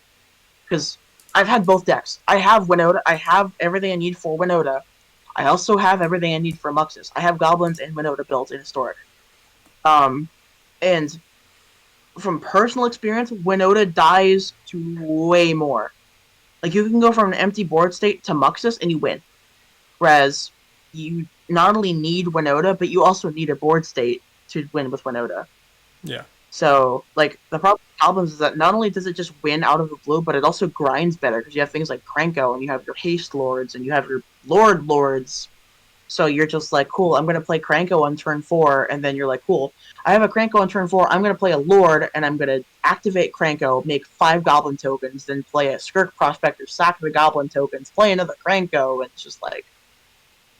Because I've had both decks. I have Winota. I have everything I need for Winota. I also have everything I need for Muxus. I have Goblins and Winota built in Historic. And from personal experience, Winota dies to way more. Like, you can go from an empty board state to Muxus and you win. Whereas you not only need Winota, but you also need a board state to win with Winota. Yeah. So, like, the problem with Goblins is that not only does it just win out of the blue, but it also grinds better, because you have things like Kranko, and you have your Haste Lords, and you have your Lords. So you're just like, cool, I'm going to play Kranko on turn 4, and then you're like, cool, I have a Kranko on turn 4, I'm going to play a Lord, and I'm going to activate Kranko, make 5 Goblin tokens, then play a Skirk Prospector, sack the Goblin tokens, play another Kranko, and it's just like...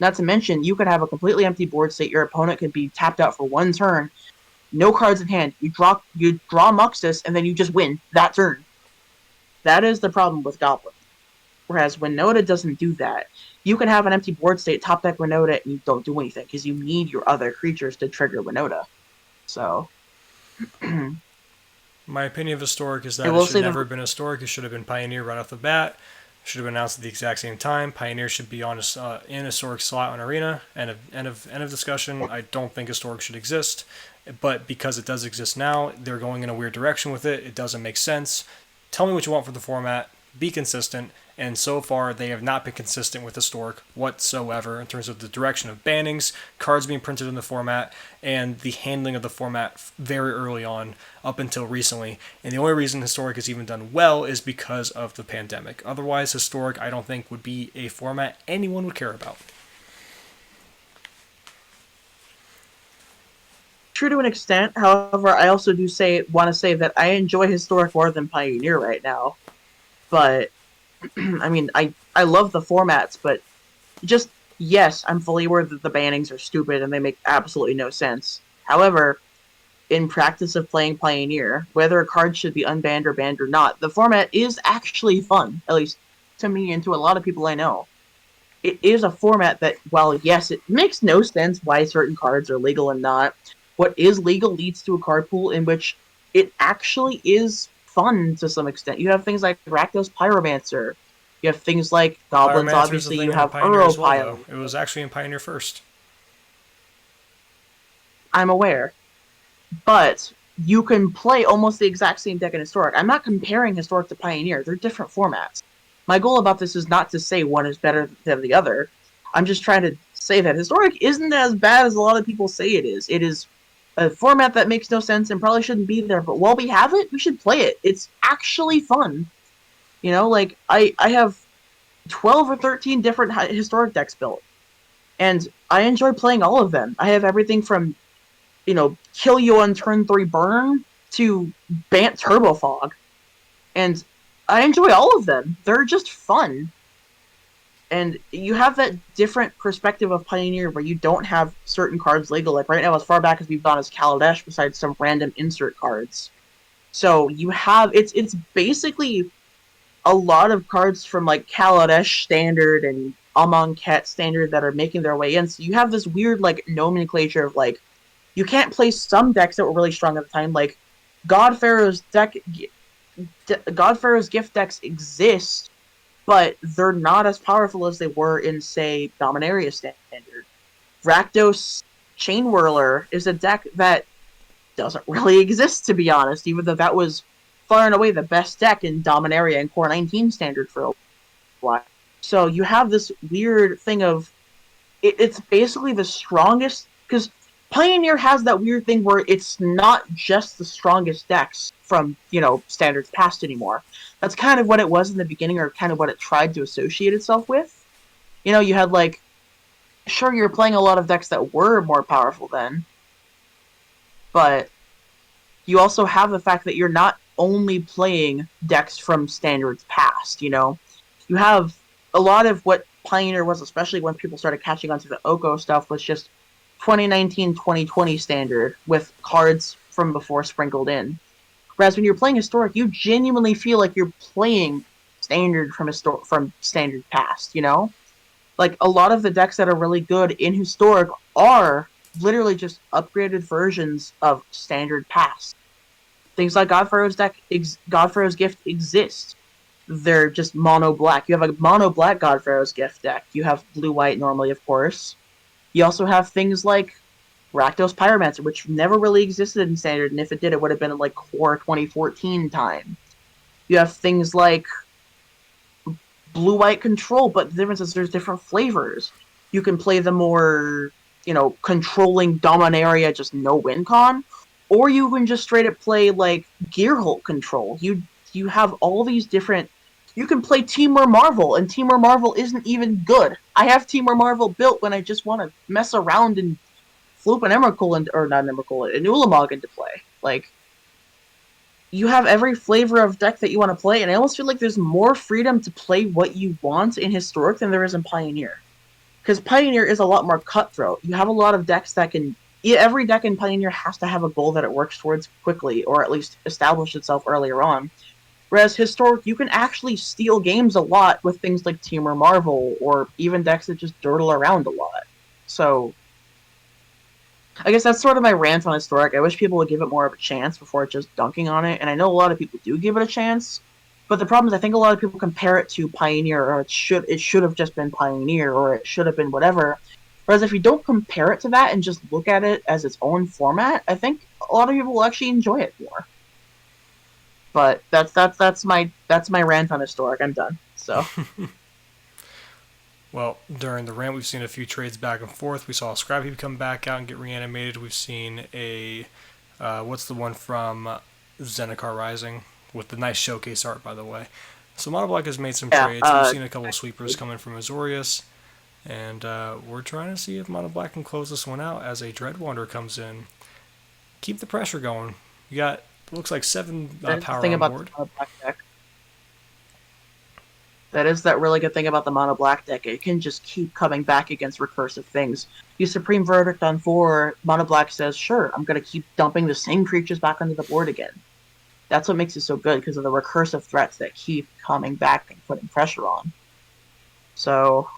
Not to mention, you could have a completely empty board state, your opponent could be tapped out for 1 turn, no cards in hand, you draw Muxus, and then you just win that turn. That is the problem with Goblin. Whereas Winota doesn't do that. You can have an empty board state, top deck Winota, and you don't do anything, because you need your other creatures to trigger Winota. So... My opinion of Historic is that it should never have been Historic. It should have been Pioneer right off the bat. Should have been announced at the exact same time. Pioneer should be on in Historic slot on Arena. End of discussion. I don't think Historic should exist, but because it does exist now, they're going in a weird direction with it. It doesn't make sense. Tell me what you want for the format. Be consistent. And so far, they have not been consistent with Historic whatsoever in terms of the direction of bannings, cards being printed in the format, and the handling of the format very early on, up until recently. And the only reason Historic has even done well is because of the pandemic. Otherwise, Historic, I don't think, would be a format anyone would care about. True to an extent, however, I also do want to say that I enjoy Historic more than Pioneer right now. But... I mean, I love the formats, but just, yes, I'm fully aware that the bannings are stupid and they make absolutely no sense. However, in practice of playing Pioneer, whether a card should be unbanned or banned or not, the format is actually fun, at least to me and to a lot of people I know. It is a format that, while yes, it makes no sense why certain cards are legal and not, what is legal leads to a card pool in which it actually is fun to some extent. You have things like Rakdos Pyromancer. You have things like Goblins, obviously. You have Uro Pile. It was actually in Pioneer first. I'm aware. But you can play almost the exact same deck in Historic. I'm not comparing Historic to Pioneer. They're different formats. My goal about this is not to say one is better than the other. I'm just trying to say that Historic isn't as bad as a lot of people say it is. It is a format that makes no sense and probably shouldn't be there, but while we have it, we should play it. It's actually fun. You know, like, I have 12 or 13 different Historic decks built, and I enjoy playing all of them. I have everything from, you know, kill you on turn 3 burn to Bant Turbo Fog, and I enjoy all of them. They're just fun. And you have that different perspective of Pioneer where you don't have certain cards legal. Like right now, as far back as we've gone as Kaladesh, besides some random insert cards. So you have... It's basically a lot of cards from like Kaladesh Standard and Amonkhet Standard that are making their way in. So you have this weird like nomenclature of like... You can't play some decks that were really strong at the time. Like God Pharaoh's gift decks exist, but they're not as powerful as they were in, say, Dominaria Standard. Rakdos Chain Whirler is a deck that doesn't really exist, to be honest, even though that was far and away the best deck in Dominaria and Core 19 Standard for a while. So you have this weird thing of... It's basically the strongest... Because Pioneer has that weird thing where it's not just the strongest decks from, you know, Standards past anymore. That's kind of what it was in the beginning, or kind of what it tried to associate itself with. You know, you had, like... Sure, you're playing a lot of decks that were more powerful then, but you also have the fact that you're not only playing decks from Standards past, you know? You have a lot of what Pioneer was, especially when people started catching on to the Oko stuff, was just 2019-2020 Standard with cards from before sprinkled in. Whereas when you're playing Historic, you genuinely feel like you're playing Standard from Standard past, you know? Like, a lot of the decks that are really good in Historic are literally just upgraded versions of standard pass. Things like Godfarrow's Gift exist. They're just mono black. You have a mono black Godfarrow's Gift deck. You have blue white normally, of course. You also have things like Rakdos Pyromancer, which never really existed in standard, and if it did, it would have been in like core 2014 time. You have things like blue white control, but the difference is there's different flavors. You can play the more, controlling Dominaria, just no win con, or you can just straight up play like Gearhulk control. You have all these different. You can play Teamwear Marvel, and Teamwear Marvel isn't even good. I have Teamwear Marvel built when I just want to mess around and floop an Emrakul, or not an Emrakul, an Ulamog into play. Like, you have every flavor of deck that you want to play, and I almost feel like there's more freedom to play what you want in Historic than there is in Pioneer. Because Pioneer is a lot more cutthroat. You have a lot of decks that can... Every deck in Pioneer has to have a goal that it works towards quickly, or at least establish itself earlier on. Whereas Historic, you can actually steal games a lot with things like Teamer Marvel, or even decks that just dirtle around a lot. So, I guess that's sort of my rant on Historic. I wish people would give it more of a chance before just dunking on it, and I know a lot of people do give it a chance, but the problem is I think a lot of people compare it to Pioneer, or it should have just been Pioneer, or it should have been whatever. Whereas if you don't compare it to that and just look at it as its own format, I think a lot of people will actually enjoy it more. But that's my rant on Historic. I'm done. So. Well, during the rant, we've seen a few trades back and forth. We saw Scrap Heap come back out and get reanimated. We've seen a what's the one from Zendikar Rising with the nice showcase art, by the way. So Mono Black has made some trades. We've seen a couple of sweepers come in from Azorius, and we're trying to see if Mono Black can close this one out as a Dreadwander comes in. Keep the pressure going. You got looks like 7 power on board. The Black deck. That is that really good thing about the Mono Black deck. It can just keep coming back against recursive things. You Supreme Verdict on 4, Mono Black says, sure, I'm going to keep dumping the same creatures back onto the board again. That's what makes it so good, because of the recursive threats that keep coming back and putting pressure on. So,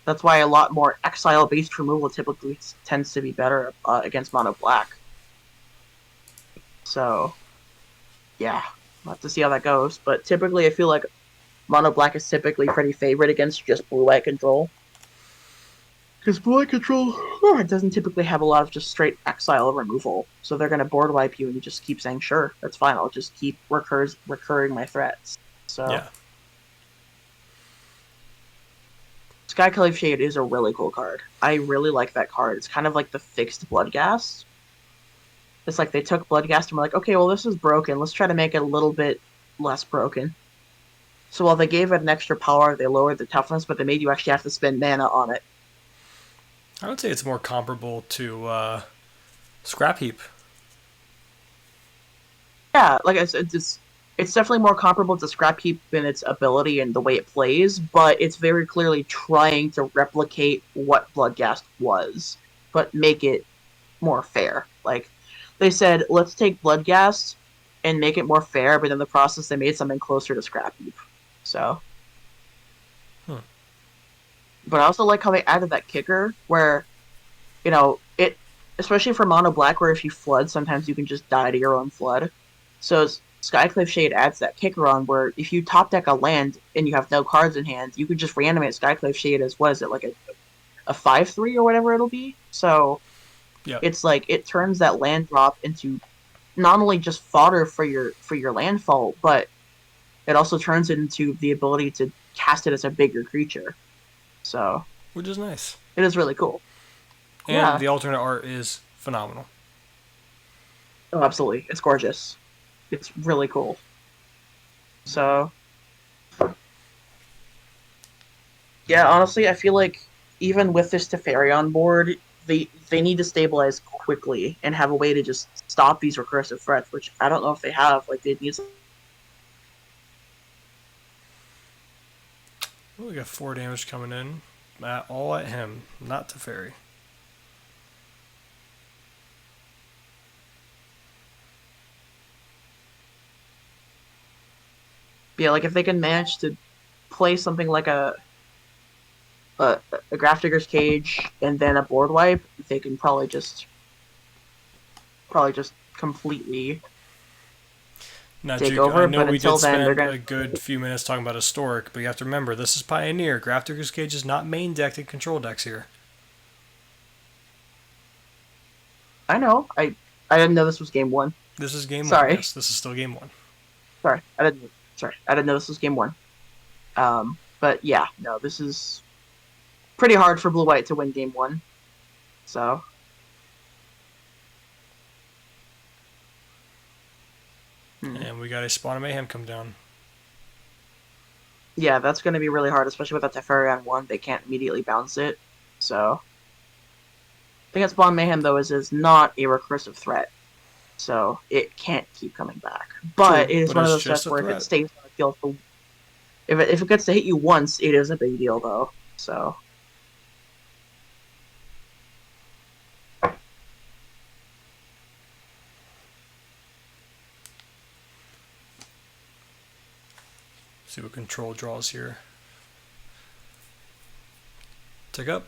that's why a lot more exile-based removal typically tends to be better against Mono Black. So, yeah, we'll have to see how that goes. But typically, I feel like Mono Black is typically pretty favored against just blue-white control. Because blue-white control doesn't typically have a lot of just straight exile removal. So they're going to board wipe you and you just keep saying, sure, that's fine, I'll just keep recurring my threats. So, yeah. Skyclave Shade is a really cool card. I really like that card. It's kind of like the fixed Bloodghast. It's like they took Bloodghast and were like, okay, well, this is broken. Let's try to make it a little bit less broken. So while they gave it an extra power, they lowered the toughness, but they made you actually have to spend mana on it. I would say it's more comparable to Scrap Heap. Yeah, like I said, it's definitely more comparable to Scrap Heap in its ability and the way it plays, but it's very clearly trying to replicate what Bloodghast was, but make it more fair. Like, they said, let's take Bloodghast and make it more fair, but in the process they made something closer to Scrap Heap. So. But I also like how they added that kicker where, it, especially for Mono Black, where if you flood, sometimes you can just die to your own flood. So Skyclave Shade adds that kicker on where if you top deck a land and you have no cards in hand, you can just reanimate Skyclave Shade as, what is it, like a 5/3 or whatever it'll be? So yep. It's like it turns that land drop into not only just fodder for your landfall, but it also turns it into the ability to cast it as a bigger creature. So, which is nice. It is really cool. And the alternate art is phenomenal. Oh, absolutely. It's gorgeous. It's really cool. So, yeah, honestly, I feel like even with this Teferi on board, they need to stabilize quickly and have a way to just stop these recursive threats, which I don't know if they have. Like, they need some... Well, we got 4 damage coming in. All at him, not Teferi. Yeah, like if they can manage to play something like a a Graph Digger's Cage and then a board wipe, they can probably just completely Now, take Juke, I over. know But we did until then, they're spend gonna. a good few minutes talking about historic, but you have to remember this is Pioneer. Grafdigger's Cage is not main decked in control decks here. I know. I didn't know this was game one. This is game one. Sorry. Yes, this is still game one. Sorry. I didn't. Sorry. I didn't know this was game one. But yeah, no, this is pretty hard for blue white to win game one. So. And we got a Spawn of Mayhem come down. Yeah, that's going to be really hard, especially with that Teferi on one. They can't immediately bounce it. So. The thing at Spawn Mayhem, though, is not a recursive threat. So it can't keep coming back. But True, it is but one of it's those just sets a where if threat. it stays on the field for. If it gets to hit you once, it is a big deal, though. So. See what control draws here. Tick up.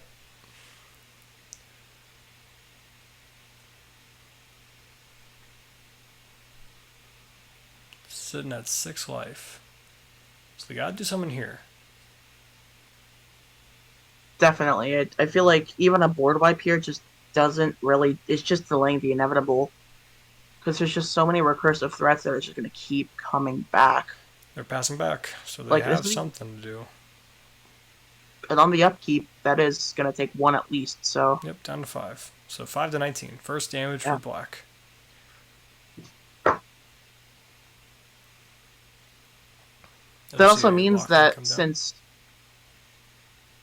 Sitting at 6 life. So they gotta do something here. Definitely. I feel like even a board wipe here just doesn't really. It's just delaying the inevitable. Because there's just so many recursive threats that are just going to keep coming back. They're passing back, so they Like, have something to do. And on the upkeep, that is going to take one at least, so. Yep, down to 5. So 5 to 19. First damage for black. That also means that since.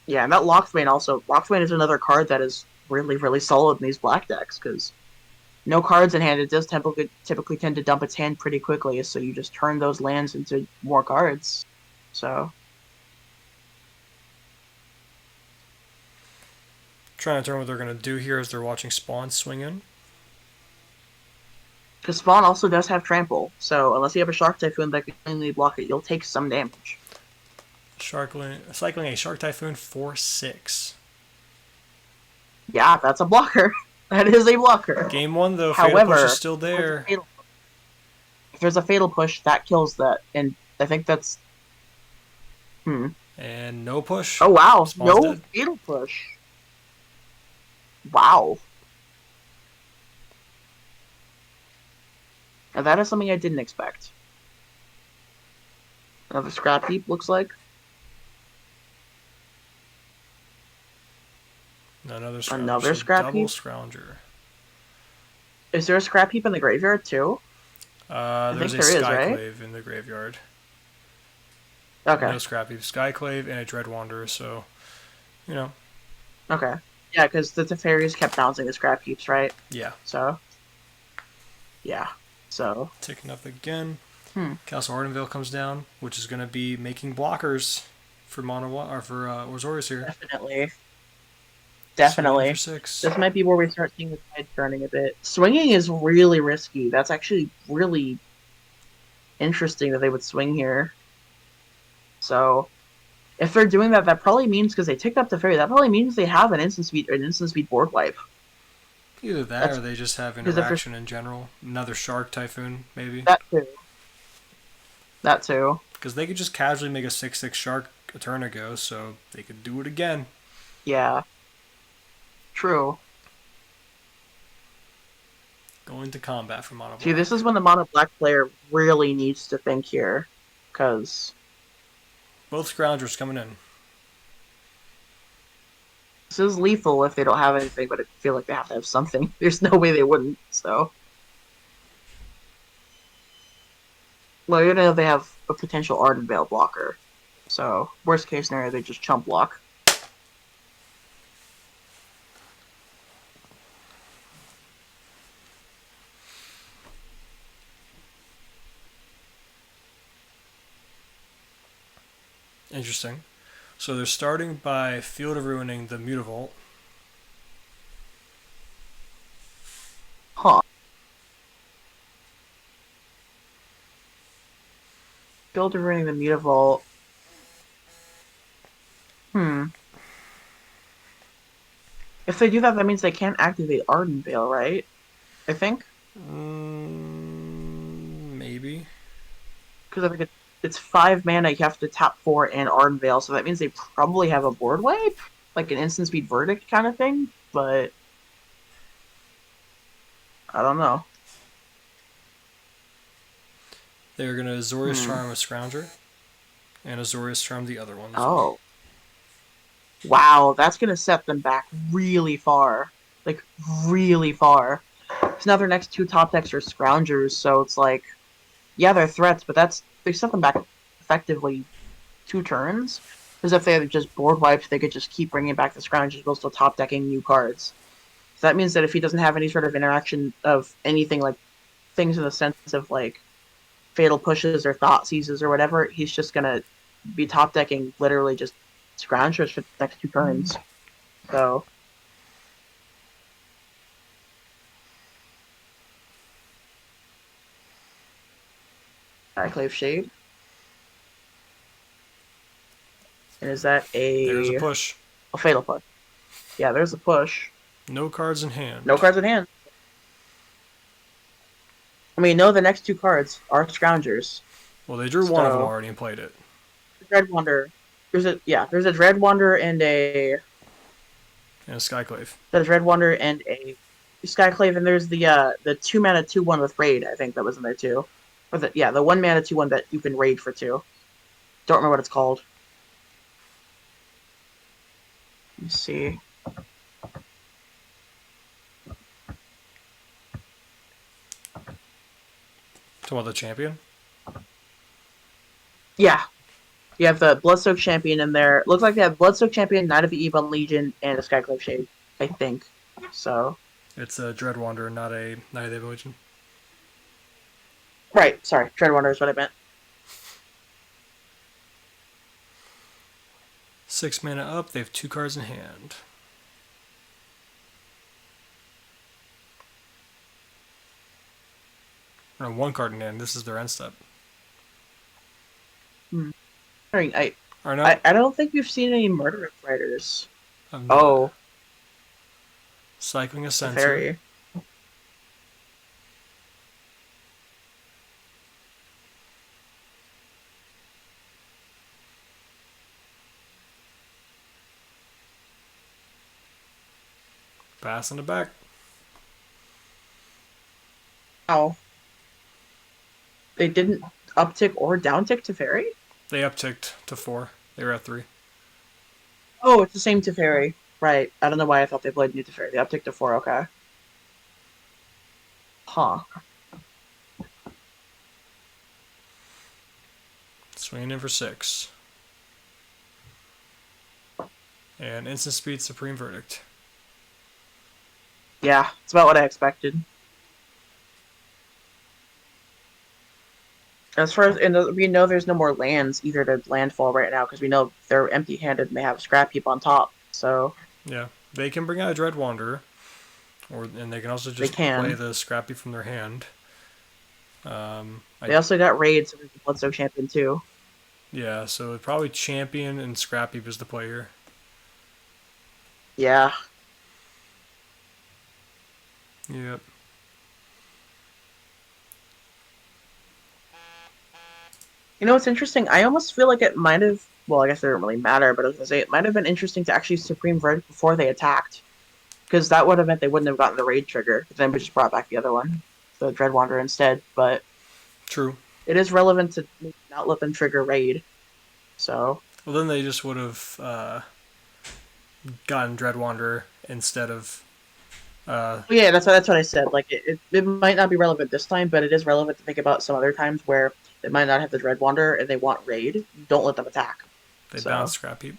Yeah, and that Lockthwain also. Lockthwain is another card that is really, really solid in these black decks, because no cards in hand, it does typically tend to dump its hand pretty quickly, so you just turn those lands into more cards. So. Trying to determine what they're going to do here as they're watching Spawn swing in. Because Spawn also does have Trample, so unless you have a Shark Typhoon that can cleanly block it, you'll take some damage. Cycling a Shark Typhoon for 6. Yeah, that's a blocker. That is a blocker. Game 1, though, However, Fatal Push is still there. If there's a Fatal Push, that kills that, and I think that's... And no push. Oh, wow. Spawn's No dead. Fatal Push. Wow. Now, that is something I didn't expect. Another Scrap Heap, looks like. Another Scrounger. Another So Scrap double Heap? Scrounger. Is there a Scrap Heap in the graveyard, too? There's a there is, right? Skyclave in the graveyard. Okay. No Scrap Heap. Skyclave and a Dread Wanderer, so, you know. Okay. Yeah, because the Teferis kept bouncing the Scrap Heaps, right? Yeah. So. Yeah. So. Ticking up again. Castle Ardenvale comes down, which is going to be making blockers for Orzorius here. Definitely. For 6. This might be where we start seeing the tide turning a bit. Swinging is really risky. That's actually really interesting that they would swing here. So, if they're doing that, that probably means, because they ticked up the ferry, that probably means they have an instant speed board wipe. Either that or they just have interaction in general. Another Shark Typhoon, maybe. That too. Because they could just casually make a 6/6 Shark a turn ago, so they could do it again. Yeah. True. Going to combat for mono black. See, this is when the mono black player really needs to think here, because both Scroungers coming in. This is lethal if they don't have anything, but I feel like they have to have something. There's no way they wouldn't, so. Well, you know they have a potential Ardenvale blocker. So, worst case scenario, they just chump block. Interesting. So they're starting by Field of Ruining the Mutavault. Huh. Field of Ruining the Mutavault. If they do that, that means they can't activate Arden Veil, right? I think. Maybe. Because I think it's 5 mana, you have to tap 4 and Arden Veil, so that means they probably have a board wipe? Like an instant speed verdict kind of thing? But I don't know. They're going to Azorius Hmm. Charm a Scrounger, and Azorius Charm the other one as well. Oh. Wow, that's gonna set them back really far. Like, really far. So now their next two top decks are Scroungers, so it's like, yeah, they're threats, but they set them back effectively 2 turns. Because if they had just board wiped, they could just keep bringing back the Scroungers while still top decking new cards. So that means that if he doesn't have any sort of interaction of anything like things in the sense of like fatal pushes or thought seizes or whatever, he's just gonna be top decking literally just Scroungers for the next 2 turns. So Cyclave Shade. And is that There's a a push. fatal push? Yeah, there's a push. No cards in No hand. cards in hand. I mean, no, the next 2 cards are Scroungers. Well, they drew one of them So already and played it. Dread Wander. There's a Dread Wander and And a Skyclave. Dread Wander and a Skyclave, and there's the 2 mana 2/1 with Raid. I think that was in there too. Or the 1 mana 2/1 that you can raid for 2. Don't remember what it's called. Let me see. Talking about the champion? Yeah, you have the Bloodsoaked Champion in there. Looks like they have Bloodsoaked Champion, Knight of the Ebon Legion, and a Skyclave Shade. I think so. It's a Dread Wanderer, not a Knight of the Evolution. Right. Sorry, Dread Wander is what I meant. 6 mana up, they have 2 cards in hand. Or 1 card in hand, this is their end step. I Or no? I don't think we've seen any Murderous Riders. I'm not. Oh, Cycling a Centaur. Fairy. Passing it back. Wow. They didn't uptick or downtick Teferi? They upticked to 4. They were at 3. Oh, it's the same Teferi. Right. I don't know why I thought they played new Teferi. They upticked to 4, okay. Huh. Swinging in for 6. And instant speed Supreme Verdict. Yeah, it's about what I expected. As far as, and we know there's no more lands either to landfall right now because we know they're empty-handed and they have a scrap heap on top. So Yeah. They can bring out a Dread Wanderer. And they can also just play the Scrappy from their hand. They also got Raid, so there's a Bloodsoaked Champion too. Yeah, so probably Champion and Scrappy is the play here. Yeah. Yep. You know what's interesting? I almost feel like it might have. Well, I guess it didn't really matter, but I was gonna say it might have been interesting to actually Supreme Verdict before they attacked, because that would have meant they wouldn't have gotten the Raid trigger. But then we just brought back the other one, the Dread Wanderer instead. But True. it is relevant to not let them trigger Raid. So. Well, then they just would have gotten Dread Wanderer instead of. Yeah, that's what I said. Like it might not be relevant this time, but it is relevant to think about some other times where they might not have the Dread Wanderer and they want Raid. Don't let them attack. They bounce Scrap Heap.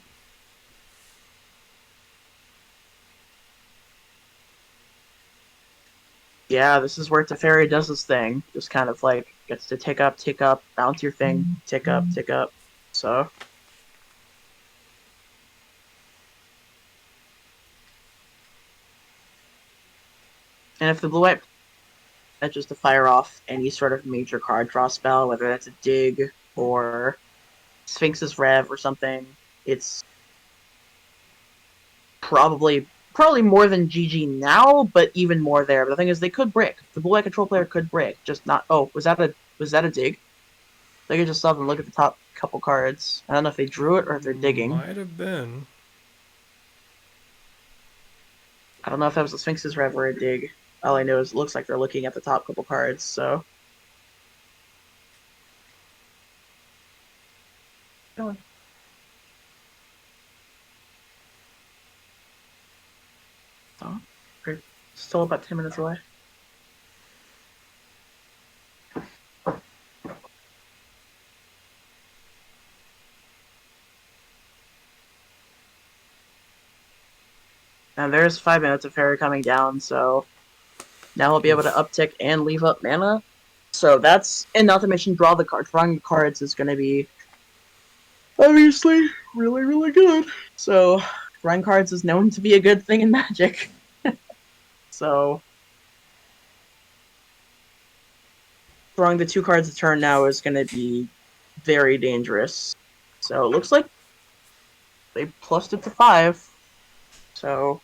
Yeah, this is where Teferi does his thing. Just kind of like gets to tick up, bounce your thing, tick up. So. And if the blue white manages to fire off any sort of major card draw spell, whether that's a dig or Sphinx's Rev or something, it's probably probably more than GG now, but even more there. But the thing is, they could brick. The blue eye control player could brick, just not. Oh, was that a dig? They could just stop and look at the top couple cards. I don't know if they drew it or if they're digging. Might have been. I don't know if that was a Sphinx's Rev or a dig. All I know is it looks like they're looking at the top couple cards, so. Oh. We're still about 10 minutes away. And there's 5 minutes of Fairy coming down, so now he'll be able to uptick and leave up mana. So that's, and not to mention drawing the cards is going to be obviously really, really good. So drawing cards is known to be a good thing in Magic. So drawing the 2 cards a turn now is going to be very dangerous. So it looks like they plussed it to 5. So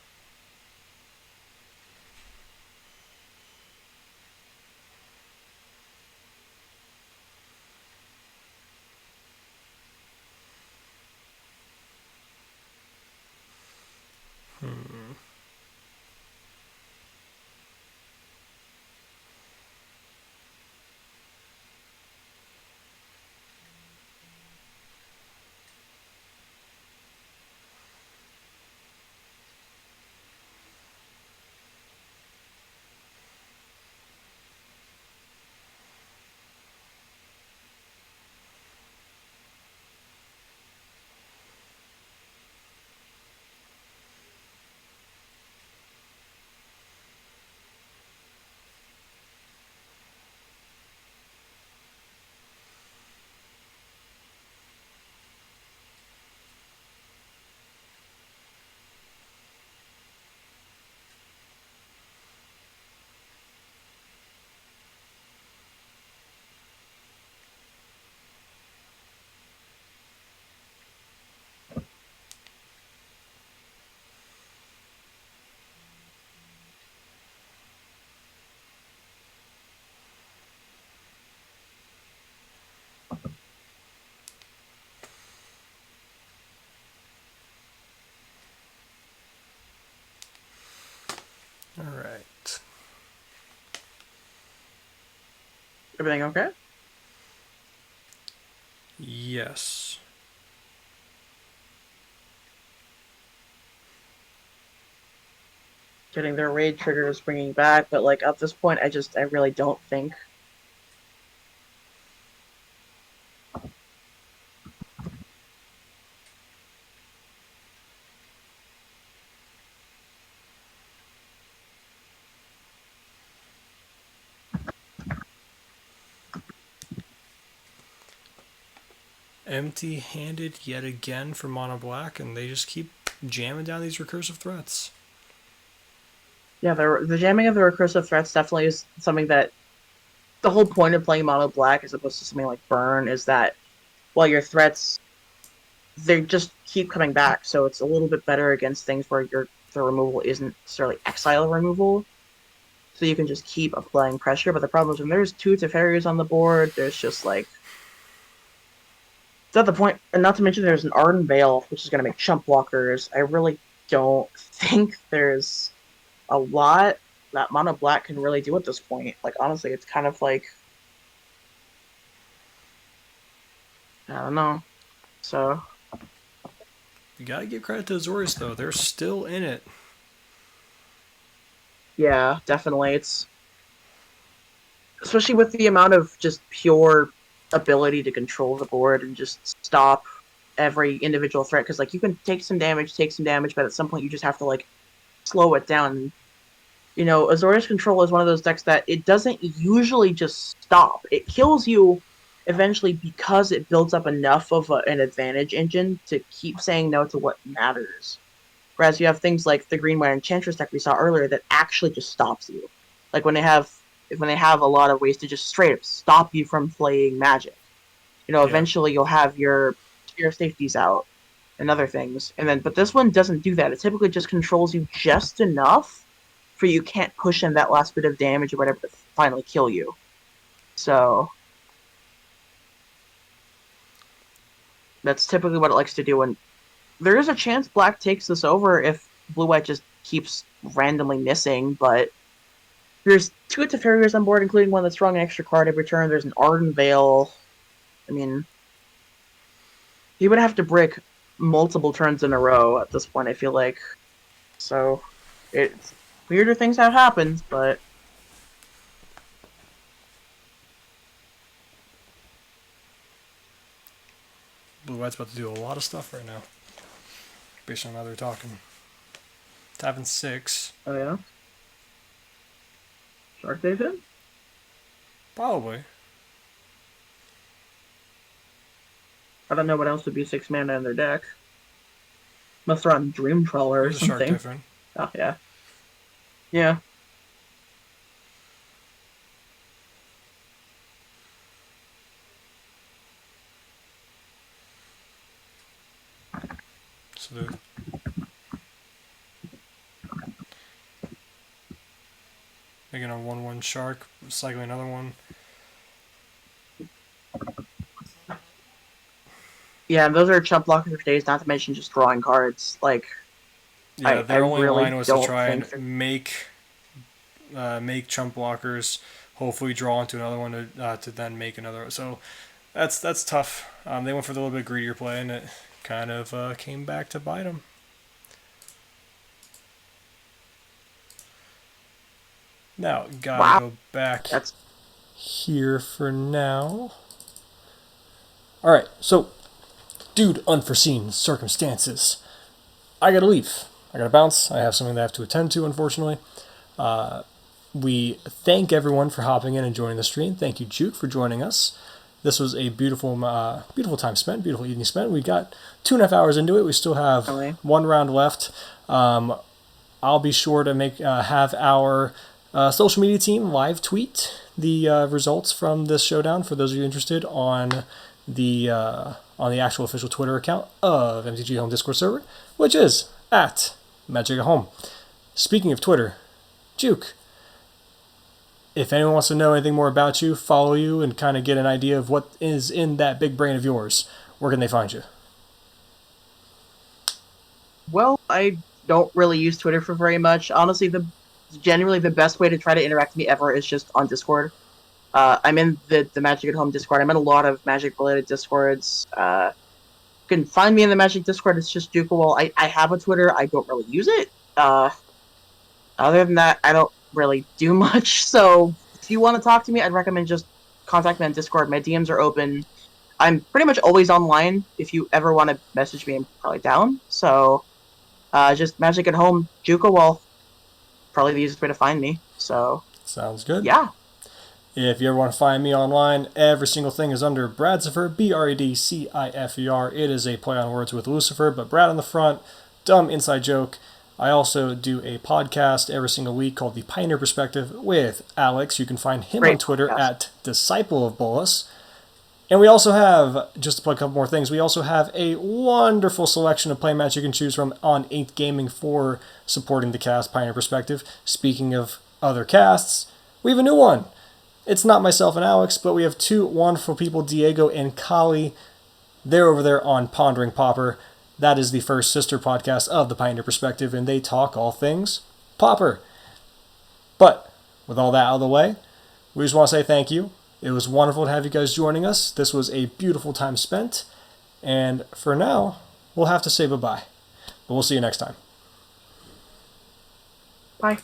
All right. everything okay? Yes. Getting their raid triggers bringing back, but like at this point, I really don't think. Empty-handed yet again for Mono Black, and they just keep jamming down these recursive threats. Yeah, the jamming of the recursive threats definitely is something that the whole point of playing Mono Black as opposed to something like Burn is that while your threats they just keep coming back, so it's a little bit better against things where the removal isn't necessarily exile removal. So you can just keep applying pressure, but the problem is when there's 2 Teferi's on the board, there's just like it's at the point, and not to mention there's an Arden Veil, which is going to make chump blockers. I really don't think there's a lot that Mono Black can really do at this point. Like, honestly, it's kind of like I don't know. So You gotta give credit to Azorius, though. They're still in it. yeah, definitely. It's especially with the amount of just pure ability to control the board and just stop every individual threat. Because like you can take some damage, but at some point you just have to like slow it down. You know, Azorius Control is one of those decks that it doesn't usually just stop. It kills you eventually because it builds up enough of an advantage engine to keep saying no to what matters. Whereas you have things like the Green White Enchantress deck we saw earlier that actually just stops you. Like when they have a lot of ways to just straight up stop you from playing Magic. You know, eventually you'll have your safeties out. and other things. But this one doesn't do that. It typically just controls you just enough for you can't push in that last bit of damage or whatever to finally kill you. So that's typically what it likes to do. And there is a chance black takes this over if blue-white just keeps randomly missing, but there's 2 Teferiors on board, including one that's drawing an extra card every turn. There's an Arden Veil. I mean, he would have to break multiple turns in a row at this point, I feel like. So, it's weirder things have happened, but Blue-white's about to do a lot of stuff right now, based on how they're talking. Tapping 6. oh yeah, Shark David. Probably. I don't know what else would be 6 mana in their deck. Must throw on Dream Trawler or There's a something. Shark different. Oh yeah, yeah. So they're making a 1/1 shark, cycling another one. Yeah, those are chump blockers for days, not to mention just drawing cards. Like, Yeah, their only really line was to don't try think and make chump blockers, hopefully draw into another one to then make another. So that's tough. They went for the little bit greedier play, and it kind of came back to bite them. Now, gotta go back here for now. Alright, so, due to unforeseen circumstances, I gotta leave. I gotta bounce. I have something that I have to attend to, unfortunately. We thank everyone for hopping in and joining the stream. Thank you, Juke, for joining us. This was a beautiful time spent, beautiful evening spent. We got 2.5 hours into it. We still have one round left. I'll be sure to have our social media team live tweet the results from this showdown for those of you interested on the actual official Twitter account of MTG Home Discord server, which is at Magic at Home. Speaking of Twitter, Juke, if anyone wants to know anything more about you, follow you, and kind of get an idea of what is in that big brain of yours, where can they find you? Well, I don't really use Twitter for very much. Honestly, generally the best way to try to interact with me ever is just on Discord. I'm in the Magic at Home Discord. I'm in a lot of Magic-related Discords. You can find me in the Magic Discord. It's just Juke. Well, I have a Twitter. I don't really use it. Other than that, I don't really do much. So if you want to talk to me, I'd recommend just contact me on Discord. My DMs are open. I'm pretty much always online. If you ever want to message me, I'm probably down. So just Magic at Home, Juke. Well, probably the easiest way to find me. So sounds good. Yeah. If you ever want to find me online, every single thing is under Bradcifer, Bradcifer. It is a play on words with Lucifer, but Brad on the front, dumb inside joke. I also do a podcast every single week called The Pioneer Perspective with Alex. You can find him on Twitter at Disciple of Bolus. And we also have, just to plug a couple more things, we also have a wonderful selection of play mats you can choose from on 8th Gaming for supporting the cast, Pioneer Perspective. Speaking of other casts, we have a new one. It's not myself and Alex, but we have 2 wonderful people, Diego and Kali. They're over there on Pondering Pauper. That is the first sister podcast of the Pioneer Perspective, and they talk all things Pauper. But with all that out of the way, we just want to say thank you. It was wonderful to have you guys joining us. This was a beautiful time spent. And for now, we'll have to say bye-bye. But we'll see you next time. Bye.